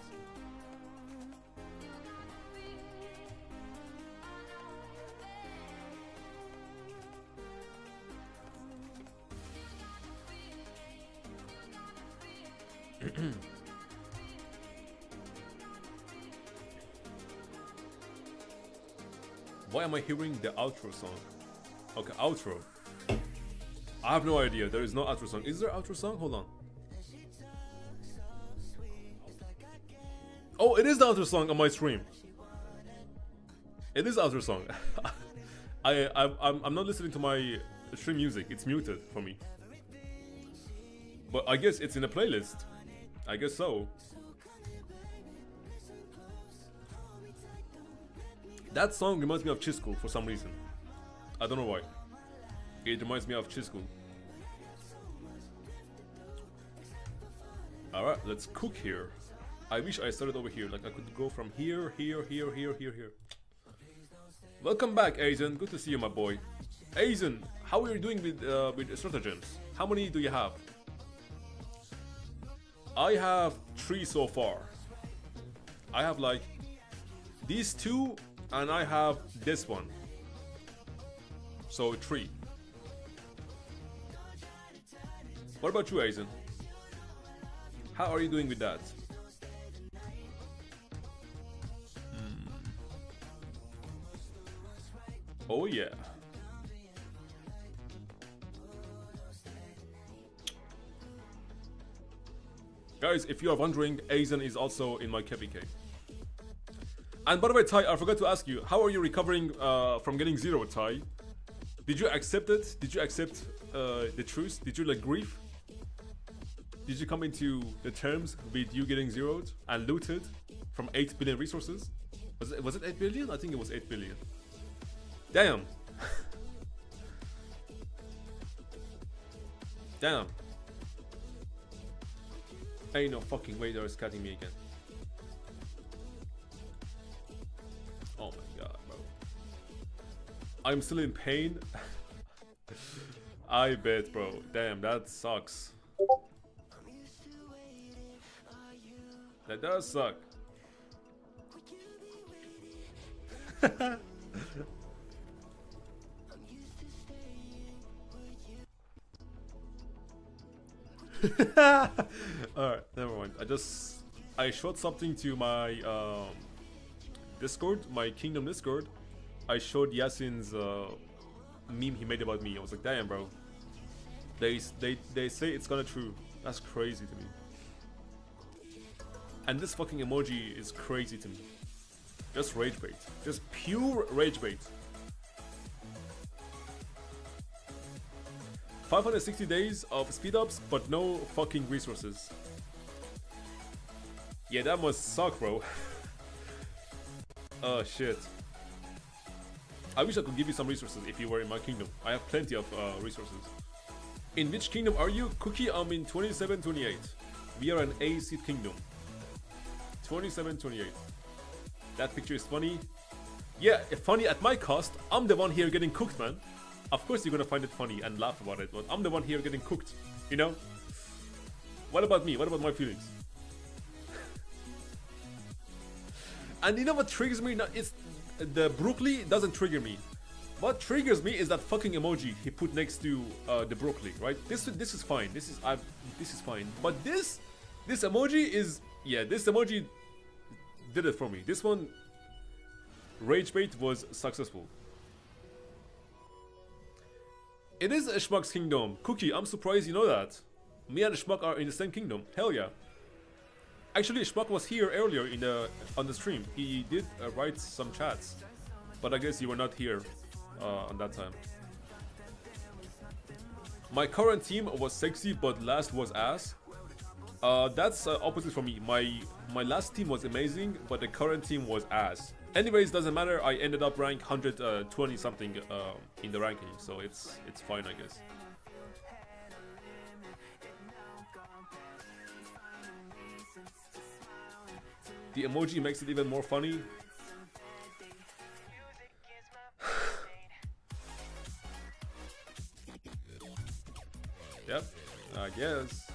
Why am I hearing the outro song? Okay, outro. I have no idea. There is no outro song. Is there outro song? Hold on. Oh, it is the outro song on my stream. It is the outro song. I'm not listening to my stream music. It's muted for me. But I guess it's in a playlist. I guess so. That song reminds me of Chisco for some reason. I don't know why. It reminds me of Chisco. Alright, let's cook here. I wish I started over here. Like I could go from here. Welcome back, Aizen. Good to see you, my boy. Aizen, how are you doing with stratagems? How many do you have? I have 3 so far. I have like these 2 and I have this one. So 3. What about you, Aizen? How are you doing with that? Oh yeah. Guys, if you are wondering, Aizen is also in my KPK. And by the way, Ty, I forgot to ask you, how are you recovering from getting 0, Ty? Did you accept it? Did you accept the truth? Did you like grieve? Did you come into the terms with you getting 0'd and looted from 8 billion resources? Was it 8 billion? I think it was 8 billion. Damn. Damn. Ain't no fucking way they're scatting me again. Oh my god, bro. I'm still in pain. I bet, bro. Damn, that sucks. That does suck. Alright, never mind. I showed something to my Discord, my Kingdom Discord. I showed Yasin's meme he made about me. I was like, damn, bro. They say it's kinda true. That's crazy to me. And this fucking emoji is crazy to me. Just rage bait. Just pure rage bait. 560 days of speed ups, but no fucking resources. Yeah, that must suck, bro. Oh shit. I wish I could give you some resources if you were in my kingdom. I have plenty of resources. In which kingdom are you? Cookie, I'm in 27-28. We are an A seed kingdom. 27-28. That picture is funny. Yeah, funny at my cost. I'm the one here getting cooked, man. Of course you're gonna find it funny and laugh about it, but I'm the one here getting cooked, you know? What about me? What about my feelings? And you know what triggers me? It's the broccoli doesn't trigger me. What triggers me is that fucking emoji he put next to the broccoli, right? This is fine. This is fine. But this emoji is, yeah, this emoji did it for me. This one, rage bait, was successful. It is 𝒟𝒹𝒹𝓎 kingdom. Cookie, I'm surprised you know that. Me and 𝒟𝒹𝒹𝓎 are in the same kingdom. Hell yeah. Actually, 𝒟𝒹𝒹𝓎 was here earlier on the stream. He did write some chats, but I guess you were not here on that time. My current team was sexy, but last was ass. That's opposite for me. My last team was amazing, but the current team was ass. Anyways, doesn't matter. I ended up rank 120 something in the ranking, so it's fine, I guess. The emoji makes it even more funny. Yep, I guess.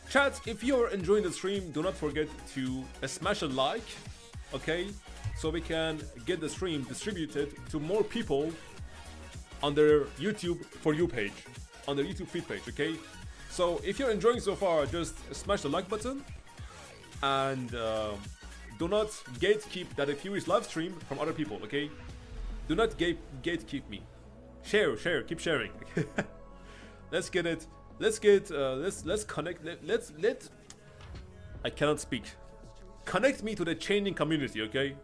Chat, if you're enjoying the stream, do not forget to smash a like, okay? So we can get the stream distributed to more people on their YouTube For You page, on their YouTube feed page, okay? So if you're enjoying so far, just smash the like button and do not gatekeep that if you is live stream from other people, okay? Do not gatekeep me. Share, keep sharing. Let's get it. Let's connect. Let. I cannot speak. Connect me to the chaining community, okay?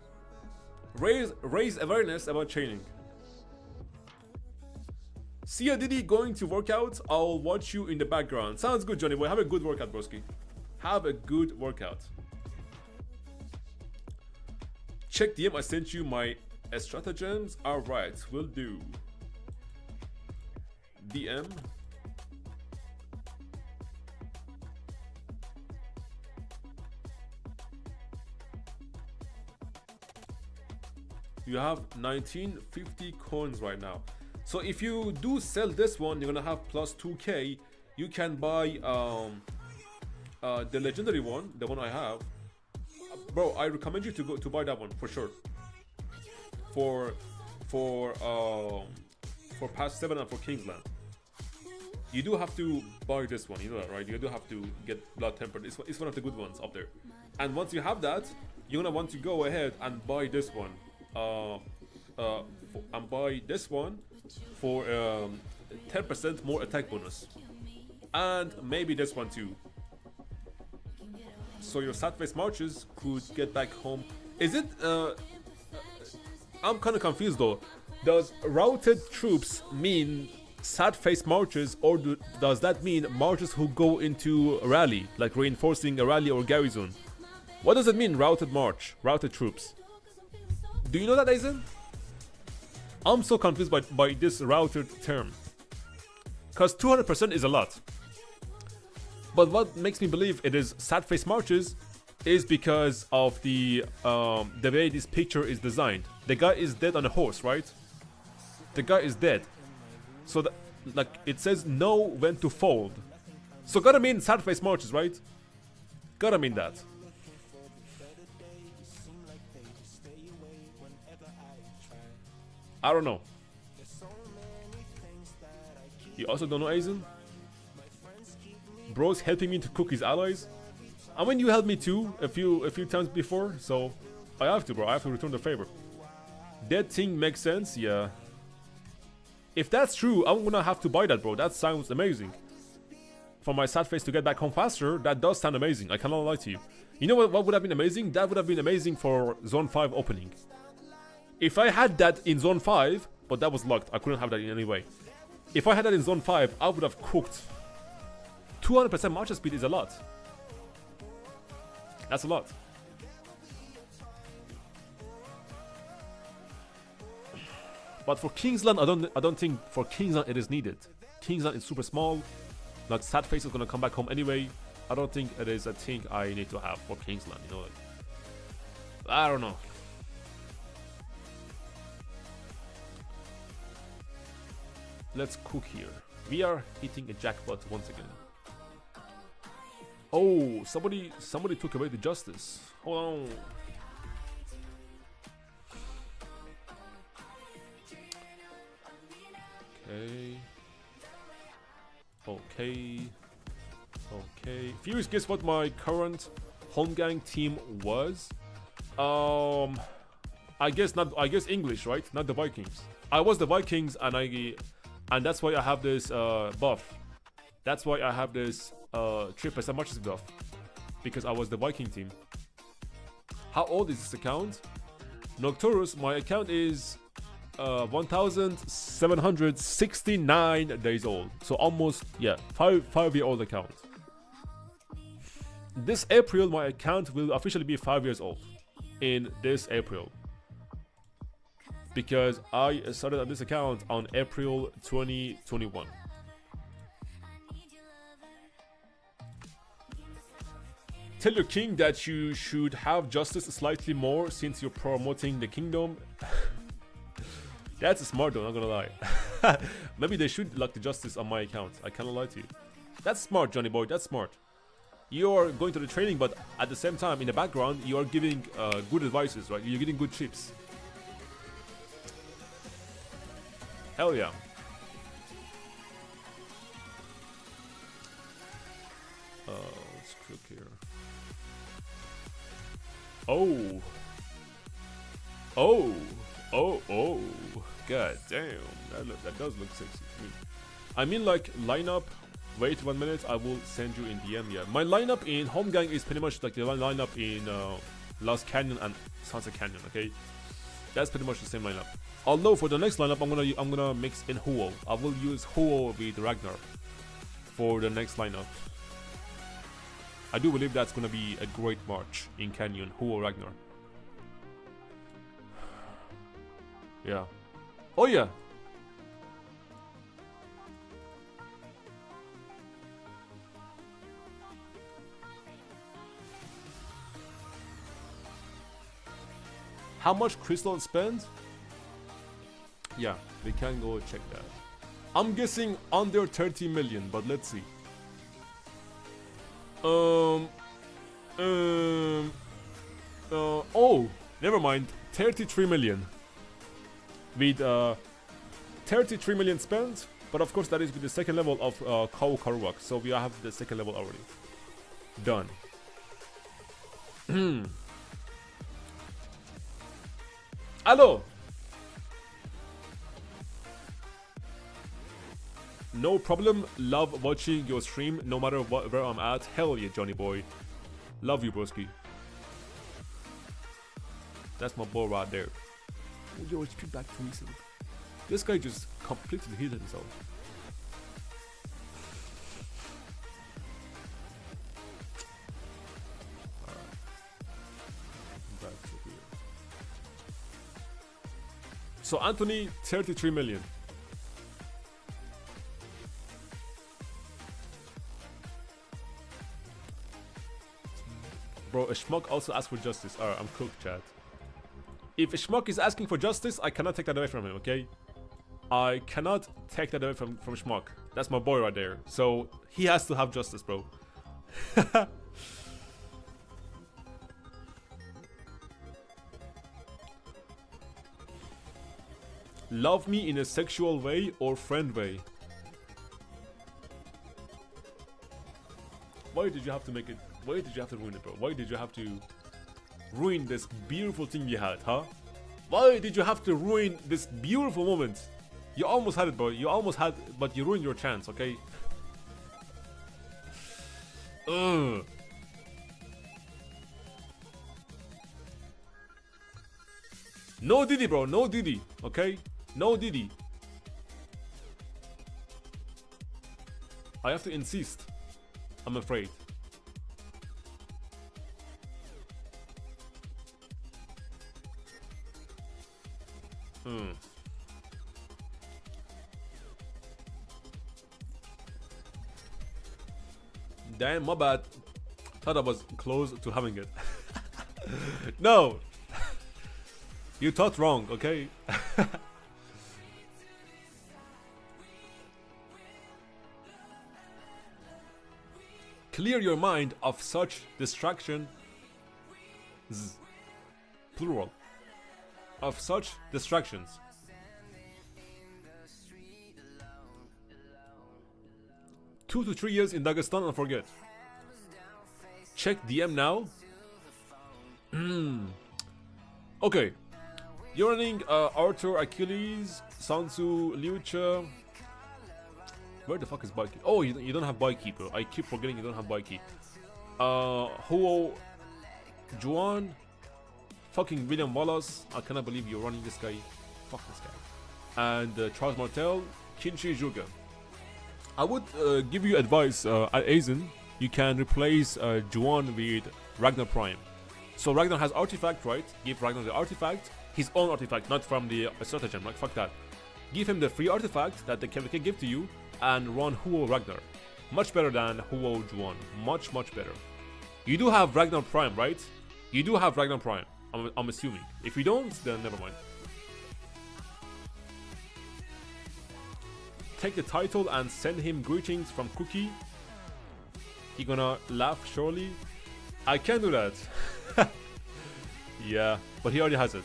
Raise awareness about chaining. See ya, Diddy, going to workout. I'll watch you in the background. Sounds good, Johnny boy. Have a good workout, broski. Have a good workout. Check DM. I sent you my stratagems. All right, will do. DM. You have 1950 coins right now. So if you do sell this one, you're gonna have plus 2k. You can buy the legendary one, the one I have. Bro, I recommend you to buy that one for sure. For past 7 and for Kingsland. You do have to buy this one, you know that, right? You do have to get blood tempered. It's one of the good ones up there. And once you have that, you're gonna want to go ahead and buy this one. And buy this one for 10% more attack bonus, and maybe this one too. So your sad face marches could get back home. Is it? I'm kind of confused though. Does routed troops mean sad face marches, or does that mean marches who go into a rally, like reinforcing a rally or garrison? What does it mean, routed march, routed troops? Do you know that, Aizen? I'm so confused by this routed term. Because 200% is a lot. But what makes me believe it is sad face marches is because of the way this picture is designed. The guy is dead on a horse, right? The guy is dead. So like it says know when to fold. So gotta mean sad face marches, right? Gotta mean that. I don't know. You also don't know Aizen? Bro's helping me to cook his allies. I mean, you helped me too a few times before, so I have to, bro. I have to return the favor. That thing makes sense, yeah. If that's true, I'm gonna have to buy that, bro. That sounds amazing. For my sad face to get back home faster, that does sound amazing. I cannot lie to you. You know what would have been amazing? That would have been amazing for Zone 5 opening. If I had that in Zone 5, but that was locked. I couldn't have that in any way. If I had that in Zone 5, I would have cooked. 200% march speed is a lot. That's a lot. But for Kingsland, I don't think for Kingsland it is needed. Kingsland is super small. Like sad face is gonna come back home anyway. I don't think it is a thing I need to have for Kingsland. You know, like, I don't know. Let's cook here. We are hitting a jackpot once again. Oh, somebody took away the justice. Hold on. Okay. Furious, guess what my current home gang team was? I guess English, right? Not the Vikings. I was the Vikings, and that's why I have this buff. That's why I have this 3% much buff, because I was the Viking team. How old is this account? Nocturus, my account is 1769 days old. So almost, yeah, 5-year-old account. This April, my account will officially be 5 years old. In this April. Because I started on this account on April 2021. Tell your king that you should have justice slightly more since you're promoting the kingdom. That's smart though, not gonna lie. Maybe they should lock the justice on my account. I cannot lie to you. That's smart, Johnny boy, that's smart. You're going to the training, but at the same time, in the background, you are giving good advices, right? You're getting good tips. Hell yeah. Let's cook here. Oh. God damn. That does look sexy to me. I mean, like, lineup. Wait 1 minute, I will send you in DM. Yeah, my lineup in Home Gang is pretty much like the lineup in Lost Canyon and Sunset Canyon. Okay, that's pretty much the same lineup. Although for the next lineup, I'm gonna mix in Huo. I will use Huo with Ragnar for the next lineup. I do believe that's gonna be a great march in Canyon. Huo Ragnar. Yeah. Oh yeah. How much Crystal spent? Yeah, we can go check that. I'm guessing under 30 million, but let's see. Oh, never mind. 33 million. With 33 million spent, but of course that is with the second level of 𝒟𝒹𝒹𝓎, so we have the second level already. Done. Hello. No problem. Love watching your stream, no matter where I'm at. Hell yeah, Johnny boy. Love you, broski. That's my boy right there. Oh, yo, it's back to me. This guy just completely hit himself. So Anthony, 33 million. Bro, a schmuck also asked for justice. Alright, I'm cooked, chat. If a schmuck is asking for justice, I cannot take that away from him, okay? I cannot take that away from 𝒟𝒹𝒹. That's my boy right there. So he has to have justice, bro. Love me in a sexual way or friend way? Why did you have to make it? Why did you have to ruin it, bro? Why did you have to ruin this beautiful thing we had, huh? Why did you have to ruin this beautiful moment? You almost had it, bro. You almost had, but you ruined your chance, okay? Ugh. No Diddy, bro. No Diddy, okay? No Diddy. I have to insist. I'm afraid. Damn, my bad. Thought I was close to having it. No. You thought wrong, okay? Clear your mind of such distraction. Plural. Of such distractions. Two to 3 years in Dagestan and forget. Check DM now. Okay. You're running Arthur, Achilles, Sansu, Liucha. Where the fuck is Baiki? Oh, you don't have Baiki, bro. I keep forgetting you don't have Baiki. Huo, Juan, fucking William Wallace. I cannot believe you're running this guy. Fuck this guy. And Charles Martel, Kinshi Juga. I would give you advice at Aizen. You can replace Juan with Ragnar Prime. So Ragnar has artifact, right? Give Ragnar the artifact. His own artifact, not from the stratagem, like fuck that. Give him the free artifact that they can give to you and run Huo Ragnar. Much better than Huo Juan. Much better. You do have Ragnar Prime, right? You do have Ragnar Prime. I'm assuming. If you don't, then never mind. Take the title and send him greetings from Cookie. He gonna laugh surely. I can do that. Yeah, but he already has it.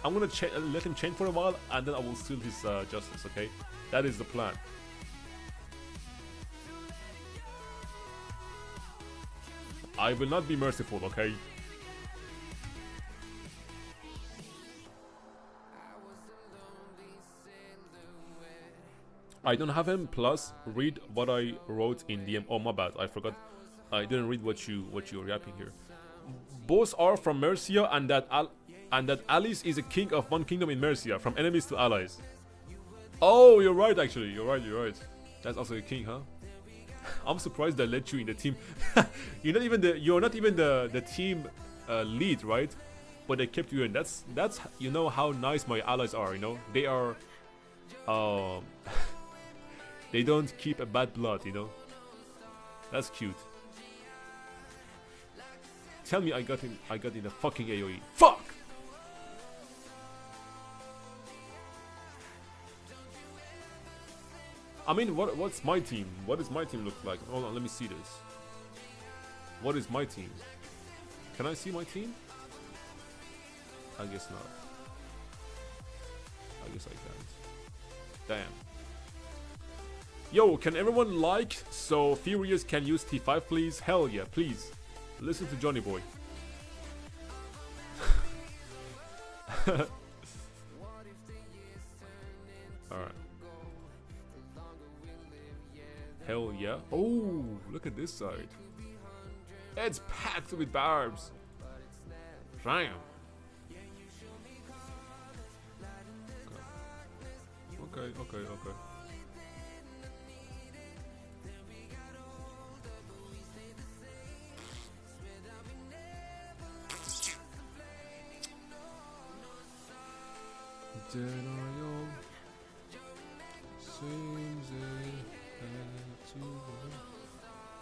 I'm gonna let him chain for a while and then I will steal his justice, okay? That is the plan. I will not be merciful, okay? I don't have him, plus read what I wrote in DM. Oh, my bad, I forgot. I didn't read what you were rapping here. Both are from Mercia, and that Alice is a king of one kingdom in Mercia, from enemies to allies. Oh, you're right, actually. You're right. That's also a king, huh? I'm surprised they let you in the team. You're not even the team lead, right? But they kept you in. That's you know how nice my allies are. You know they are. They don't keep a bad blood. You know. That's cute. Tell me I got in the fucking AoE. Fuck! I mean, what's my team? What does my team look like? Hold on, let me see this. What is my team? Can I see my team? I guess not. I guess I can't. Damn. Yo, can everyone like so Furious can use T5 please? Hell yeah, please. Listen to Johnny Boy. Alright. Hell yeah. Oh, look at this side. It's packed with barbs. Damn. Okay.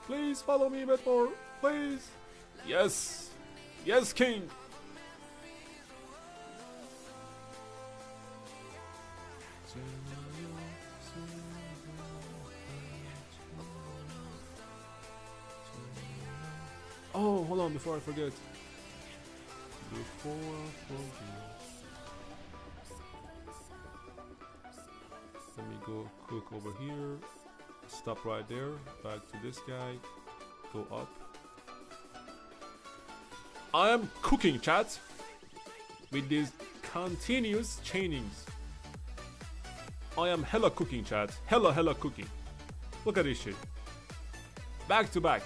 Please follow me, Bedmore. Please. Yes. Yes, King. Oh, hold on before I forget. Before I forget. Let me go cook over here. Stop right there. Back to this guy. Go up. I am cooking, chat. With these continuous chainings. I am hella cooking, chat. Hella cooking. Look at this shit. Back to back.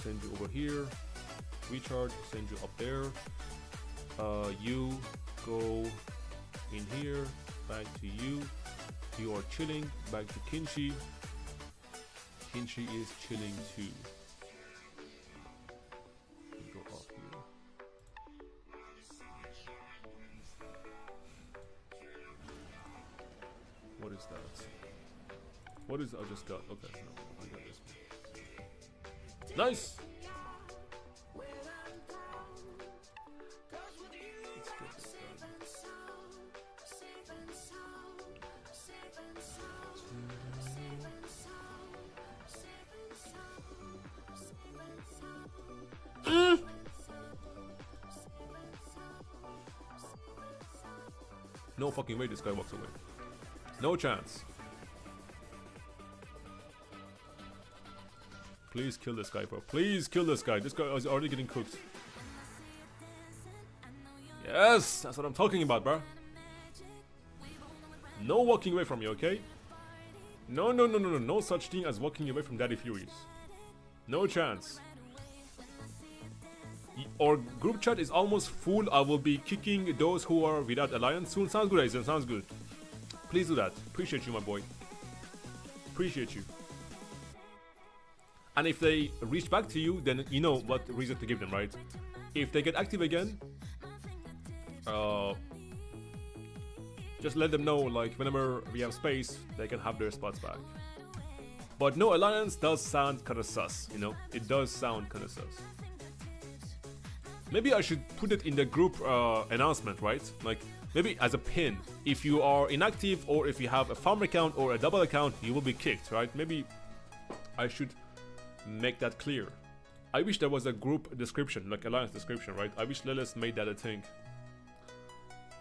Send you over here. Recharge, send you up there. You go in here, back to you. You are chilling, back to Kinshi. Kinshi is chilling too. Go up here. What is that? What is I just got? Okay, no, I got this one. Nice! Let's get this done. No fucking way this guy walks away. No chance. Please kill this guy, bro. Please kill this guy. This guy is already getting cooked. Yes, that's what I'm talking about, bro. No walking away from me, okay? No, no, no, no, no. No such thing as walking away from Daddy Furies. No chance. Our group chat is almost full. I will be kicking those who are without alliance soon. Sounds good, Aizen. Sounds good. Please do that. Appreciate you, my boy. Appreciate you. And if they reach back to you, then you know what reason to give them, right? If they get active again, just let them know, like, whenever we have space, they can have their spots back. But no alliance does sound kinda sus, you know? It does sound kinda sus. Maybe I should put it in the group announcement, right? Like, maybe as a pin. If you are inactive or if you have a farm account or a double account, you will be kicked, right? Maybe I should make that clear. I wish there was a group description, like alliance description, right? I wish Lilith made that a thing.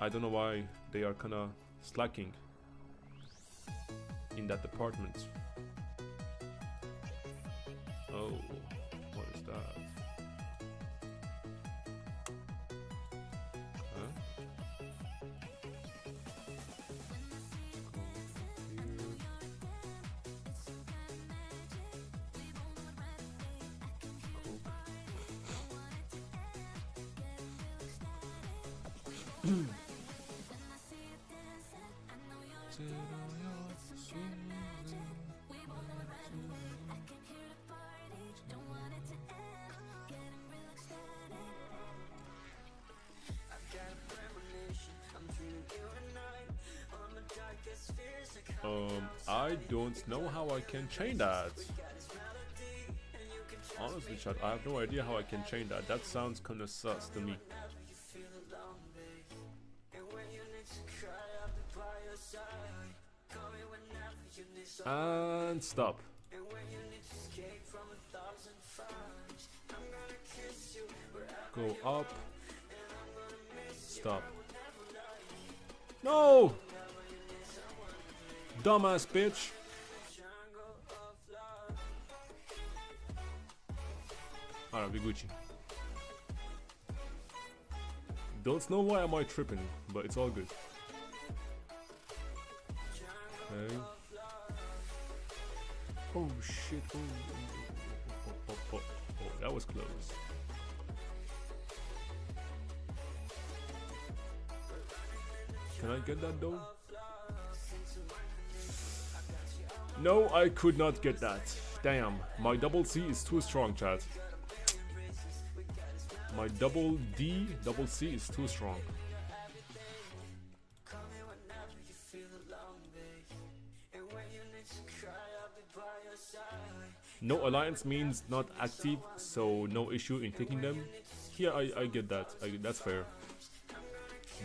I don't know why they are kinda slacking in that department. Oh, what is that? Huh? I don't know how I can chain that. Honestly, chat, I have no idea how I can chain that. That sounds kinda sus to me. And stop. Go up. Stop. No! Dumbass bitch. Alright, we Gucci. Don't know why am I tripping, but it's all good. Okay. Oh shit. Oh, that was close. Can I get that though? No, I could not get that. Damn, my double C is too strong, chat. My double D, double C is too strong. No alliance means not active, so no issue in taking them. Here, I get that. That's fair.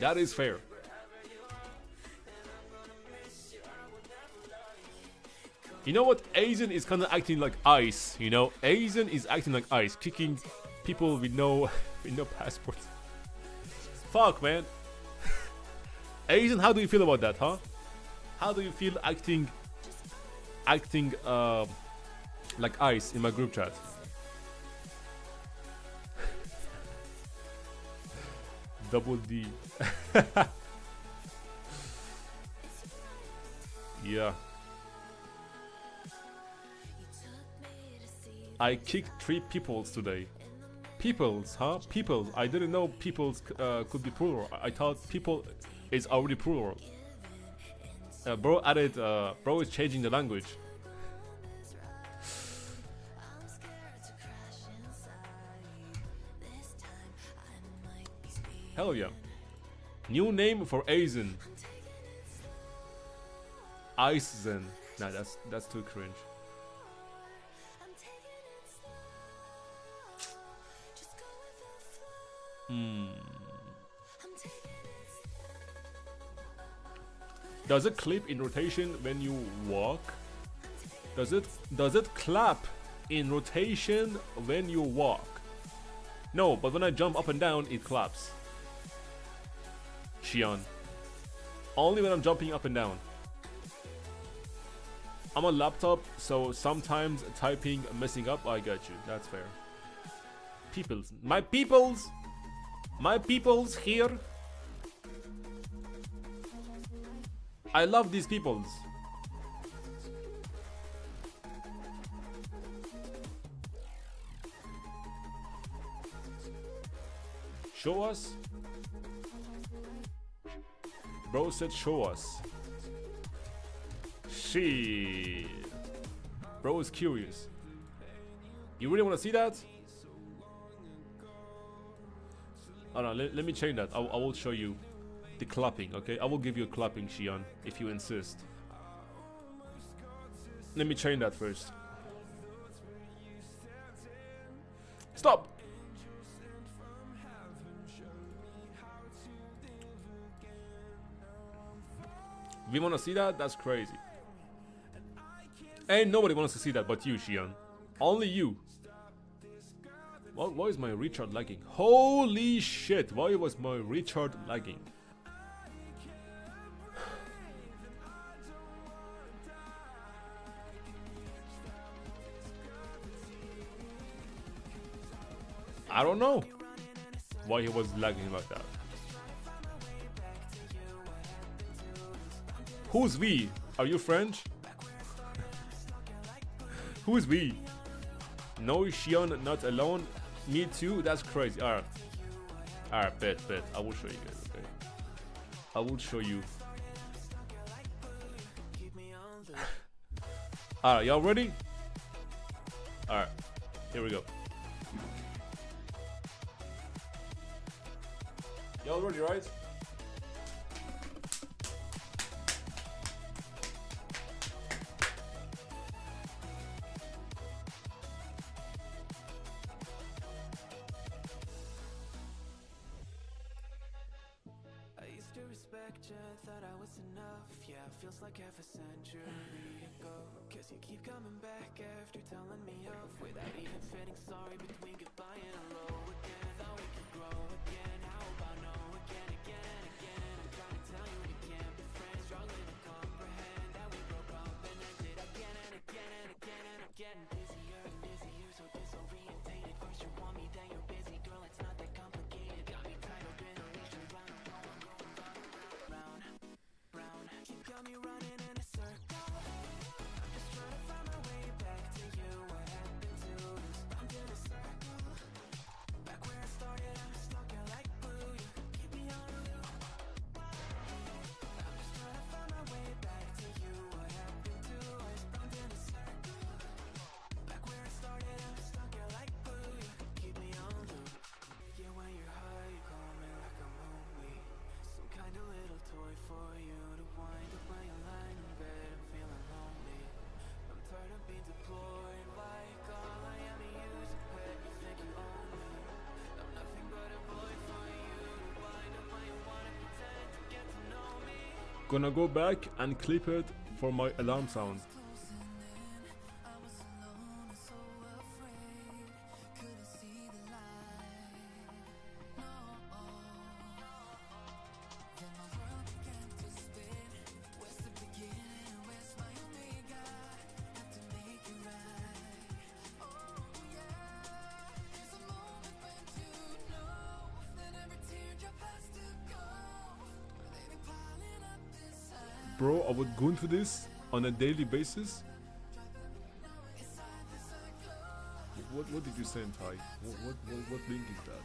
That is fair. You know what? Aizen is kind of acting like ice. You know, Aizen is acting like ice, kicking people with no passport. Fuck, man. Aizen, how do you feel about that, huh? How do you feel acting like ice in my group chat? Double D. Yeah. I kicked 3 peoples today. Peoples, huh? Peoples. I didn't know peoples could be plural. I thought people is already plural. Bro added, bro is changing the language. Hell yeah. New name for Aizen. Aizen. Nah, that's too cringe. Does it clip in rotation when you walk? Does it clap in rotation when you walk? No, but when I jump up and down, it claps. Xion. Only when I'm jumping up and down. I'm on laptop, so sometimes typing messing up. I got you. That's fair. Peoples. My peoples here. I love these peoples. Show us. Bro said show us. Shit. Bro is curious. You really want to see that? Oh no, let me change that. I will show you the clapping, okay? I will give you a clapping, Xion, if you insist. Let me change that first. Stop! We want to see that? That's crazy. Ain't nobody wants to see that but you, Xion. Only you. Why is my recharge lagging? Holy shit, why was my recharge lagging? I don't know why he was lagging like that. Who's we? Are you French? Who's we? No, Xion, not alone. Me too. That's crazy. Alright, bet. I will show you guys. Okay, I will show you. Alright, y'all ready? Alright, here we go. Y'all ready, right? Thought I was enough, yeah, feels like half a century ago. Cause you keep coming back after telling me off without even saying sorry between goodbye and hello again. Thought we could grow again, how about no again, again and again. I'm trying to tell you we can't be friends, struggling to comprehend that we broke up and ended again and again and again. And I'm getting busier and busier, so disorientated. First you want me, then you're busy, girl, it's not that complicated. Got me tied up in a leash around, I'm going round. You got me running in a circle. I'm just trying to find my way back to you. What happened to us? Under the circle. Gonna go back and clip it for my alarm sound. Bro, I would go into this on a daily basis. What did you say in Thai? What link is that?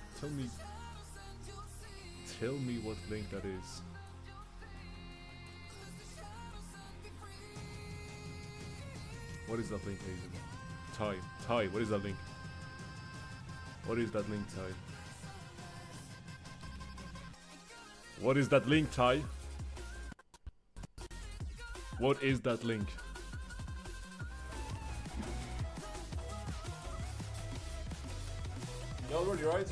Tell me what link that is. What is that link, Hazel? Thai, what is that link? What is that link, Thai? What is that link, Thai? What is that link? You already right?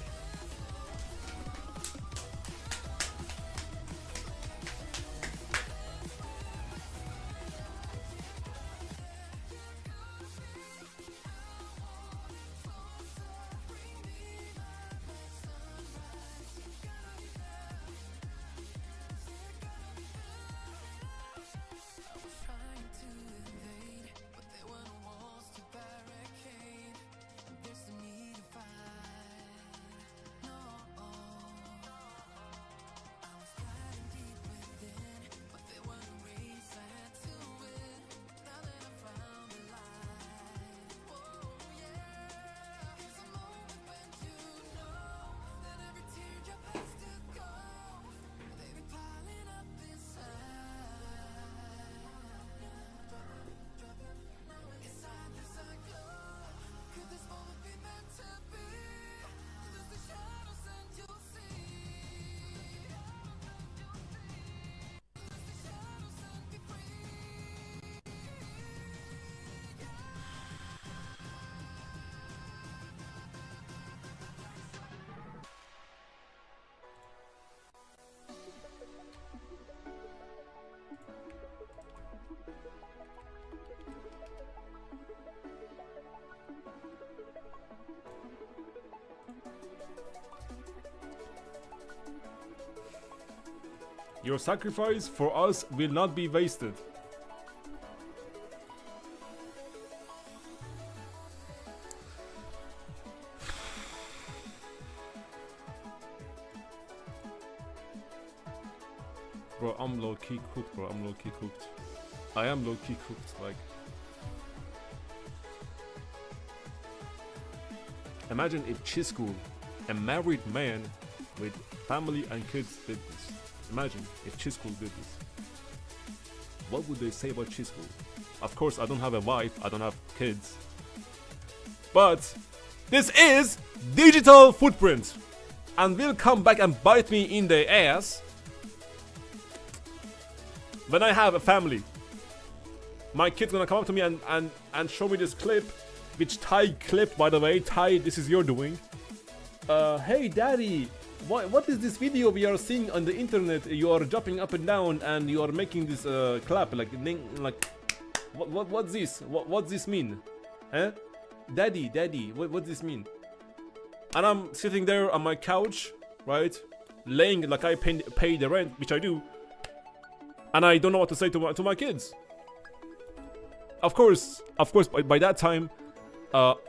Your sacrifice for us will not be wasted. Bro, I'm low-key cooked, bro. I'm low-key cooked. I am low-key cooked, like... Imagine if Chiscool, a married man with family and kids, did this. Imagine if Chiscool did this. What would they say about Chiscool? Of course, I don't have a wife, I don't have kids. But this is digital footprint, and will come back and bite me in the ass when I have a family. My kid's gonna come up to me and show me this clip, which Ty clipped, by the way. Ty, this is your doing. Hey daddy, what is this video we are seeing on the internet? You are jumping up and down and you are making this clap like what's this? What's this mean? Huh? Daddy, what's this mean? And I'm sitting there on my couch, right, laying like I pay the rent, which I do, and I don't know what to say to my kids. Of course, by that time,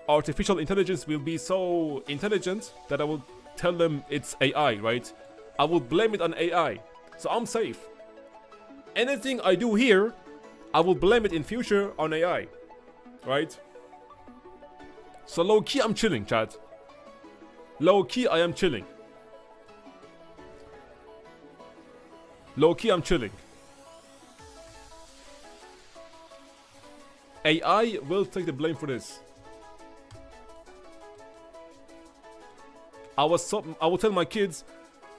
artificial intelligence will be so intelligent that I will tell them it's AI, right? I will blame it on AI, so I'm safe. Anything I do here, I will blame it in future on AI, right? So low key, I'm chilling, chat. Low key, I am chilling. Low key, I'm chilling. AI will take the blame for this. I will tell my kids,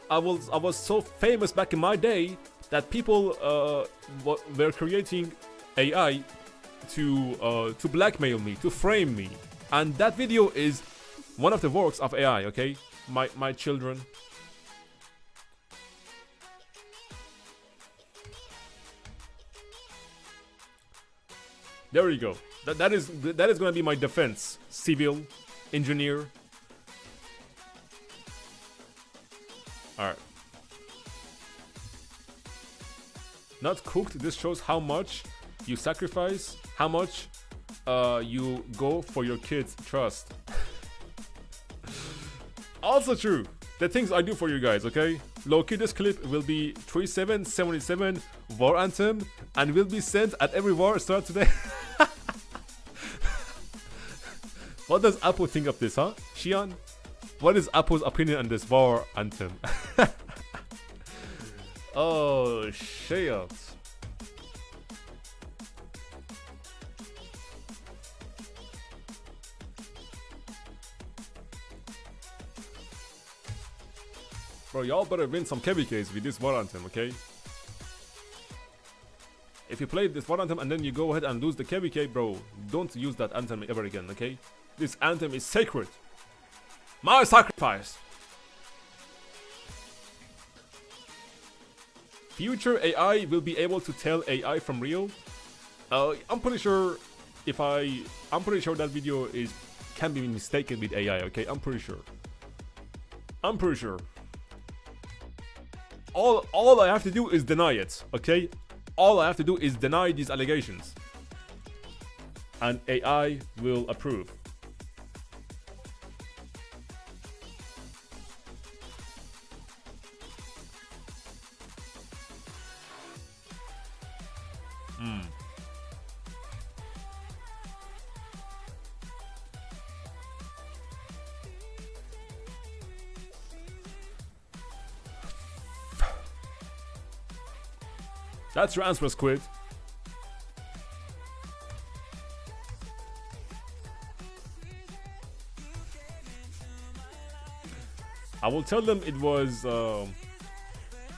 I was so famous back in my day that people were creating AI to blackmail me, to frame me, and that video is one of the works of AI. Okay, my children. There you go. That is gonna be my defense. Civil engineer. Alright. Not cooked. This shows how much you sacrifice, how much you go for your kids' trust. Also true. The things I do for you guys, okay? Low-key, this clip will be 𝒟𝒹𝒹𝓎 war anthem and will be sent at every war start today. What does Apple think of this, huh? Xian? What is Apple's opinion on this war anthem? Oh, shit. Bro, y'all better win some KVKs with this war anthem, okay? If you play this war anthem and then you go ahead and lose the KVK, bro, don't use that anthem ever again, okay? This anthem is sacred. My sacrifice. Future AI will be able to tell AI from real. I'm pretty sure I'm pretty sure that video can be mistaken with AI, okay? I'm pretty sure. All I have to do is deny it, okay? All I have to do is deny these allegations. And AI will approve. That's your answer, Squid. I will tell them it was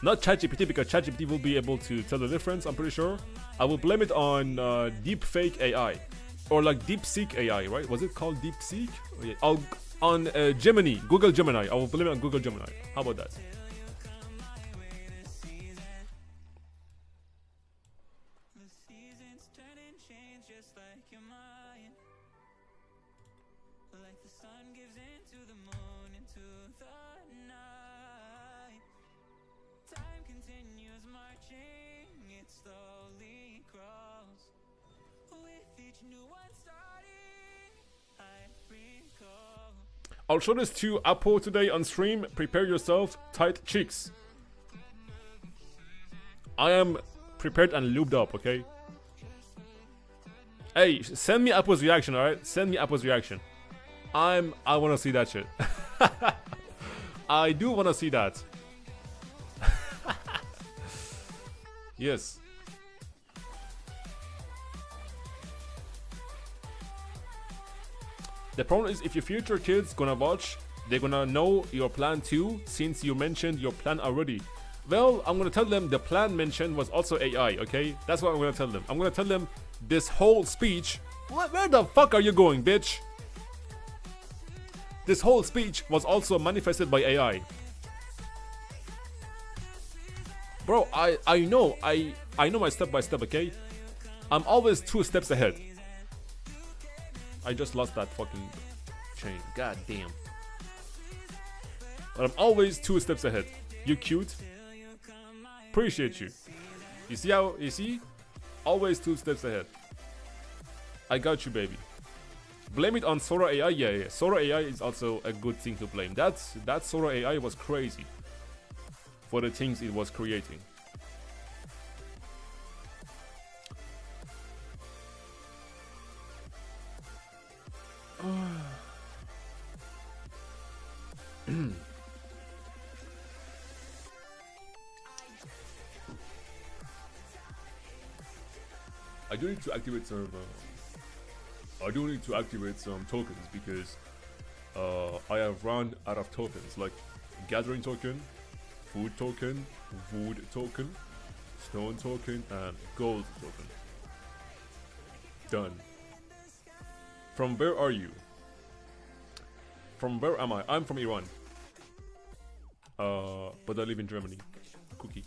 not ChatGPT, because ChatGPT will be able to tell the difference, I'm pretty sure. I will blame it on deepfake AI. Or like DeepSeek AI, right? Was it called DeepSeek? Oh, yeah. On Gemini, Google Gemini. I will blame it on Google Gemini. How about that? I'll show this to Apple today on stream. Prepare yourself, tight cheeks. I am prepared and lubed up, okay? Hey, send me Apple's reaction, alright? Send me Apple's reaction. I wanna see that shit. I do wanna see that. Yes. The problem is, if your future kids gonna watch, they're gonna know your plan too, since you mentioned your plan already. Well, I'm gonna tell them the plan mentioned was also AI, okay? That's what I'm gonna tell them. I'm gonna tell them this whole speech. Where the fuck are you going, bitch? This whole speech was also manifested by AI. Bro, I know my step by step, okay? I'm always 2 steps ahead. I just lost that fucking chain. God damn. But I'm always 2 steps ahead. You cute. Appreciate you. You see how, you see? Always 2 steps ahead. I got you, baby. Blame it on Sora AI. Yeah. Sora AI is also a good thing to blame. That Sora AI was crazy for the things it was creating. I do need to activate some. I do need to activate some tokens because I have run out of tokens, like gathering token, food token, wood token, stone token, and gold token. Done. From where are you? From where am I? I'm from Iran. But I live in Germany. Cookie.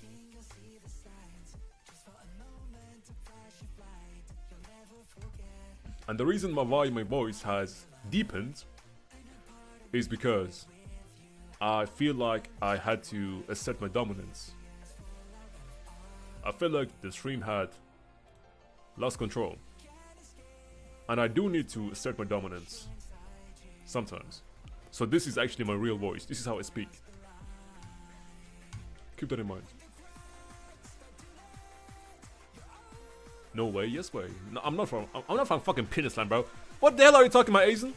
And the reason why my voice has deepened is because I feel like I had to assert my dominance. I feel like the stream had lost control. And I do need to assert my dominance. Sometimes. So this is actually my real voice. This is how I speak. Keep that in mind. No way, yes way. No, I'm not from fucking penis land, bro. What the hell are you talking about, Asian?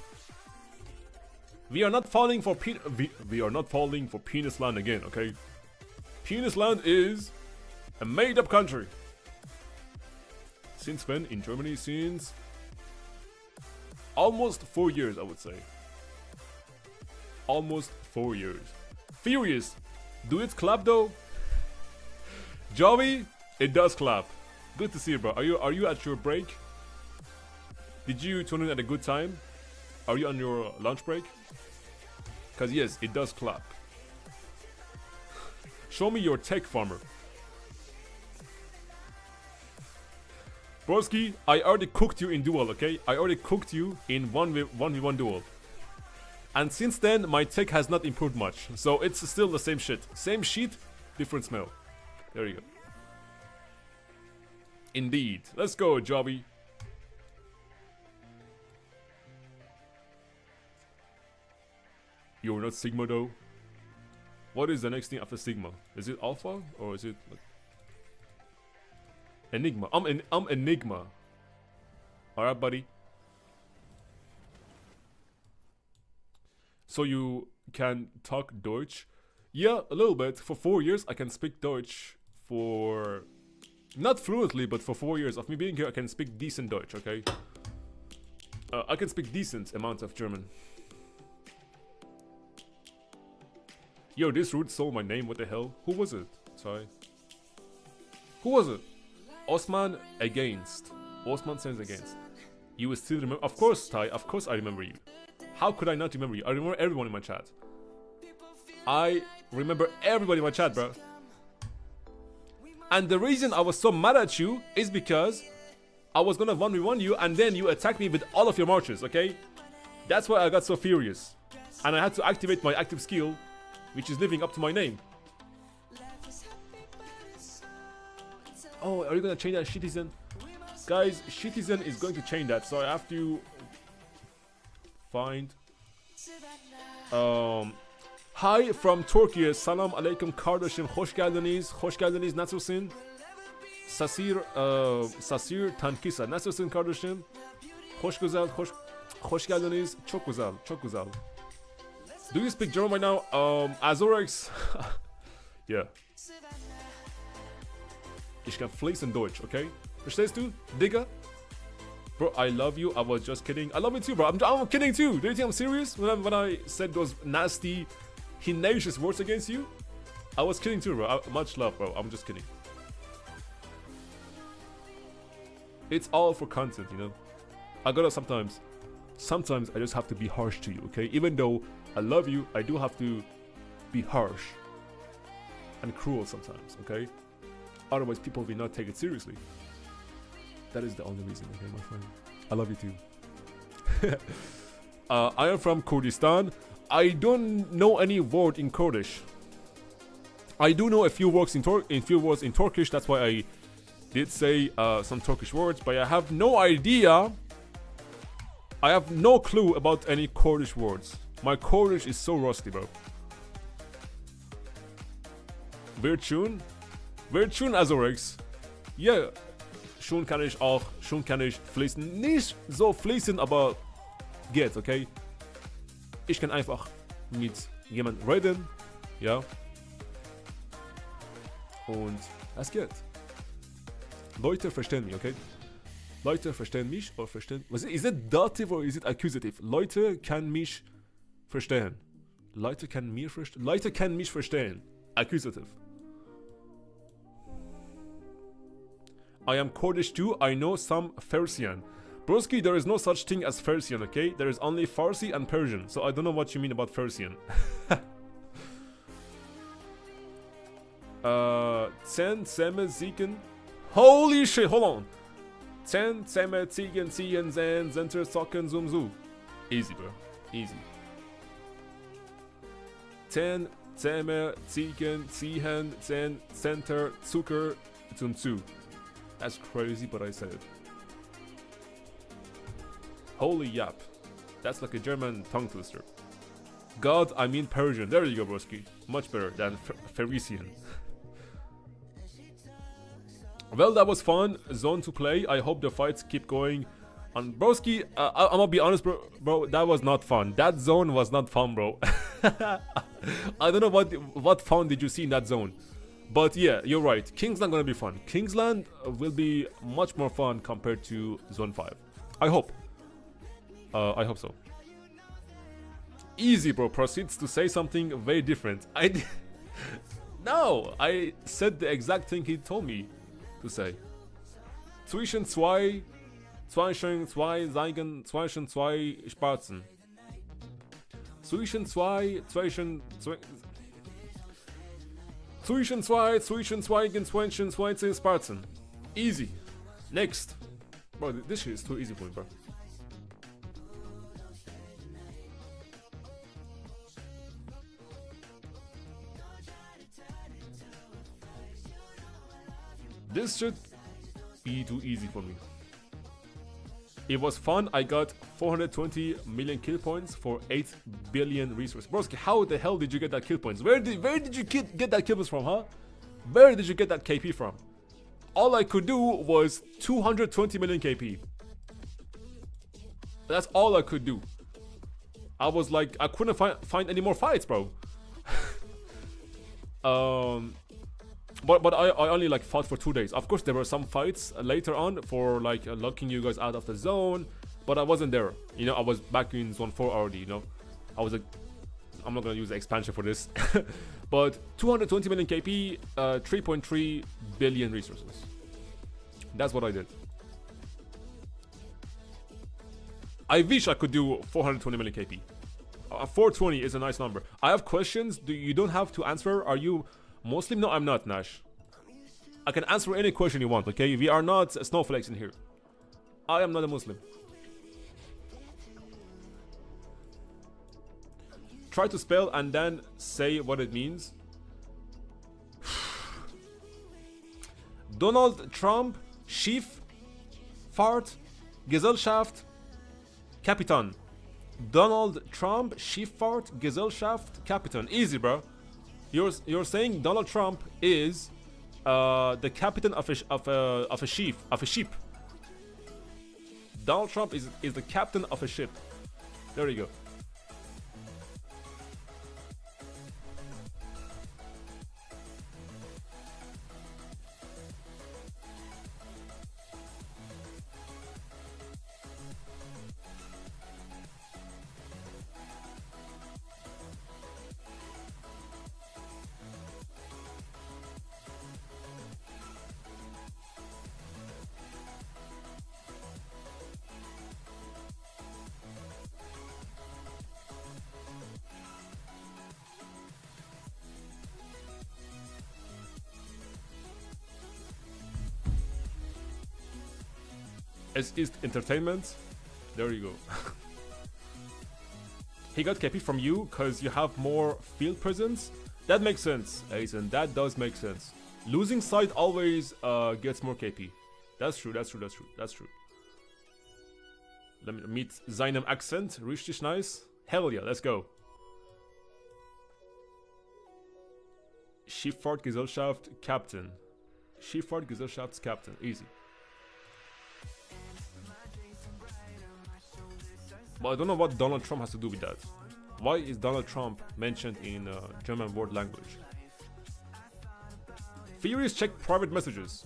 We are not falling for we are not falling for penis land again, okay? Penis land is a made-up country. Since when in Germany? Since almost 4 years, I would say. Almost 4 years. Furious, do it clap though? Joey, it does clap. Good to see you, bro. Are you at your break? Did you tune in at a good time? Are you on your lunch break? Cause yes, it does clap. Show me your tech farmer. Broski, I already cooked you in duel, okay? I already cooked you in 1v1 duel. And since then, my tech has not improved much. So it's still the same shit. Same sheet, different smell. There you go. Indeed. Let's go, Jobby. You're not Sigma though. What is the next thing after Sigma? Is it Alpha or is it like Enigma? I'm Enigma. Alright, buddy. So you can talk Deutsch? Yeah, a little bit. For 4 years I can speak Deutsch for not fluently, but for 4 years of me being here I can speak decent Deutsch, okay? I can speak decent amount of German. Yo, this root stole my name, what the hell? Who was it? Sorry. Who was it? Osman against. Osman sends against. You will still remember? Of course, Ty, of course I remember you. How could I not remember you? I remember everyone in my chat. I remember everybody in my chat, bro. And the reason I was so mad at you is because I was gonna 1v1 you and then you attacked me with all of your marches, okay? That's why I got so furious. And I had to activate my active skill, which is living up to my name. Oh, are you gonna change that, Citizen? Guys, Citizen is going to change that, so I have to find. Hi from Turkey. Salam alaikum kardeşim. Hoş geldiniz. Hoş geldiniz. Nasılsın? Sasir Tankisa. Nasılsın kardeşim? Hoş güzel. Hoş geldiniz. Çok güzel. Çok güzel. Do you speak German right now? Azorex. Yeah. Ich kann fließend Deutsch, okay? Verstehst du? Digga? Bro, I love you. I was just kidding. I love you too, bro. I'm kidding too. Do you think I'm serious when I said those nasty, hellacious words against you? I was kidding too, bro. Much love, bro. I'm just kidding. It's all for content, you know? I gotta sometimes I just have to be harsh to you, okay? Even though I love you, I do have to be harsh and cruel sometimes, okay? Otherwise, people will not take it seriously. That is the only reason, okay, my friend? I love you too. I am from Kurdistan. I don't know any word in Kurdish. I do know a few words in Turkish. That's why I did say some Turkish words, but I have no idea. I have no clue about any Kurdish words. My Kurdish is so rusty, bro. Virtun Azorex. Yeah. Schon kann ich fließen. Nicht so fließen, aber geht, okay? Ich kann einfach mit jemandem reden, ja? Und es geht. Leute verstehen mich, okay? Leute verstehen mich oder verstehen... Was ist it dative or is it accusative? Leute kann mich verstehen. Leute kann mich verstehen. Accusative. I am Kurdish too. I know some Persian. Broski, there is no such thing as Persian, okay? There is only Farsi and Persian. So I don't know what you mean about Persian. Sen Seme Ziken. Holy shit, hold on. 10, 10, ziehen, ziehen, zen, center, socken, zoom, zoo. Easy, bro. Easy. 10, 10, ziehen, ziehen, zen, center, Zucker, zoom, zoo. That's crazy, but I said it. Holy yap. That's like a German tongue twister. God, I mean Persian. There you go, broski. Much better than Pharisee. Well, that was fun. Zone to play. I hope the fights keep going. And broski, I'm gonna be honest, bro. That was not fun. That zone was not fun, bro. I don't know what fun did you see in that zone. But yeah, you're right. Kingsland gonna be fun. Kingsland will be much more fun compared to Zone 5. I hope. I hope so. Easy, bro. Proceeds to say something very different. No, I said the exact thing he told me to say. Zwischen zwei Seigen, zwischen zwei Spatzen. Zwischen zwei Spatzen. Easy. Next. Bro, this shit is too easy for me, bro. This should be too easy for me. It was fun. I got 420 million kill points for 8 billion resources. Broski, how the hell did you get that kill points? Where did you get that kill points from, huh? Where did you get that KP from? All I could do was 220 million KP. That's all I could do. I was like, I couldn't find any more fights, bro. But I only like fought for 2 days. Of course, there were some fights later on for like locking you guys out of the zone, but I wasn't there. You know, I was back in zone 4 already. You know, I was like, I'm not gonna use the expansion for this, but 220 million KP, 3.3 billion resources. That's what I did. I wish I could do 420 million KP. 420 is a nice number. I have questions. You don't have to answer. Are you Muslim? No, I'm not, Nash. I can answer any question you want, okay? We are not snowflakes in here. I am not a Muslim. Try to spell and then say what it means. Donald Trump, Schiff, Fahrt, Gesellschaft, Kapitan. Donald Trump, Schifffahrt, Gesellschaft, Kapitan. Easy, bro. You're saying Donald Trump is the captain of a ship. Donald Trump is the captain of a ship. There you go. Es ist entertainment. There you go. He got KP from you because you have more field presence. That makes sense, Aizen. That does make sense. Losing side always gets more KP. That's true. That's true. Let me meet seinem Akzent. Richtig nice. Hell yeah, let's go. Schifffahrtgesellschaft Captain. Schifffahrtgesellschaftscaptain. Easy. But I don't know what Donald Trump has to do with that. Why is Donald Trump mentioned in German word language? Furious, check private messages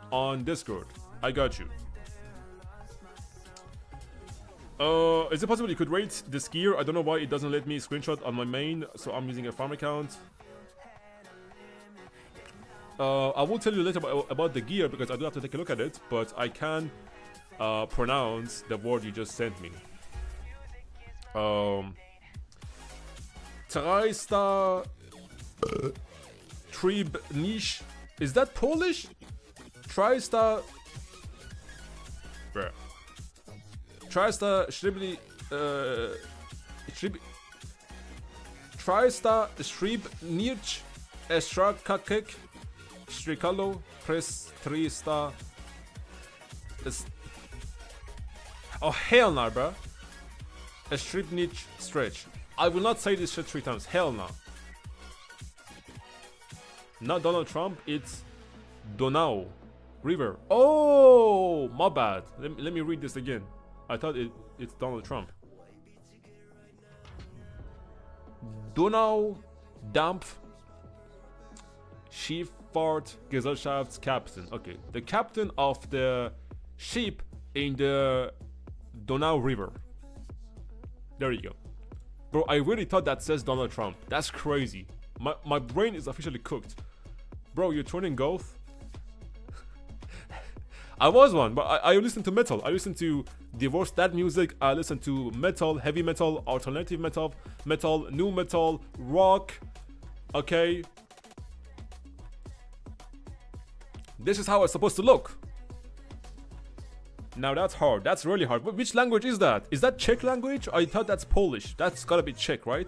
on Discord. I got you. Is it possible you could rate this gear? I don't know why it doesn't let me screenshot on my main, so I'm using a farm account. I will tell you later about the gear because I do have to take a look at it, but I can pronounce the word you just sent me. 𝒟𝒹𝒹𝓎. Is that Polish? 𝒟𝒹𝒹𝓎 bruh. Trista 𝒟𝒹𝒹𝓎 𝐹𝓊𝓇𝒾𝑜𝓊𝓈 𝒟𝒃 Oh hell nah, bruh. 𝒟𝒃 stretch. I will not say this shit 3 times. Hell nah. Not Donald Trump, it's Donau River. Oh, my bad. Let me read this again. I thought it's Donald Trump. Donau Dampf 𝒟𝒹𝒹𝓎. Okay, the captain of the ship in the Donau River. There you go. Bro, I really thought that says Donald Trump. That's crazy. My brain is officially cooked. Bro, you're turning golf? I was one, but I listen to metal. I listen to divorce that music. I listen to metal, heavy metal, alternative metal, new metal, rock. Okay. This is how it's supposed to look. Now that's hard. That's really hard. Which language is that? Is that Czech language? I thought that's Polish. That's gotta be Czech, right?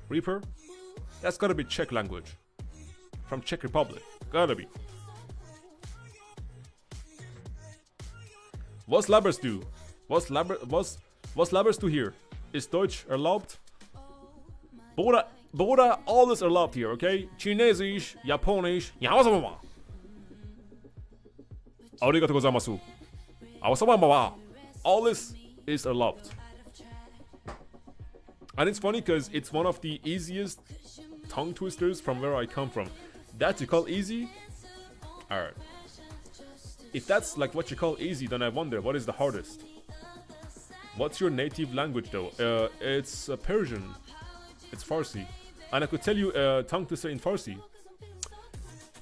Reaper? That's gotta be Czech language. From Czech Republic. Gotta be. Was Labers do? Was Labers do here? Is Deutsch erlaubt? Bruder, alles erlaubt here, okay? Chinesisch, Japanisch, Yamasama. Arigatou gozaimasu. All this is allowed. And it's funny because it's one of the easiest tongue twisters from where I come from. That you call easy? Alright. If that's like what you call easy, then I wonder what is the hardest. What's your native language though? It's Persian. It's Farsi. And I could tell you a tongue twister in Farsi.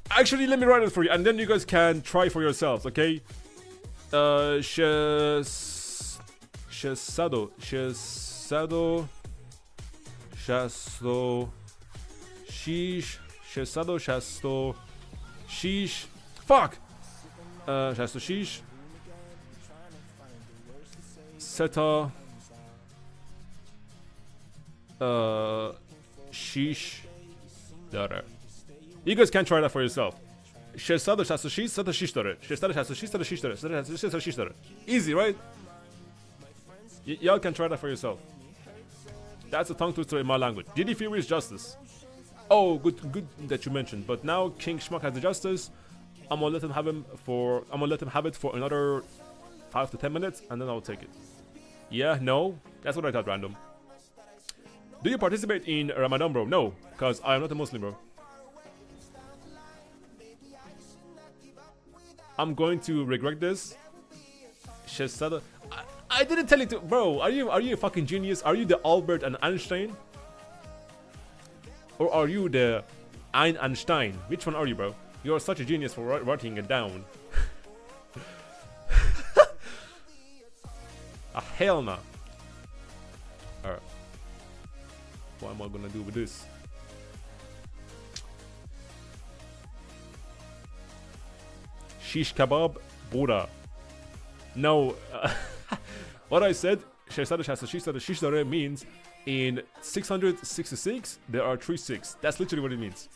Actually, let me write it for you and then you guys can try for yourselves, okay? Shesado, sheesh. Fuck. Shasto, sheesh. Seta. Sheesh. There. You guys can try that for yourself. Easy, right? Y'all can try that for yourself. That's a tongue twister in my language. Diddy Fury's justice. Oh, good that you mentioned. But now King Schmuck has the justice. I'm gonna let him have it for another 5 to 10 minutes, and then I'll take it. Yeah, no, that's what I thought. Random. Do you participate in Ramadan, bro? No, cause I am not a Muslim, bro. I'm going to regret this. I didn't tell you to, bro. Are you a fucking genius? Are you the Albert and Einstein? Or are you the Einstein? Which one are you, bro? You're such a genius for writing it down. Hell no. Alright. What am I gonna do with this? Shish kebab, Buddha. No, what I said, means in 666 there are 3 6. That's literally what it means.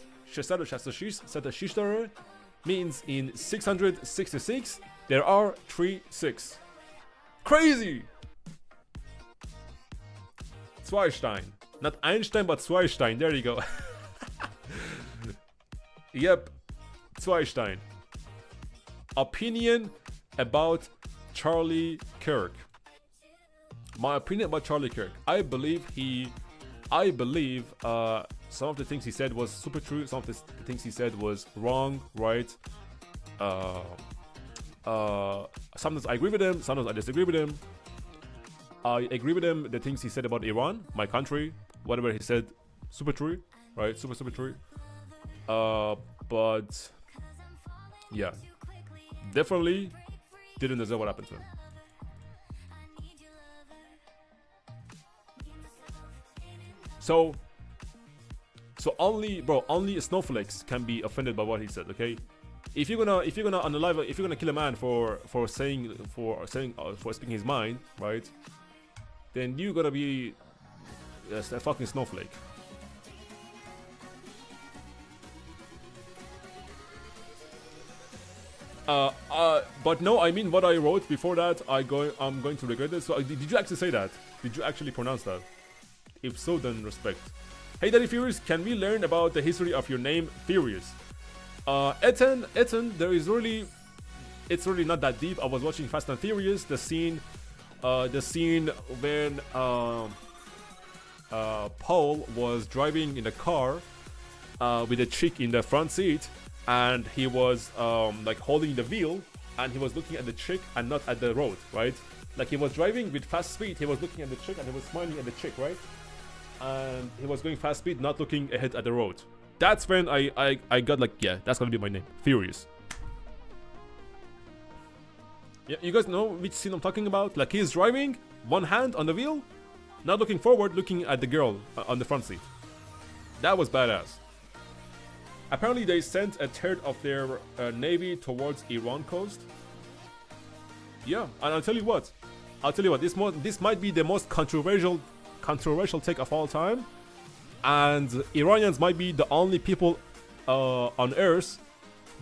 Means in 666 there are 3 6. Crazy! Zweistein. Not Einstein, but Zweistein. There you go. Yep. Zweistein. Opinion about Charlie Kirk. My opinion about Charlie Kirk. I believe some of the things he said was super true. Some of the things he said was wrong, right? Sometimes I agree with him. Sometimes I disagree with him. I agree with him. The things he said about Iran, my country, whatever he said, super true, right? Super true. But yeah, definitely didn't deserve what happened to him. So only snowflakes can be offended by what he said, okay? if you're gonna unalive, if you're gonna kill a man for speaking his mind, right? Then you gotta be a fucking snowflake. But no, I mean what I wrote before that. I'm going to regret it. So did you actually say that? Did you actually pronounce that? If so, then respect. Hey, Daddy Furious, can we learn about the history of your name, Furious? 𝒟𝒹𝒹𝓎, it's really not that deep. I was watching Fast and Furious, the scene when Paul was driving in a car with a chick in the front seat, and he was like holding the wheel, and he was looking at the chick and not at the road, right? Like he was driving with fast speed, he was looking at the chick and he was smiling at the chick, right? And he was going fast speed, not looking ahead at the road. That's when I got like, yeah, that's gonna be my name, Furious. Yeah, you guys know which scene I'm talking about? Like he's driving, one hand on the wheel, not looking forward, looking at the girl on the front seat. That was badass. Apparently they sent a third of their navy towards Iran coast. Yeah, and I'll tell you what, this might be the most controversial take of all time, and Iranians might be the only people on earth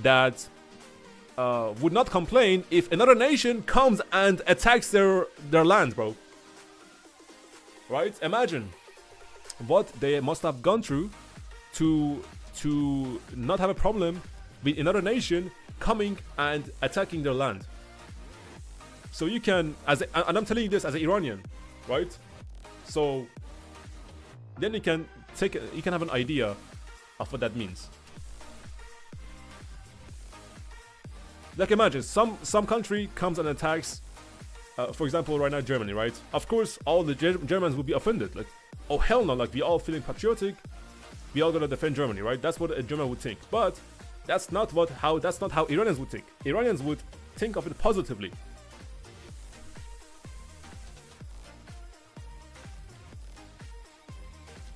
that would not complain if another nation comes and attacks their land, bro. Right? Imagine what they must have gone through to not have a problem with another nation coming and attacking their land. So you can, and I'm telling you this as an Iranian, right? So then you can have an idea of what that means. Like imagine some country comes and attacks, for example, right now Germany, right? Of course, all the Germans will be offended. Like, oh hell no! Like we all feeling patriotic, we all gonna defend Germany, right? That's what a German would think. But that's not how Iranians would think. Iranians would think of it positively.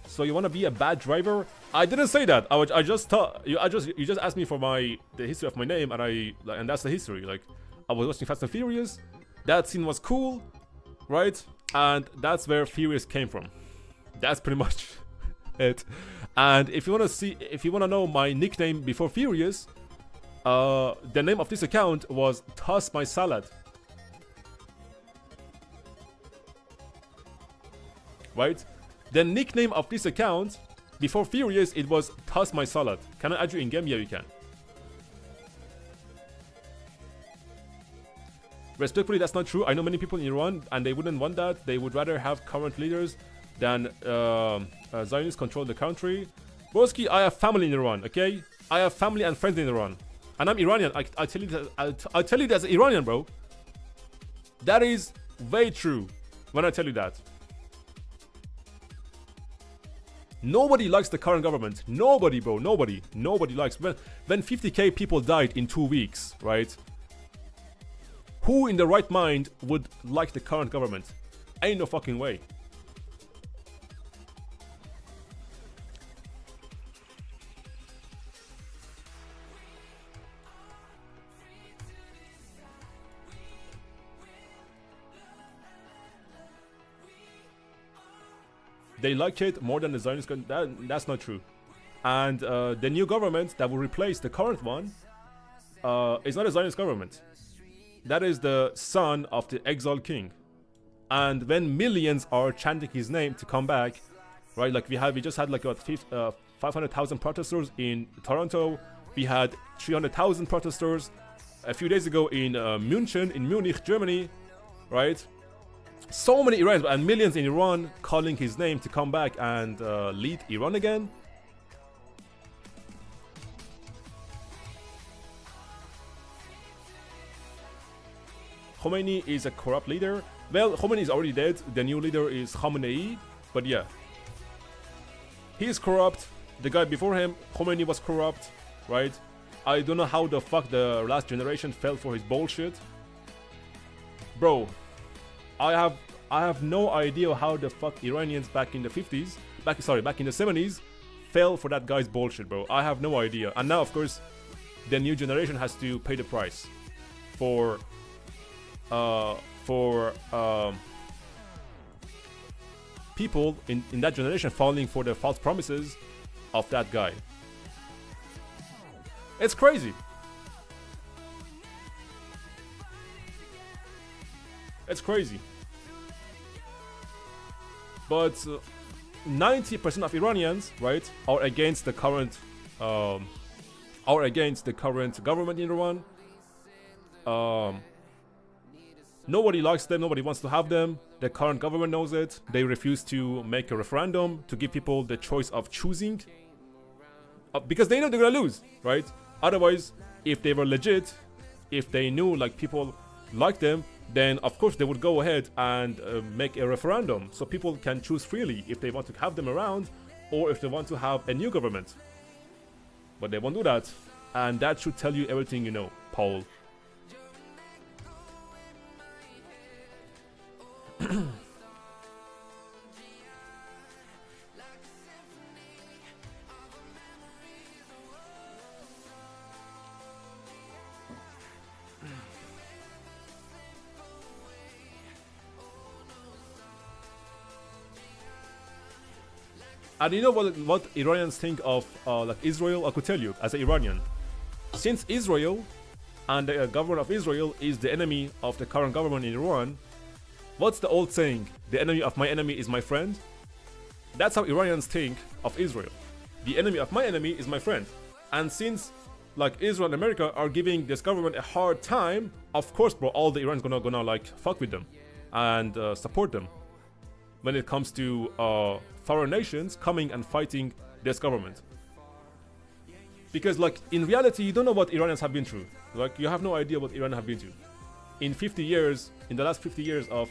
So you want to be a bad driver? I didn't say that. I just thought you just asked me for the history of my name, and that's the history. Like I was watching Fast and Furious. That scene was cool, right? And that's where Furious came from. That's pretty much it. And if you want to know my nickname before Furious, the name of this account was Toss My Salad. Right? The nickname of this account before Furious, it was Toss My Salad. Can I add you in game? Yeah, you can. Respectfully, that's not true. I know many people in Iran and they wouldn't want that. They would rather have current leaders than Zionists control the country. Broski, I have family in Iran, okay? I have family and friends in Iran. And I'm Iranian. I tell you that, I tell you that as an Iranian, bro. That is very true when I tell you that. Nobody likes the current government. Nobody, bro. Nobody likes. When 50k people died in 2 weeks, right? Who in the right mind would like the current government? Ain't no fucking way. They like it more than the Zionist government. That's not true. And the new government that will replace the current one is not a Zionist government. That is the son of the exiled king. And when millions are chanting his name to come back, right? Like we just had like about 500,000 protesters in Toronto. We had 300,000 protesters a few days ago in Munich, Germany, right? So many Iranians and millions in Iran calling his name to come back and lead Iran again. Khomeini is a corrupt leader. Well, Khomeini is already dead. The new leader is Khamenei. But yeah, he is corrupt. The guy before him, Khomeini, was corrupt, right? I don't know how the fuck the last generation fell for his bullshit. Bro, I have no idea how the fuck Iranians back in the 50s, back in the 70s, fell for that guy's bullshit, bro. I have no idea. And now, of course, the new generation has to pay the price for people in that generation falling for the false promises of that guy. It's crazy. It's crazy. But 90% of Iranians, right, are against the current government in Iran. Nobody likes them. Nobody wants to have them. The current government knows it. They refuse to make a referendum to give people the choice of choosing, because they know they're gonna lose, right? Otherwise, if they were legit, if they knew like people like them, then of course they would go ahead and make a referendum so people can choose freely if they want to have them around or if they want to have a new government. But they won't do that, and that should tell you everything you know, Paul. And you know what Iranians think of like Israel? I could tell you as an Iranian, since Israel and the government of Israel is the enemy of the current government in Iran, what's the old saying? The enemy of my enemy is my friend. That's how Iranians think of Israel. The enemy of my enemy is my friend. And since like Israel and America are giving this government a hard time, of course, bro, all the Iranians gonna like fuck with them and support them when it comes to foreign nations coming and fighting this government. Because like in reality, you don't know what Iranians have been through. Like you have no idea what Iran have been through. In 50 years, in the last 50 years of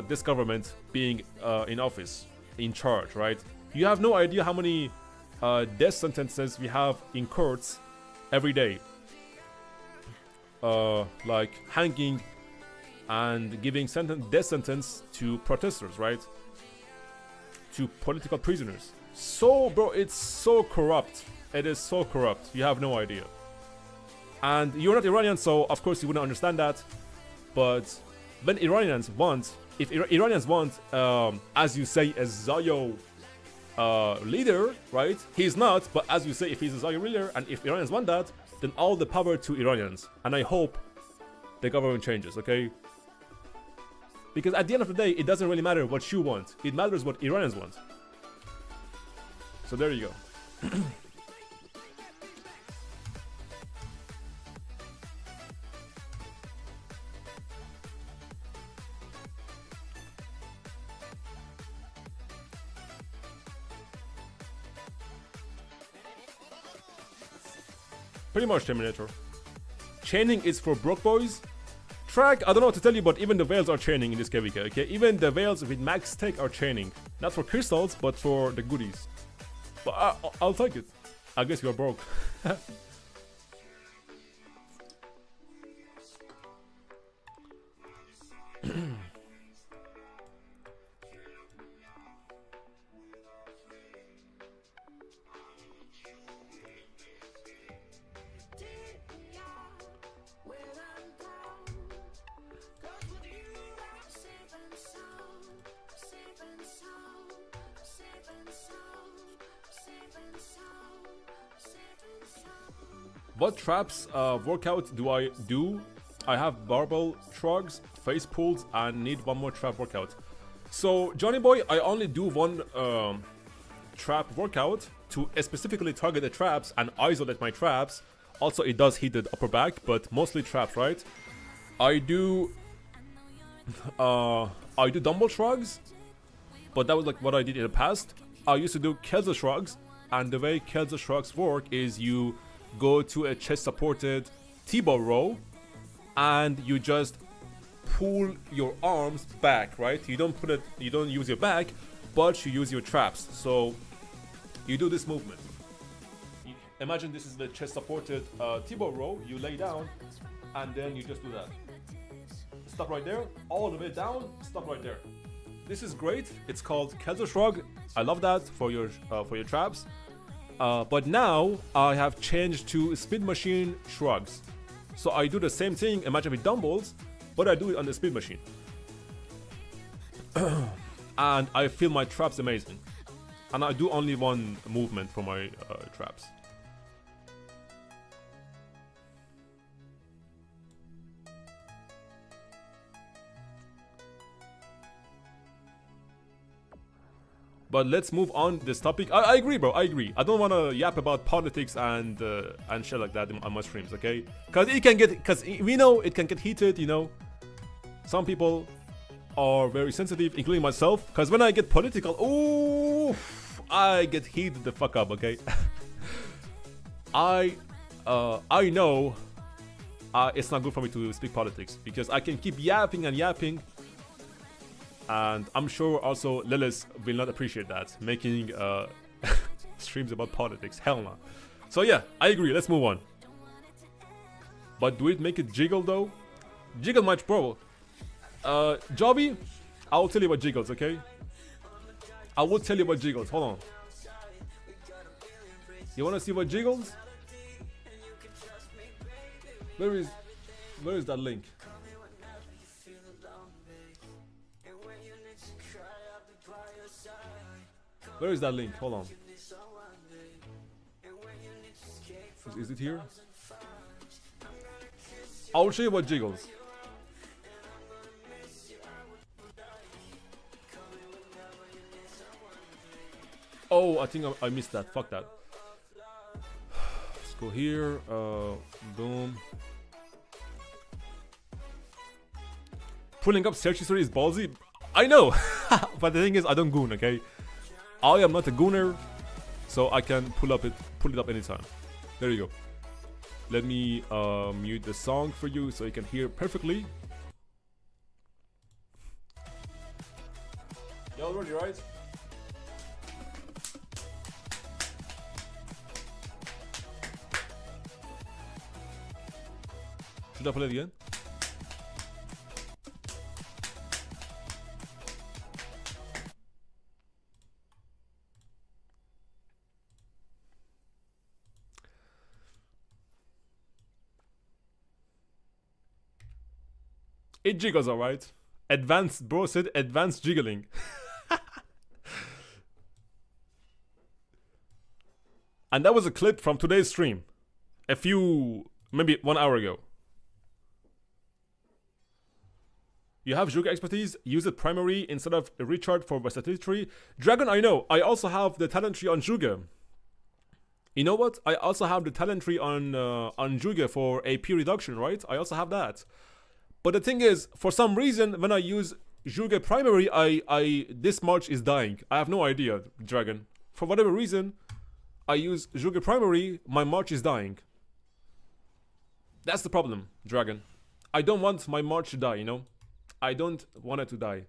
this government being in office, in charge, right? You have no idea how many death sentences we have in courts every day. Like hanging and giving death sentence to protesters, right? To political prisoners. So, bro, it's so corrupt. It is so corrupt. You have no idea. And you're not Iranian, so of course you wouldn't understand that. But when Iranians want, if Iranians want, as you say, a Zayo leader, right? He's not, but as you say, if he's a Zayo leader, and if Iranians want that, then all the power to Iranians. And I hope the government changes, okay? Because at the end of the day, it doesn't really matter what you want. It matters what Iranians want. So there you go. Pretty much, Terminator. Chaining is for broke boys. Track, I don't know what to tell you, but even the whales are chaining in this KVK, okay? Even the whales with max tech are chaining. Not for crystals, but for the goodies. But I'll take it. I guess you're broke. What traps workout do I do? I have barbell shrugs, face pulls, and need one more trap workout. So, Johnny Boy, I only do one trap workout to specifically target the traps and isolate my traps. Also, it does hit the upper back, but mostly traps, right? I do dumbbell shrugs, but that was like what I did in the past. I used to do Kelsa shrugs, and the way Kelsa shrugs work is you go to a chest supported T-bar row and you just pull your arms back, right? You don't use your back, but you use your traps. So you do this movement. Imagine this is the chest supported T-bar row. You lay down and then you just do that. Stop right there, all the way down, stop right there. This is great. It's called Kelsa shrug. I love that for your traps. But now I have changed to speed machine shrugs. So I do the same thing, imagine with dumbbells, but I do it on the speed machine. And I feel my traps amazing. And I do only one movement for my traps. But let's move on this topic. I agree, bro. I agree. I don't want to yap about politics and shit like that on my streams, okay? Because it can get, because we know it can get heated, you know. Some people are very sensitive, including myself. Because when I get political, ooh, I get heated the fuck up, okay? I know it's not good for me to speak politics because I can keep yapping and yapping. And I'm sure also Lilith will not appreciate that, making streams about politics. Hell no. So yeah, I agree. Let's move on. But do it make it jiggle though? Jiggle much, bro. Jobby, I'll tell you what jiggles, okay? I will tell you what jiggles. Hold on. You wanna see what jiggles? Where is that link? Where is that link? Hold on. Is it here? I'll show you what jiggles. Oh, I think I missed that. Fuck that. Let's go here. Boom. Pulling up search history is ballsy. I know, but the thing is, I don't goon. Okay. I am not a gooner, so I can pull it up anytime. There you go. Let me mute the song for you so you can hear perfectly. Y'all ready, right? Should I play it again? It jiggles, alright. Advanced, bro said advanced jiggling. And that was a clip from today's stream. Maybe 1 hour ago. You have Juga expertise, use it primary instead of a recharge for versatility. Dragon, I know. I also have the talent tree on Juga. You know what? I also have the talent tree on Juga for AP reduction, right? I also have that. But the thing is, for some reason, when I use Juga primary, this March is dying. I have no idea, Dragon. For whatever reason, I use Juga primary, my March is dying. That's the problem, Dragon. I don't want my March to die, you know? I don't want it to die.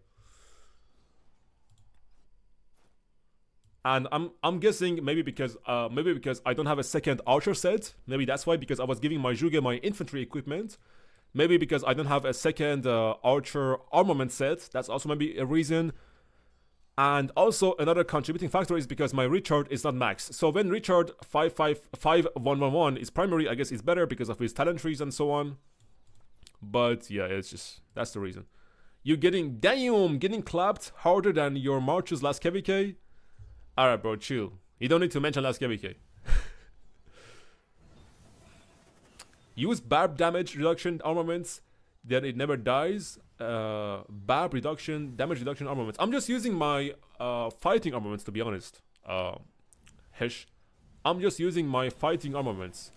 And I'm guessing maybe because I don't have a second archer set. Maybe that's why, because I was giving my Juga my infantry equipment. Maybe because I don't have a second archer armament set. That's also maybe a reason. And also another contributing factor is because my recharge is not max. So when recharge 5551111 is primary, I guess it's better because of his talent trees and so on. But yeah, it's just, that's the reason. You're getting clapped harder than your March's last KVK? Alright bro, chill. You don't need to mention last KVK. Use barb damage reduction armaments that it never dies. Barb reduction, damage reduction armaments. I'm just using my fighting armaments, to be honest. Hesh. I'm just using my fighting armaments.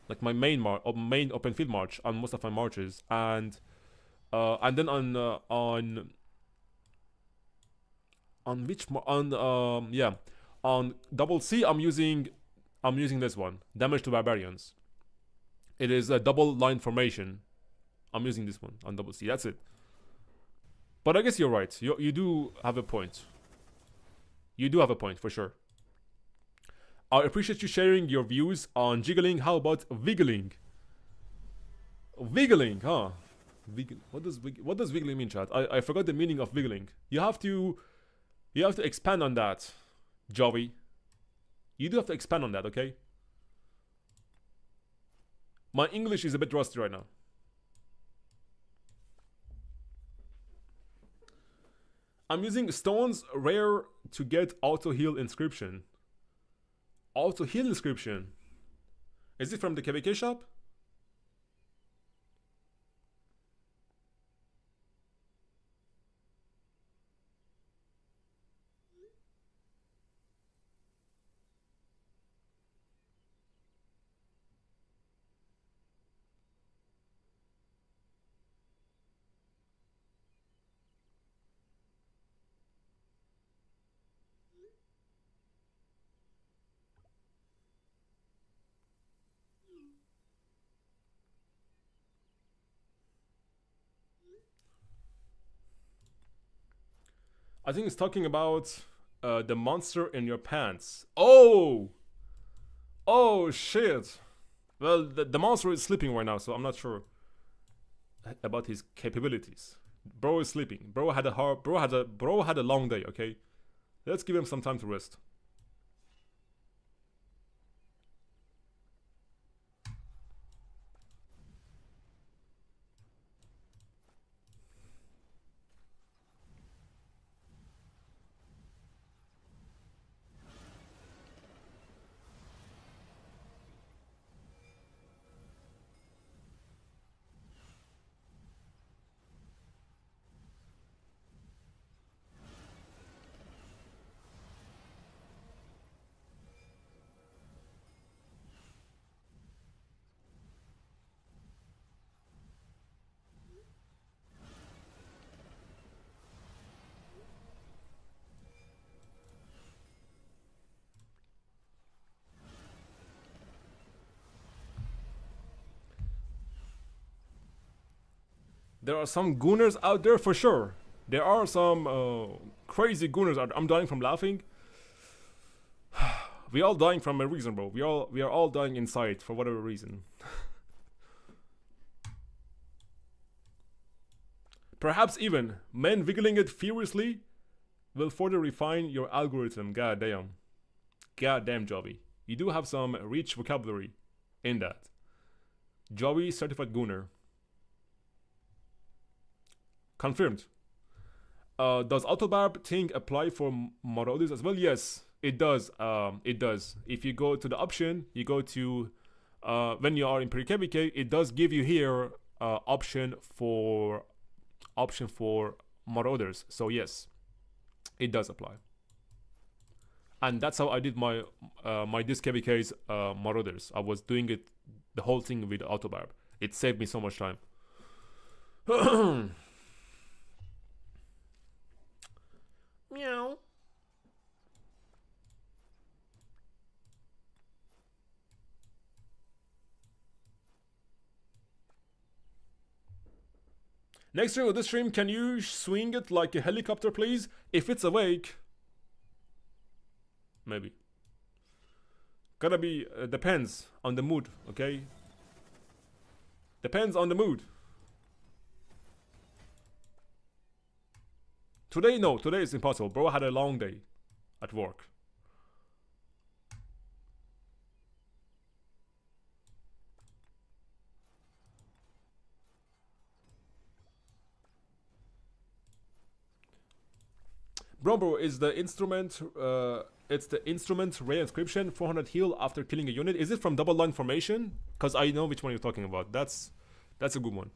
Like my main open field march on most of my marches. And then on double C I'm using this one. Damage to barbarians. It is a double line formation. I'm using this one on double C. That's it. But I guess you're right. You do have a point. You do have a point for sure. I appreciate you sharing your views on jiggling. How about wiggling? Wiggling, huh? What does wiggling mean, chat? I forgot the meaning of wiggling. You have to expand on that, Joey. You do have to expand on that, okay? My English is a bit rusty right now. I'm using stones rare to get auto heal inscription. Auto heal inscription. Is it from the KVK shop? I think it's talking about the monster in your pants. Oh! Oh, shit. Well, the monster is sleeping right now, so I'm not sure about his capabilities. Bro is sleeping. Bro had a long day, okay? Let's give him some time to rest. There are some gooners out there for sure. There are some crazy gooners out there. I'm dying from laughing. We all dying from a reason, bro. We are all dying inside for whatever reason. Perhaps even men wiggling it furiously will further refine your algorithm. God damn. God damn, Joby. You do have some rich vocabulary in that. Joby, certified gooner. Confirmed. Does autobarb thing apply for marauders as well? Yes, it does. It does. If you go to the option, you go to when you are in 𝒟𝒹𝒹𝓎, it does give you here option for marauders. So yes, it does apply. And that's how I did my my disc KVK's marauders. I was doing it the whole thing with autobarb. It saved me so much time. Meow. Next stream of this stream, can you swing it like a helicopter, please? If it's awake, maybe. Gotta be depends on the mood, okay? Depends on the mood. Today, no. Today is impossible. Bro had a long day at work. Bro, is the instrument, it's the instrument ray inscription, 400 heal after killing a unit. Is it from double line formation? Because I know which one you're talking about. That's a good one.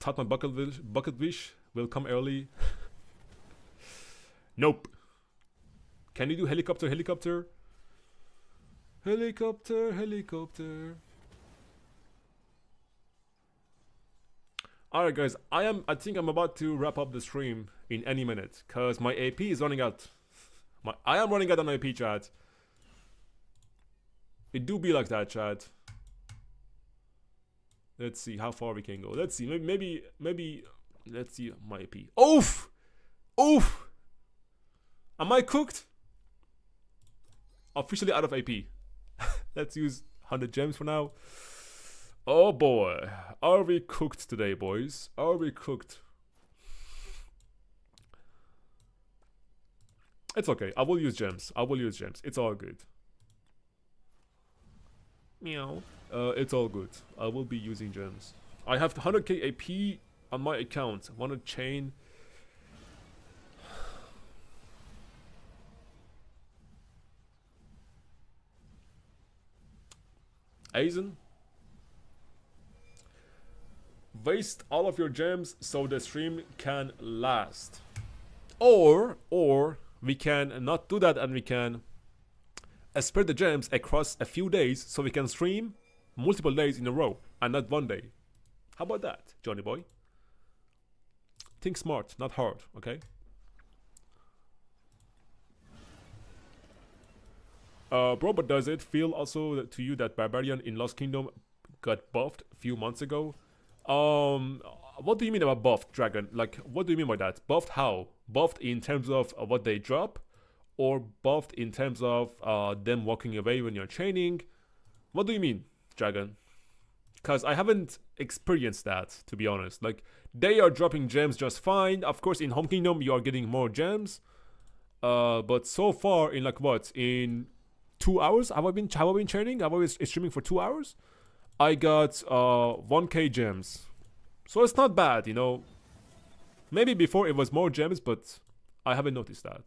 Thought my bucket wish will come early. Nope. Can you do helicopter? Alright guys, I think I'm about to wrap up the stream in any minute, cause my AP is running out. I am running out on AP, chat. It do be like that, chat. Let's see how far we can go. Let's see. Maybe. Let's see my AP. Oof! Oof! Am I cooked? Officially out of AP. Let's use 100 gems for now. Oh boy. Are we cooked today, boys? Are we cooked? It's okay. I will use gems. I will use gems. It's all good. Meow. It's all good. I will be using gems. I have 100k AP on my account. Want to chain? Aizen? Waste all of your gems so the stream can last. Or we can not do that and we can spread the gems across a few days so we can stream multiple days in a row and not one day. How about that, Johnny boy? Think smart, not hard, okay? Bro, but does it feel also to you that Barbarian in Lost Kingdom got buffed a few months ago? What do you mean about buffed, Dragon? Like, what do you mean by that? Buffed how? Buffed in terms of what they drop? Or buffed in terms of them walking away when you're training? What do you mean, Dragon? Because I haven't experienced that, to be honest. Like, they are dropping gems just fine. Of course, in Home Kingdom, you are getting more gems. But so far, in like what? In 2 hours? Have I been training? Have I been streaming for 2 hours? I got 1k gems. So it's not bad, you know. Maybe before it was more gems, but I haven't noticed that.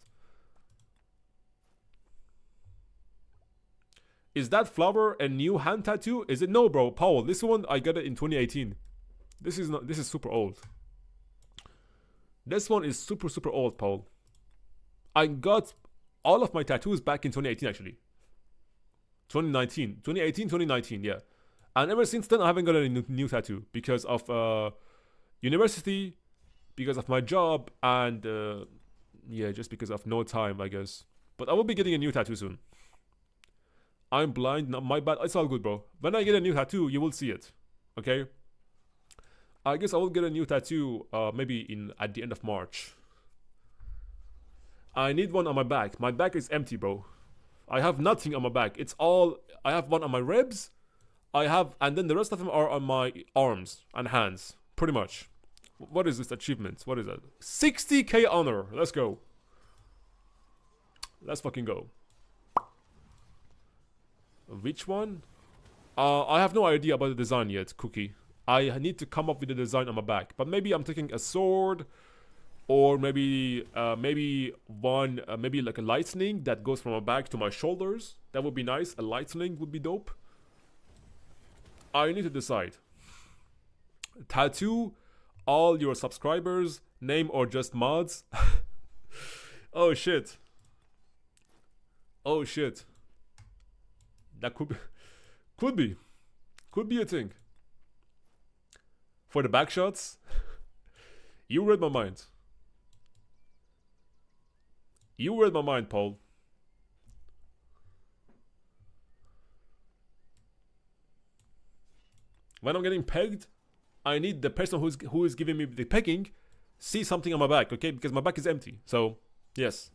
Is that flower a new hand tattoo? Is it? No, bro, Paul. This one I got it in 2018. This is super old. This one is super old, Paul. I got all of my tattoos back in 2018 actually. 2019, yeah. And ever since then I haven't got a new tattoo because of university, because of my job, and yeah, just because of no time, I guess. But I will be getting a new tattoo soon. I'm blind, not my bad. It's all good, bro. When I get a new tattoo, you will see it. Okay? I guess I will get a new tattoo maybe at the end of March. I need one on my back. My back is empty, bro. I have nothing on my back. It's all... I have one on my ribs. And then the rest of them are on my arms and hands. Pretty much. What is this achievement? What is that? 60k honor. Let's go. Let's fucking go. Which one? I have no idea about the design yet, Cookie. I need to come up with a design on my back. But maybe I'm taking a sword, or maybe maybe like a lightning that goes from my back to my shoulders. That would be nice. A lightning would be dope. I need to decide. Tattoo all your subscribers, name or just mods. Oh shit. Oh shit. That could be a thing. For the back shots, you read my mind. You read my mind, Paul. When I'm getting pegged, I need the person who is giving me the pegging see something on my back, okay? Because my back is empty. So, yes.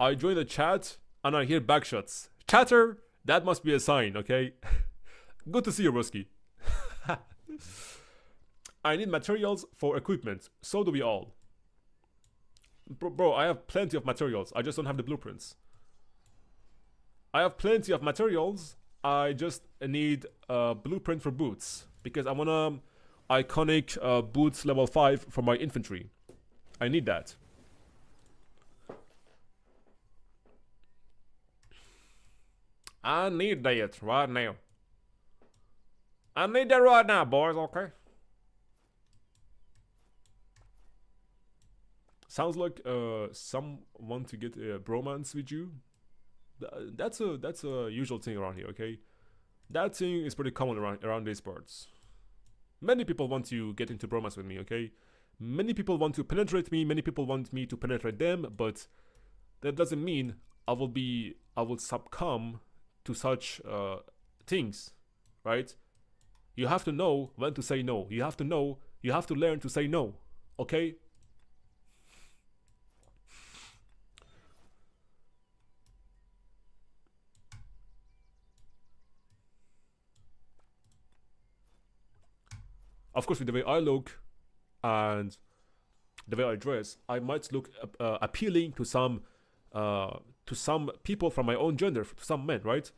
I join the chat and I hear backshots. Chatter, that must be a sign, okay? Good to see you, Roski. I need materials for equipment. So do we all. Bro, I have plenty of materials. I just don't have the blueprints. I have plenty of materials. I just need a blueprint for boots. Because I want iconic boots level 5 for my infantry. I need that. I need that right now. I need that right now, boys, okay? Sounds like some want to get a bromance with you. That's a usual thing around here, okay? That thing is pretty common around these parts. Many people want to get into bromance with me, okay? Many people want to penetrate me, many people want me to penetrate them, but that doesn't mean I will succumb to such things, right? You have to know when to say no. You have to learn to say no, okay? Of course, with the way I look and the way I dress, I might look appealing to some people from my own gender, to some men, right?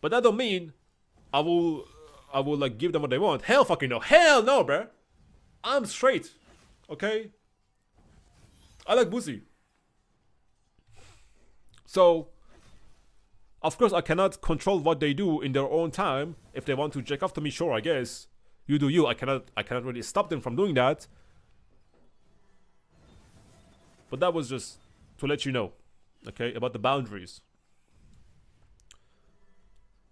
But that don't mean I will like give them what they want. Hell fucking no. Hell no, bruh. I'm straight. Okay? I like pussy. So, of course, I cannot control what they do in their own time. If they want to jack off to me, sure, I guess. You do you. I cannot really stop them from doing that. But that was just to let you know, okay, about the boundaries.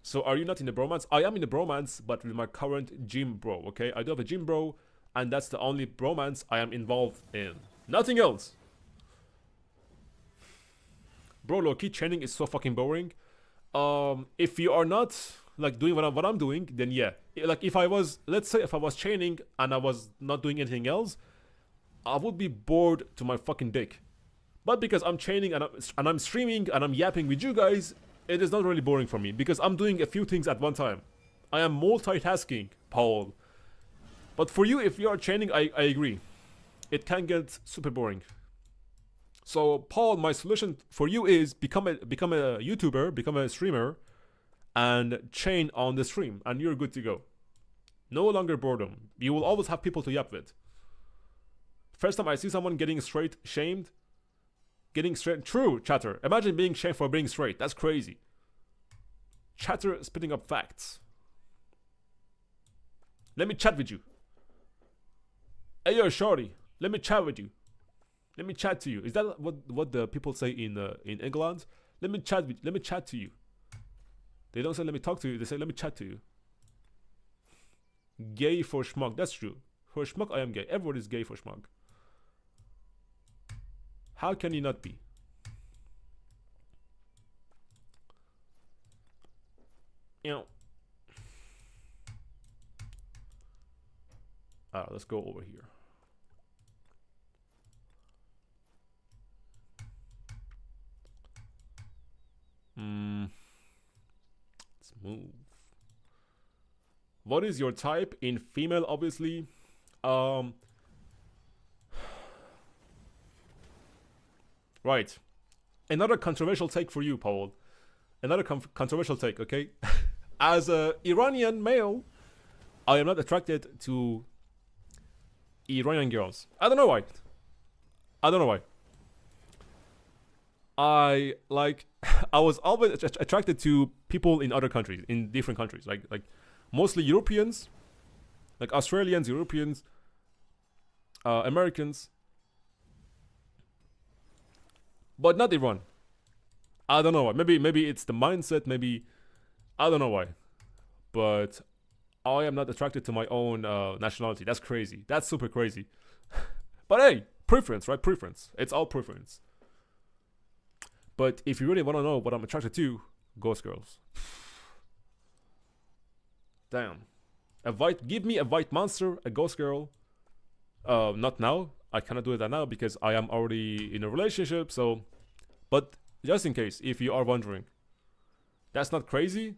So, are you not in the bromance? I am in the bromance, but with my current gym bro, okay? I do have a gym bro, and that's the only bromance I am involved in. Nothing else. Bro, low-key training is so fucking boring. If you are not like doing what I'm doing, then yeah. Like if I was, let's say if I was training and I was not doing anything else, I would be bored to my fucking dick. But because I'm training and I'm streaming and I'm yapping with you guys, it is not really boring for me because I'm doing a few things at one time. I am multitasking, Paul. But for you, if you are training, I agree. It can get super boring. So, Paul, my solution for you is become a YouTuber, become a streamer, and train on the stream, and you're good to go. No longer boredom. You will always have people to yap with. First time I see someone getting straight shamed, true, chatter. Imagine being shamed for being straight. That's crazy. Chatter spitting up facts. Let me chat with you. Hey, yo, shorty. Let me chat with you. Let me chat to you. Is that what the people say in England? Let me chat to you. They don't say let me talk to you. They say let me chat to you. Gay for schmuck. That's true. For schmuck, I am gay. Everyone is gay for schmuck. How can you not be? You know. Let's go over here. Let's move. What is your type in female? Obviously, right. Another controversial take for you, Paul. Another controversial take. Okay, as a Iranian male, I am not attracted to Iranian girls. I don't know why. I was always attracted to people in other countries, in different countries, like mostly Europeans, like Australians, Europeans, Americans, but not Iran. I don't know why. Maybe it's the mindset. Maybe I don't know why, but I am not attracted to my own nationality. That's crazy. That's super crazy. But hey, preference, right? Preference. It's all preference. But if you really want to know what I'm attracted to, ghost girls. Damn. Give me a white monster, a ghost girl. Not now. I cannot do that now because I am already in a relationship. So, but just in case, if you are wondering, that's not crazy.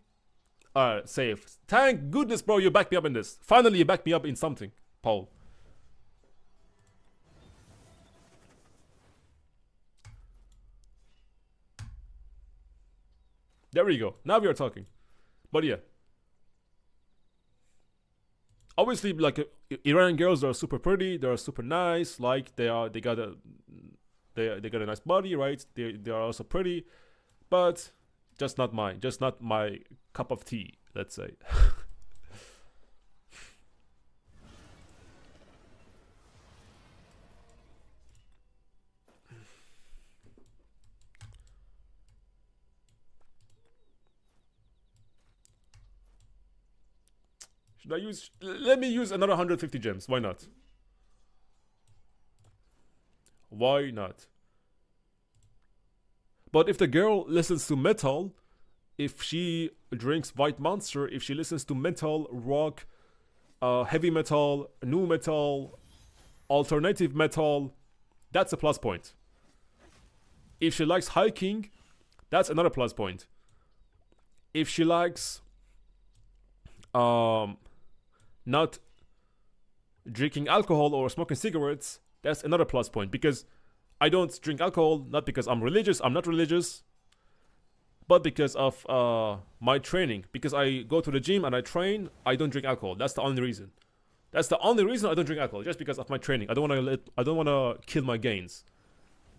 Safe. Thank goodness, bro, you backed me up in this. Finally, you backed me up in something, Paul. There we go. Now we are talking. But yeah. Obviously, like Iranian girls are super pretty. They are super nice. Like they got a nice body, right? They are also pretty, but just not my cup of tea. Let's say. Let me use another 150 gems. Why not? Why not? But if the girl listens to metal, if she drinks White Monster, if she listens to metal, rock, heavy metal, new metal, alternative metal, that's a plus point. If she likes hiking, that's another plus point. If she likes not drinking alcohol or smoking cigarettes, that's another plus point, because I don't drink alcohol, not because I'm religious, I'm not religious, but because of my training. Because I go to the gym and I train, I don't drink alcohol. That's the only reason. That's the only reason I don't drink alcohol, just because of my training. I don't want to kill my gains.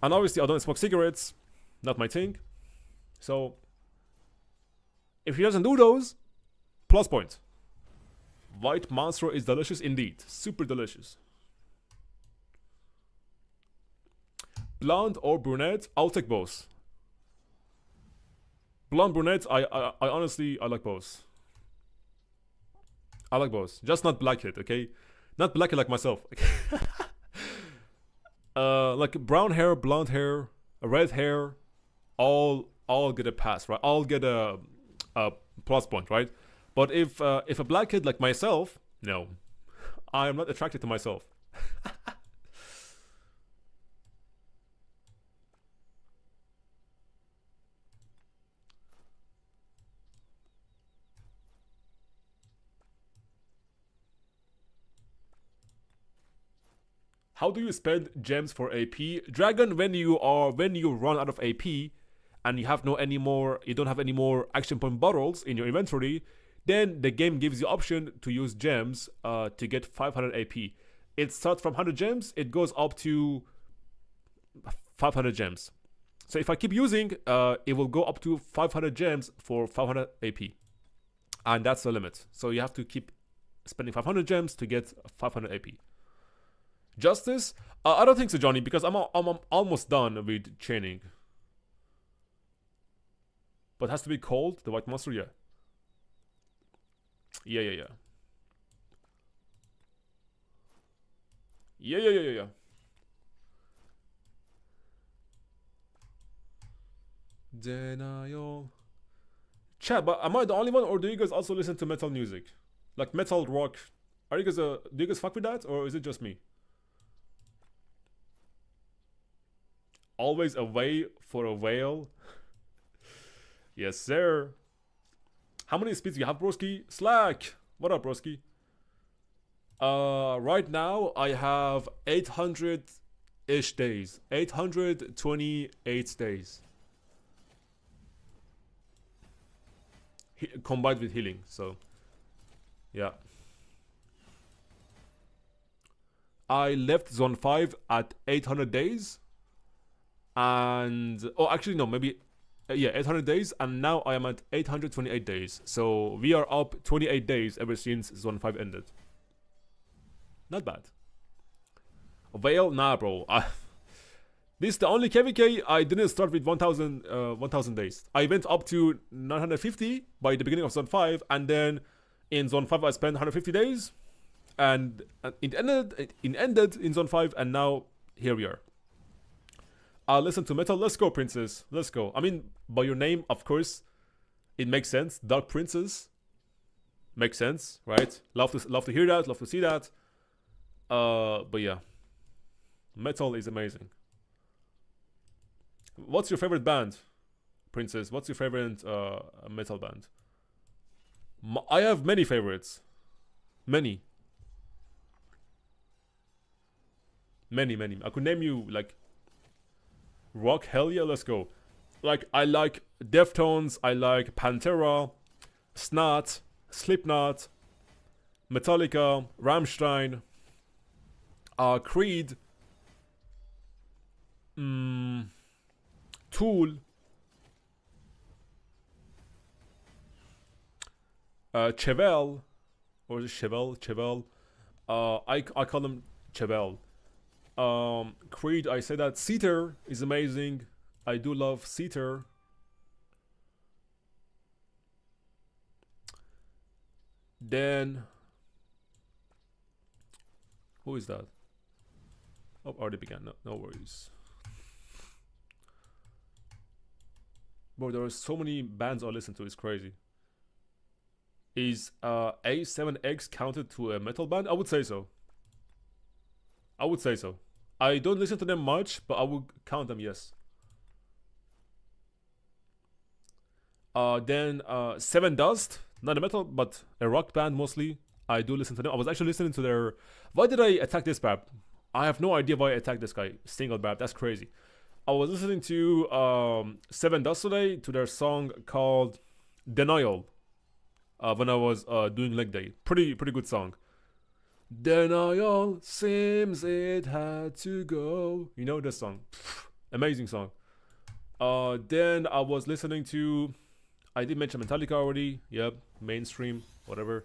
And obviously I don't smoke cigarettes, not my thing. So if he doesn't do those, plus point. White Monster is delicious indeed. Super delicious. Blonde or brunette? I'll take both. Blonde, brunette, I honestly, I like both. I like both. Just not blackhead, okay? Not blackhead like myself. Like brown hair, blonde hair, red hair, all get a pass, right? All get a plus point, right? But if a blackhead like myself, no, I am not attracted to myself. How do you spend gems for AP? Dragon, when you run out of AP and you have you don't have any more action point bottles in your inventory, then the game gives you option to use gems to get 500 AP. It starts from 100 gems, it goes up to 500 gems. So if I keep using, it will go up to 500 gems for 500 AP. And that's the limit. So you have to keep spending 500 gems to get 500 AP. Justice? I don't think so, Johnny, because I'm almost done with chaining. But it has to be cold, the White Monster, yeah. Yeah. Yeah. Denial. Chat, but am I the only one, or do you guys also listen to metal music? Like metal rock? Do you guys fuck with that, or is it just me? Always away for a whale. Yes, sir. How many speeds do you have, broski? Slack. What up, broski? Right now I have 800-ish days. 828 days. Combined with healing, so yeah. I left zone 5 at 800 days. And actually no, maybe 800 days, and now I am at 828 days. So we are up 28 days ever since zone 5 ended. Not bad. Whale? Nah, bro. This is the only KVK I didn't start with 1000 days. I went up to 950 by the beginning of zone 5, and then in zone 5 I spent 150 days, and it ended in zone 5, and now here we are. Listen to metal. Let's go, princess. Let's go. I mean, by your name, of course, it makes sense. Dark Princess makes sense, right? Love to hear that. Love to see that. But yeah, metal is amazing. What's your favorite band, princess? What's your favorite metal band? I have many favorites. Many. I could name you like. Rock, hell yeah, let's go. Like, I like Deftones, I like Pantera, Snot, Slipknot, Metallica, Rammstein, Creed, Tool, Chevelle, or is it Chevelle? I call him Chevelle. Creed, I say that. Seater is amazing. I do love Seater. Then who is that? Oh, already began. No worries. Bro, there are so many bands I listen to. It's crazy. Is A7X counted to a metal band? I would say so. I don't listen to them much, but I would count them, yes. Then Seven Dust, not a metal, but a rock band mostly. I do listen to them. I was actually listening to their. Why did I attack this bap? I have no idea why I attacked this guy. Single bap. That's crazy. I was listening to Seven Dust today to their song called Denial. When I was doing leg day. Pretty good song. Denial seems it had to go. You know this song. Amazing song. Then I was listening to. I did mention Metallica already. Yep. Mainstream. Whatever.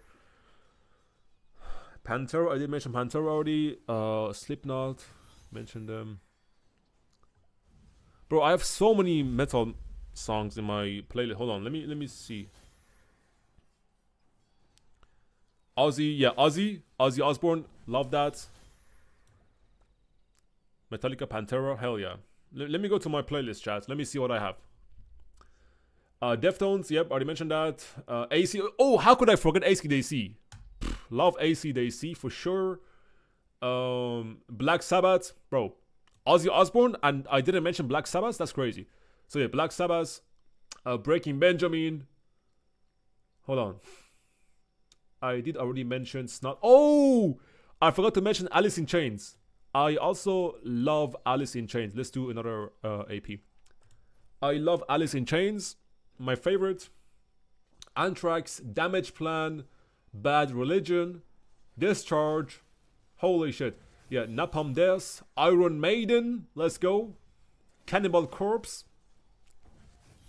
Pantera. I did mention Pantera already. Slipknot. Mentioned them. Bro, I have so many metal songs in my playlist. Hold on. Let me see. Ozzy Osbourne, love that. Metallica, Pantera, hell yeah. Let me go to my playlist, chat. Let me see what I have. Deftones, yep, already mentioned that. AC, oh, how could I forget AC/DC? Love AC/DC for sure. Black Sabbath, bro. Ozzy Osbourne, and I didn't mention Black Sabbath. That's crazy. So yeah, Black Sabbath, Breaking Benjamin. Hold on. I did already mention Snot. Oh, I forgot to mention Alice in Chains. I also love Alice in Chains. Let's do another AP. I love Alice in Chains. My favorite. Anthrax, Damage Plan, Bad Religion, Discharge. Holy shit. Yeah, Napalm Death, Iron Maiden. Let's go. Cannibal Corpse.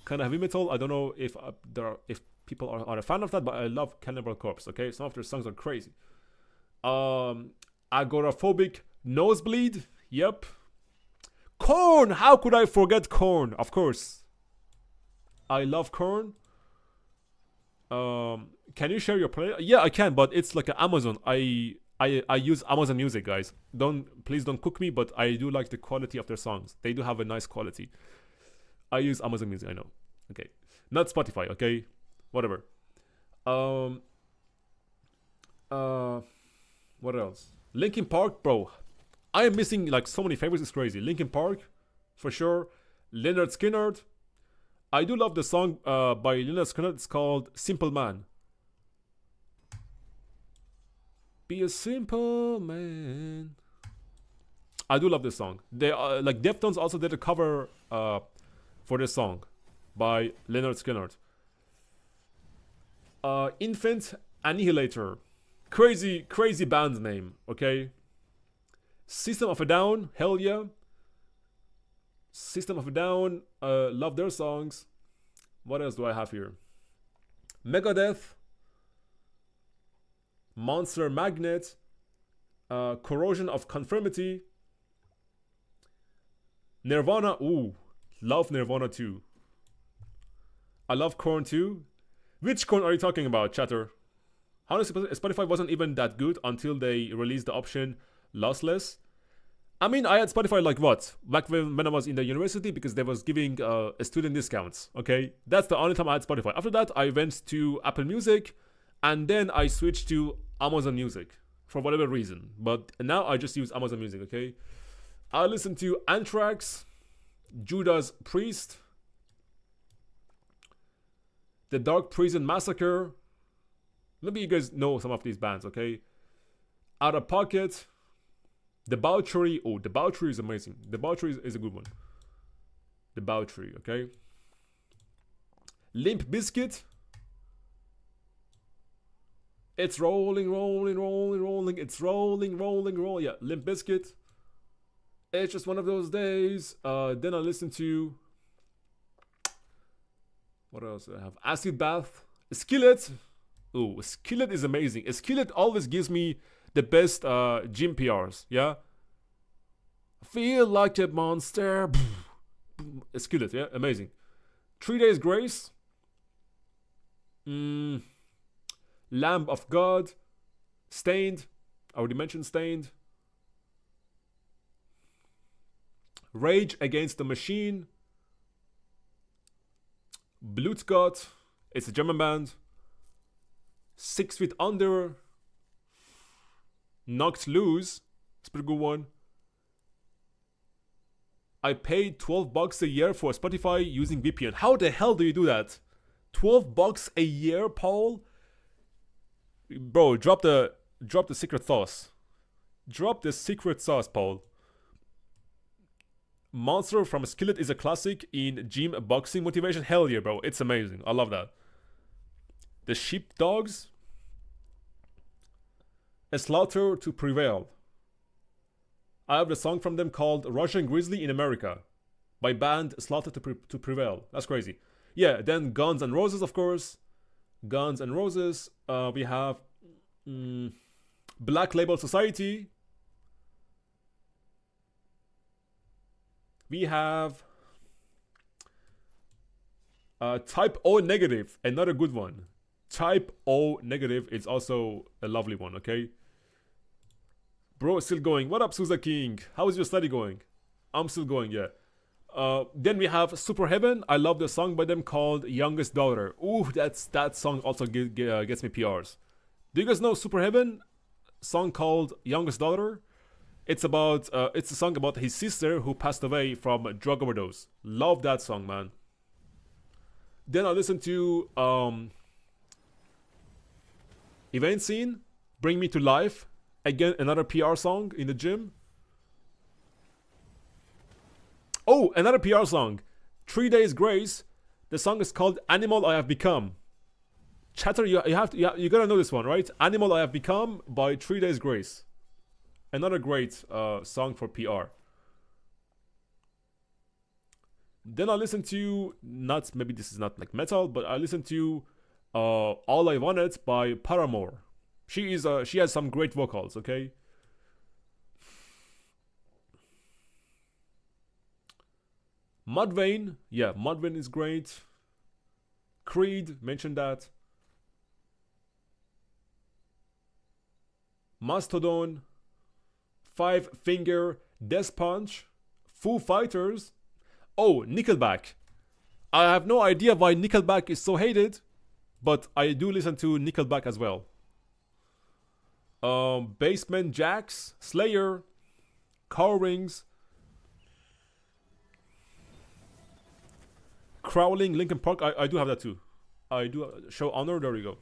Kind of heavy metal. I don't know if people are a fan of that, but I love Cannibal Corpse. Okay, some of their songs are crazy. Agoraphobic, Nosebleed. Yep. Korn. How could I forget Korn? Of course. I love Korn. Can you share your play? Yeah, I can, but it's like an Amazon. I use Amazon Music, guys. Please don't cook me, but I do like the quality of their songs. They do have a nice quality. I use Amazon Music, I know. Okay. Not Spotify, okay? Whatever. What else? Linkin Park, bro. I am missing like so many favorites. It's crazy. Linkin Park, for sure. Leonard Skinner. I do love the song by Leonard Skinner. It's called Simple Man. Be a simple man. I do love this song. They like Deftones also did a cover for this song by Leonard Skinner. Infant Annihilator. Crazy band name, okay? System of a Down, hell yeah. System of a Down, love their songs. What else do I have here? Megadeth, Monster Magnet, Corrosion of Conformity, Nirvana. Ooh, love Nirvana too. I love Korn too. Which Korn are you talking about, chatter? Honestly, Spotify wasn't even that good until they released the option lossless. I mean, I had Spotify like what? Back when I was in the university, because they was giving student discounts, okay? That's the only time I had Spotify. After that, I went to Apple Music, and then I switched to Amazon Music for whatever reason. But now I just use Amazon Music, okay? I listen to Anthrax, Judas Priest, The Dark Prison Massacre. Maybe you guys know some of these bands, okay? Out of Pocket, Debauchery. Oh, Debauchery is amazing. Debauchery is a good one. Debauchery, okay? Limp Bizkit. It's rolling, rolling, rolling, rolling. It's rolling, rolling, rolling. Yeah, Limp Bizkit. It's just one of those days. Then I listen to... What else do I have? Acid Bath. Skillet. Oh, Skillet is amazing. Skillet always gives me the best gym PRs, yeah? Feel like a monster. Skillet, yeah? Amazing. 3 Days Grace. Lamb of God. Stained. I already mentioned Stained. Rage Against the Machine. Blutsgott. It's a German band. 6 Feet Under. Knocked Loose. It's a pretty good one. I paid $12 a year for Spotify using VPN. How the hell do you do that? $12 a year, Paul? Bro, drop the secret sauce. Drop the secret sauce, Paul. Monster from Skillet is a classic in gym boxing motivation. Hell yeah, bro. It's amazing. I love that. The Sheepdogs. A Slaughter to Prevail. I have the song from them called Russian Grizzly in America. By band Slaughter to Prevail. That's crazy. Yeah, then Guns N' Roses, of course. Guns N' Roses. We have Black Label Society. We have Type O Negative, another good one. Type O Negative is also a lovely one, okay? Bro, still going. What up, Suza King? How is your study going? I'm still going, yeah. Then we have Super Heaven. I love the song by them called Youngest Daughter. Ooh, that song also gets me PRs. Do you guys know Super Heaven? Song called Youngest Daughter. It's a song about his sister who passed away from a drug overdose. Love that song, man. Then I listened to Event Scene, Bring Me to Life. Again, another PR song in the gym. Oh, another PR song. 3 Days Grace. The song is called Animal I Have Become. Chatter, you gotta know this one, right? Animal I Have Become by 3 Days Grace. Another great song for PR. Then I listened to, maybe this is not like metal, but I listened to All I Wanted by Paramore. She has some great vocals, okay? Mudvayne, yeah, Mudvayne is great. Creed, mentioned that. Mastodon, Five Finger Death Punch, Foo Fighters. Oh, Nickelback. I have no idea why Nickelback is so hated, but I do listen to Nickelback as well. Basement Jaxx, Slayer, Car Rings, Crawling, Linkin Park. I do have that too. I do Show Honor. There we go.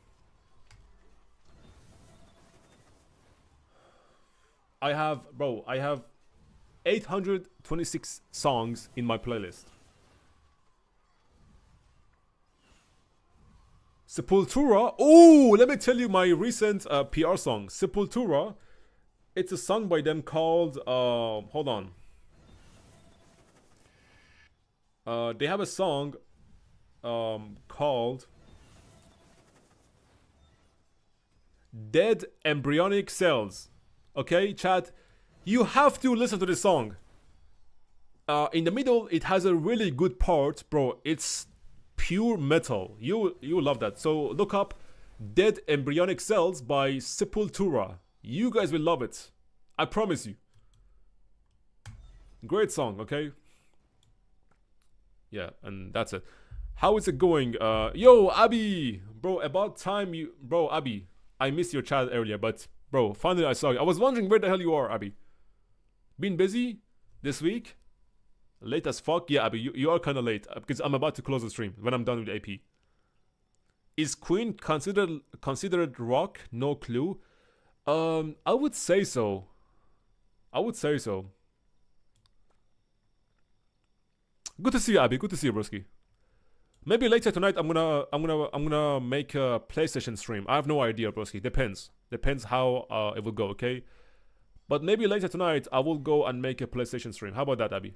I have 826 songs in my playlist. Sepultura. Oh, let me tell you my recent PR song. Sepultura. It's a song by them called, hold on. They have a song called Dead Embryonic Cells. Okay, chat, you have to listen to this song. In the middle, it has a really good part, bro. It's pure metal. You love that. So look up Dead Embryonic Cells by Sepultura. You guys will love it. I promise you. Great song, okay? Yeah, and that's it. How is it going? Yo, Abby! Bro, about time you... Bro, Abby, I missed your chat earlier, but... Bro, finally I saw you. I was wondering where the hell you are, Abby. Been busy this week? Late as fuck? Yeah, Abby, you are kind of late because I'm about to close the stream when I'm done with AP. Is Queen considered rock? No clue. I would say so. Good to see you, Abby. Good to see you, broski. Maybe later tonight I'm gonna make a PlayStation stream. I have no idea, broski. Depends how it will go, okay? But maybe later tonight I will go and make a PlayStation stream. How about that, Abby?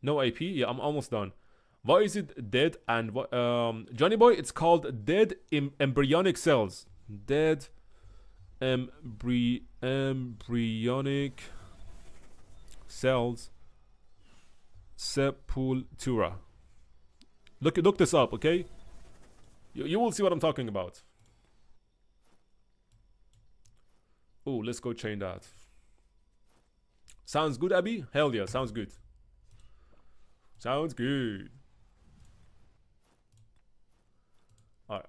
No AP? Yeah, I'm almost done. Why is it dead? And what? Johnny Boy, it's called Dead Embryonic Cells. Dead Embryonic Cells. Sepultura. Look this up, okay? You will see what I'm talking about. Oh, let's go chain that. Sounds good, Abby? Hell yeah, sounds good. Sounds good. Alright.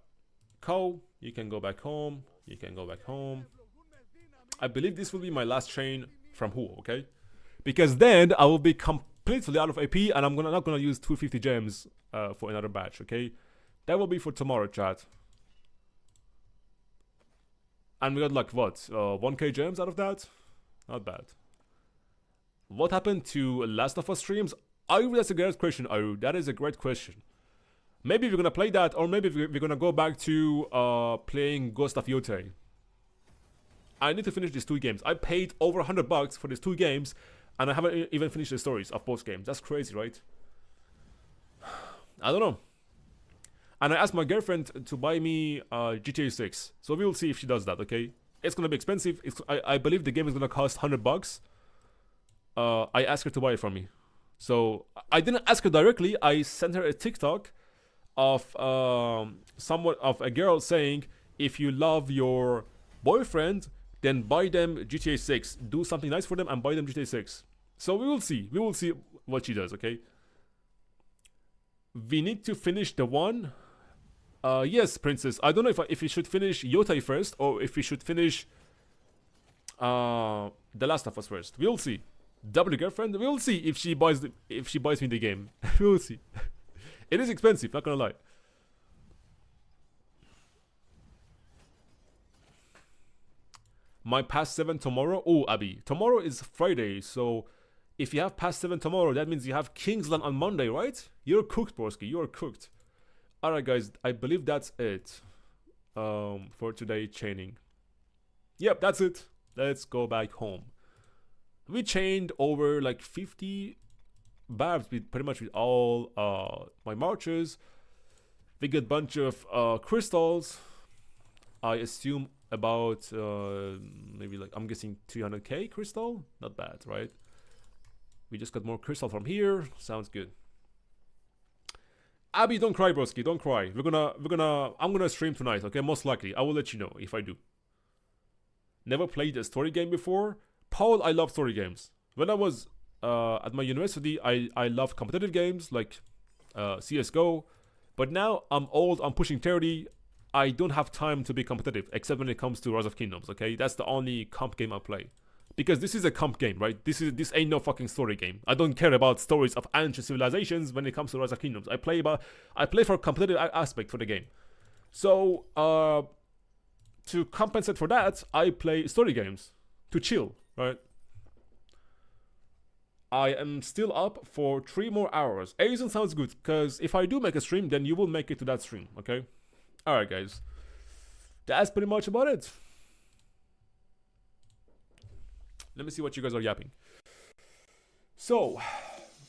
Cole, you can go back home. I believe this will be my last chain from who, okay? Because then I will be completely out of AP and I'm not gonna use 250 gems for another batch, okay? That will be for tomorrow, chat. And we got like what? 1k gems out of that? Not bad. What happened to Last of Us streams? That's a great question, Aru. That is a great question. Maybe we're gonna play that, or maybe we're gonna go back to playing Ghost of Yotei. I need to finish these 2 games. I paid over $100 for these 2 games, and I haven't even finished the stories of both games. That's crazy, right? I don't know. And I asked my girlfriend to buy me GTA 6. So we will see if she does that, okay? It's gonna be expensive. I believe the game is gonna cost $100. I asked her to buy it from me. So I didn't ask her directly. I sent her a TikTok of a girl saying, if you love your boyfriend, then buy them GTA 6. Do something nice for them and buy them GTA 6. So we will see. We will see what she does, okay? We need to finish the one. Yes, Princess. I don't know if we should finish Yotei first or if we should finish The Last of Us first. We'll see. W girlfriend. We'll see if she buys me the game. We'll see. It is expensive. Not gonna lie. My past 7 tomorrow. Oh, Abby. Tomorrow is Friday, so if you have past 7 tomorrow, that means you have Kingsland on Monday, right? You're cooked, Broski. You're cooked. Alright, guys. I believe that's it for today chaining. Yep, that's it. Let's go back home. We chained over like 50 barbs with pretty much with all my marches. We get a bunch of crystals. I assume about maybe like, I'm guessing 300k crystal. Not bad, right? We just got more crystal from here. Sounds good. Abby, don't cry, broski. Don't cry. I'm gonna stream tonight, okay? Most likely. I will let you know if I do. Never played a story game before. Paul, I love story games. When I was at my university, I loved competitive games like CSGO. But now I'm old, I'm pushing 30. I don't have time to be competitive, except when it comes to Rise of Kingdoms, okay? That's the only comp game I play. Because this is a comp game, right? This ain't no fucking story game. I don't care about stories of ancient civilizations when it comes to Rise of Kingdoms. I play for competitive aspect for the game. So to compensate for that, I play story games to chill, right? I am still up for 3 more hours. Asian sounds good, because if I do make a stream, then you will make it to that stream, okay? Alright, guys. That's pretty much about it. Let me see what you guys are yapping. So,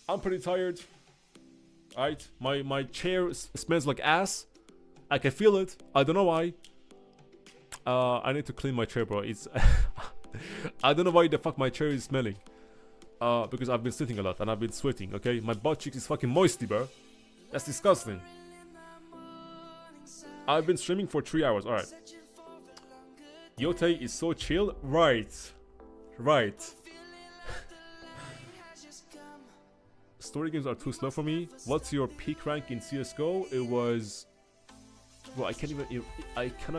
I'm pretty tired. Alright, my chair smells like ass. I can feel it. I don't know why. I need to clean my chair, bro. It's I don't know why the fuck my chair is smelling. Because I've been sitting a lot and I've been sweating, okay? My butt cheeks is fucking moisty, bro. That's disgusting. I've been streaming for 3 hours, alright. Yotei is so chill. Right. Story games are too slow for me. What's your peak rank in CSGO? It was... Well, I cannot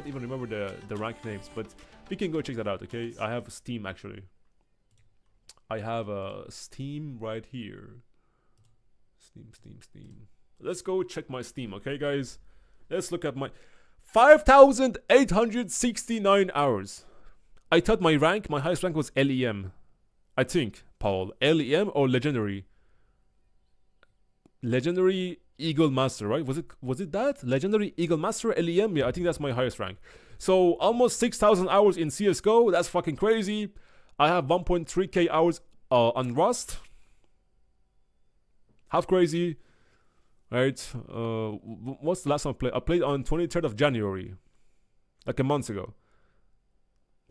even remember the rank names, but we can go check that out, okay? I have Steam, actually. I have Steam right here. Steam. Let's go check my Steam, okay, guys? Let's look at my 5,869 hours. I thought my highest rank was LEM. I think, Paul. LEM or Legendary? Legendary Eagle Master, right? Was it that? Legendary Eagle Master, LEM? Yeah, I think that's my highest rank. So, almost 6,000 hours in CSGO. That's fucking crazy. I have 1.3k hours on Rust. Half crazy. Right? What's the last time I played? I played on 23rd of January. Like a month ago.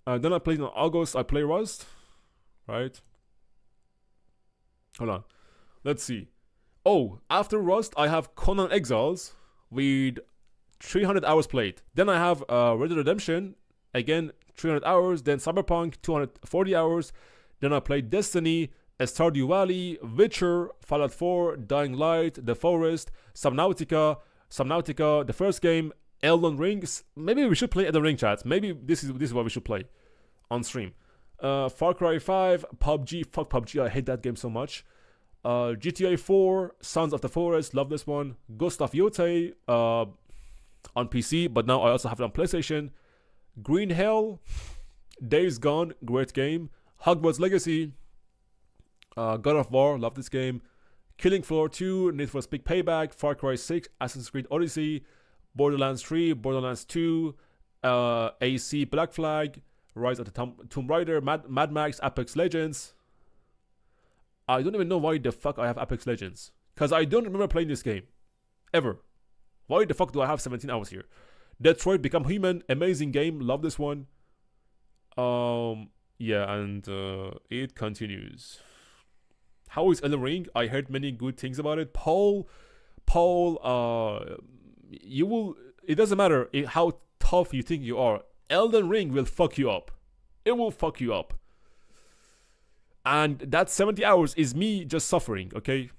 Then I played in August. I play Rust. Right? Hold on. Let's see. Oh, after Rust, I have Conan Exiles with 300 hours played. Then I have Red Dead Redemption. Again, 300 hours. Then Cyberpunk, 240 hours. Then I played Destiny, Stardew Valley, Witcher, Fallout 4, Dying Light, The Forest, Subnautica, the first game, Elden Ring. Maybe we should play Elden Ring, chat. Maybe this is what we should play on stream. Far Cry 5, PUBG. Fuck PUBG. I hate that game so much. GTA 4, Sons of the Forest. Love this one. Ghost of Yotei on PC, but now I also have it on PlayStation. Green Hell, Days Gone, great game. Hogwarts Legacy, God of War, love this game. Killing Floor 2, Need for Speed Payback, Far Cry 6, Assassin's Creed Odyssey, Borderlands 3, Borderlands 2, AC Black Flag, Rise of the Tomb Raider, Mad Max, Apex Legends. I don't even know why the fuck I have Apex Legends. Because I don't remember playing this game. Ever. Why the fuck do I have 17 hours here? Detroit Become Human, amazing game, love this one. Yeah, and it continues. How is Elden Ring? I heard many good things about it. Paul, you will. It doesn't matter how tough you think you are. Elden Ring will fuck you up. It will fuck you up. And that 70 hours is me just suffering. Okay.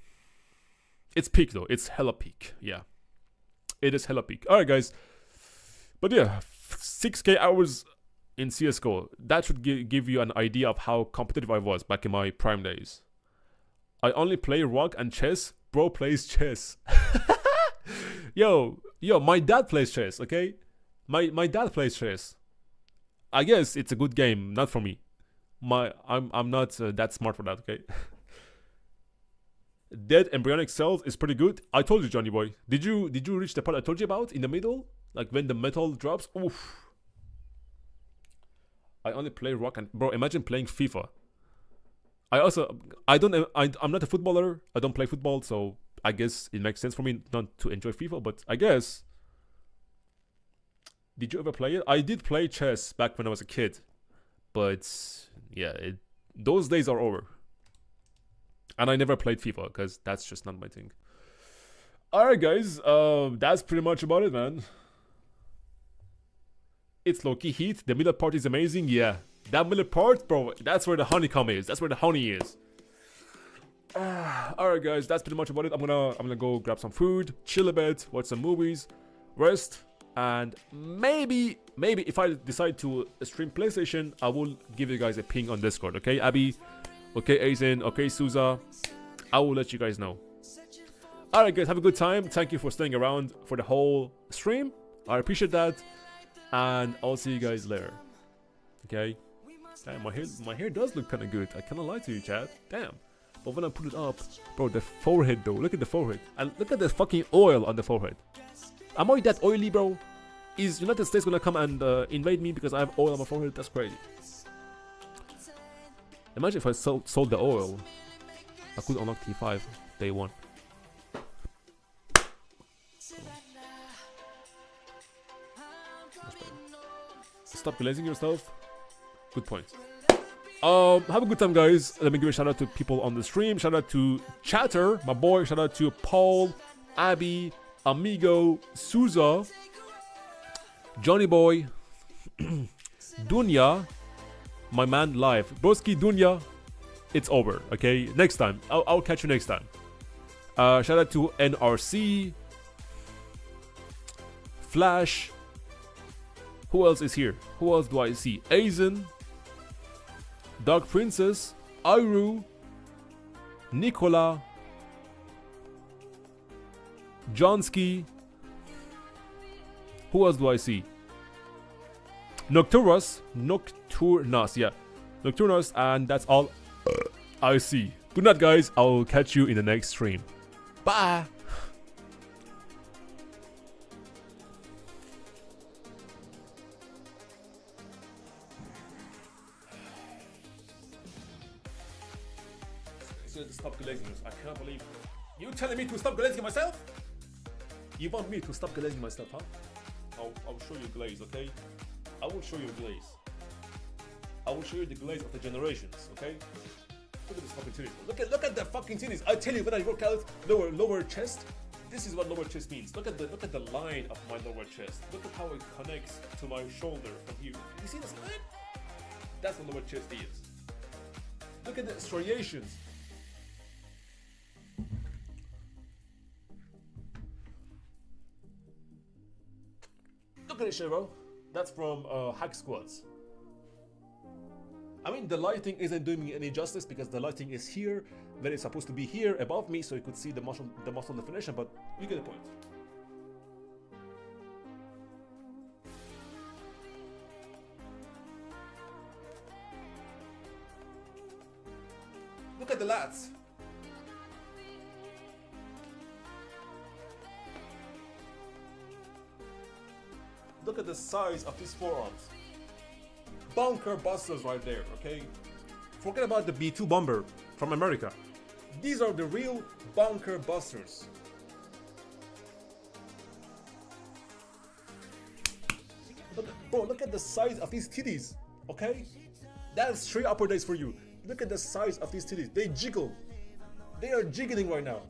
It's peak though. It's hella peak. Yeah, it is hella peak. All right, guys. But yeah, 6K hours in CS:GO. That should give you an idea of how competitive I was back in my prime days. I only play rock and chess. Bro plays chess. yo, my dad plays chess, okay? My dad plays chess. I guess it's a good game, not for me. I'm not that smart for that, okay? Dead Embryonic Cells is pretty good. I told you, Johnny boy. Did you reach the part I told you about in the middle? Like when the metal drops? Oof. I only play rock and bro, imagine playing FIFA. I'm not a footballer. I don't play football, so I guess it makes sense for me not to enjoy FIFA, but I guess. Did you ever play it? I did play chess back when I was a kid. But yeah, those days are over. And I never played FIFA because that's just not my thing. Alright guys, that's pretty much about it, man. It's low-key heat. The middle part is amazing. Yeah, that middle part, bro, that's where the honeycomb is. That's where the honey is. Alright guys, that's pretty much about it. I'm gonna go grab some food, chill a bit, watch some movies, rest, and maybe if I decide to stream PlayStation, I will give you guys a ping on Discord. Okay, Abby? Okay, Aizen? Okay, Souza? I will let you guys know. Alright guys, have a good time. Thank you for staying around for the whole stream. I appreciate that. And I'll see you guys later. Okay? Damn, my hair does look kind of good. I cannot lie to you, chat. Damn. But when I put it up, bro, the forehead though. Look at the forehead. And look at the fucking oil on the forehead. Am I that oily, bro? Is United States gonna come and invade me because I have oil on my forehead? That's crazy. Imagine if I sold the oil. I could unlock T5 day 1. Stop glazing yourself. Good point. Have a good time, guys. Let me give a shout out to people on the stream. Shout out to Chatter, my boy. Shout out to Paul, Abby, Amigo, Souza, Johnny Boy, Dunya, my man live. Broski Dunya, it's over. Okay, next time. I'll catch you next time. Shout out to NRC, Flash. Who else is here? Who else do I see? Aizen, Dark Princess, Iru, Nicola, Johnsky. Who else do I see? Nocturus, yeah. Nocturnus, and that's all I see. Good night, guys. I'll catch you in the next stream. Bye. Stop glazing. I can't believe you telling me to stop glazing myself. You want me to stop glazing myself, huh? I'll show you glaze, okay? I will show you glaze. I will show you the glaze of the generations, okay? Look at this fucking titties. Look at the fucking titties. I tell you, when I work out lower chest, this is what lower chest means. Look at the line of my lower chest. Look at how it connects to my shoulder from here. You see this line? That's what lower chest is. Look at the striations. Look at this shit, bro. That's from Hack Squads. I mean, the lighting isn't doing me any justice because the lighting is here, when it's supposed to be here above me, so you could see the muscle definition. But you get the point. Look at the lats. Look at the size of these forearms. Bunker busters right there, okay? Forget about the B2 bomber from America. These are the real bunker busters. Look at the size of these titties, okay? That's 3 upper days for you. Look at the size of these titties. They jiggle. They are jiggling right now.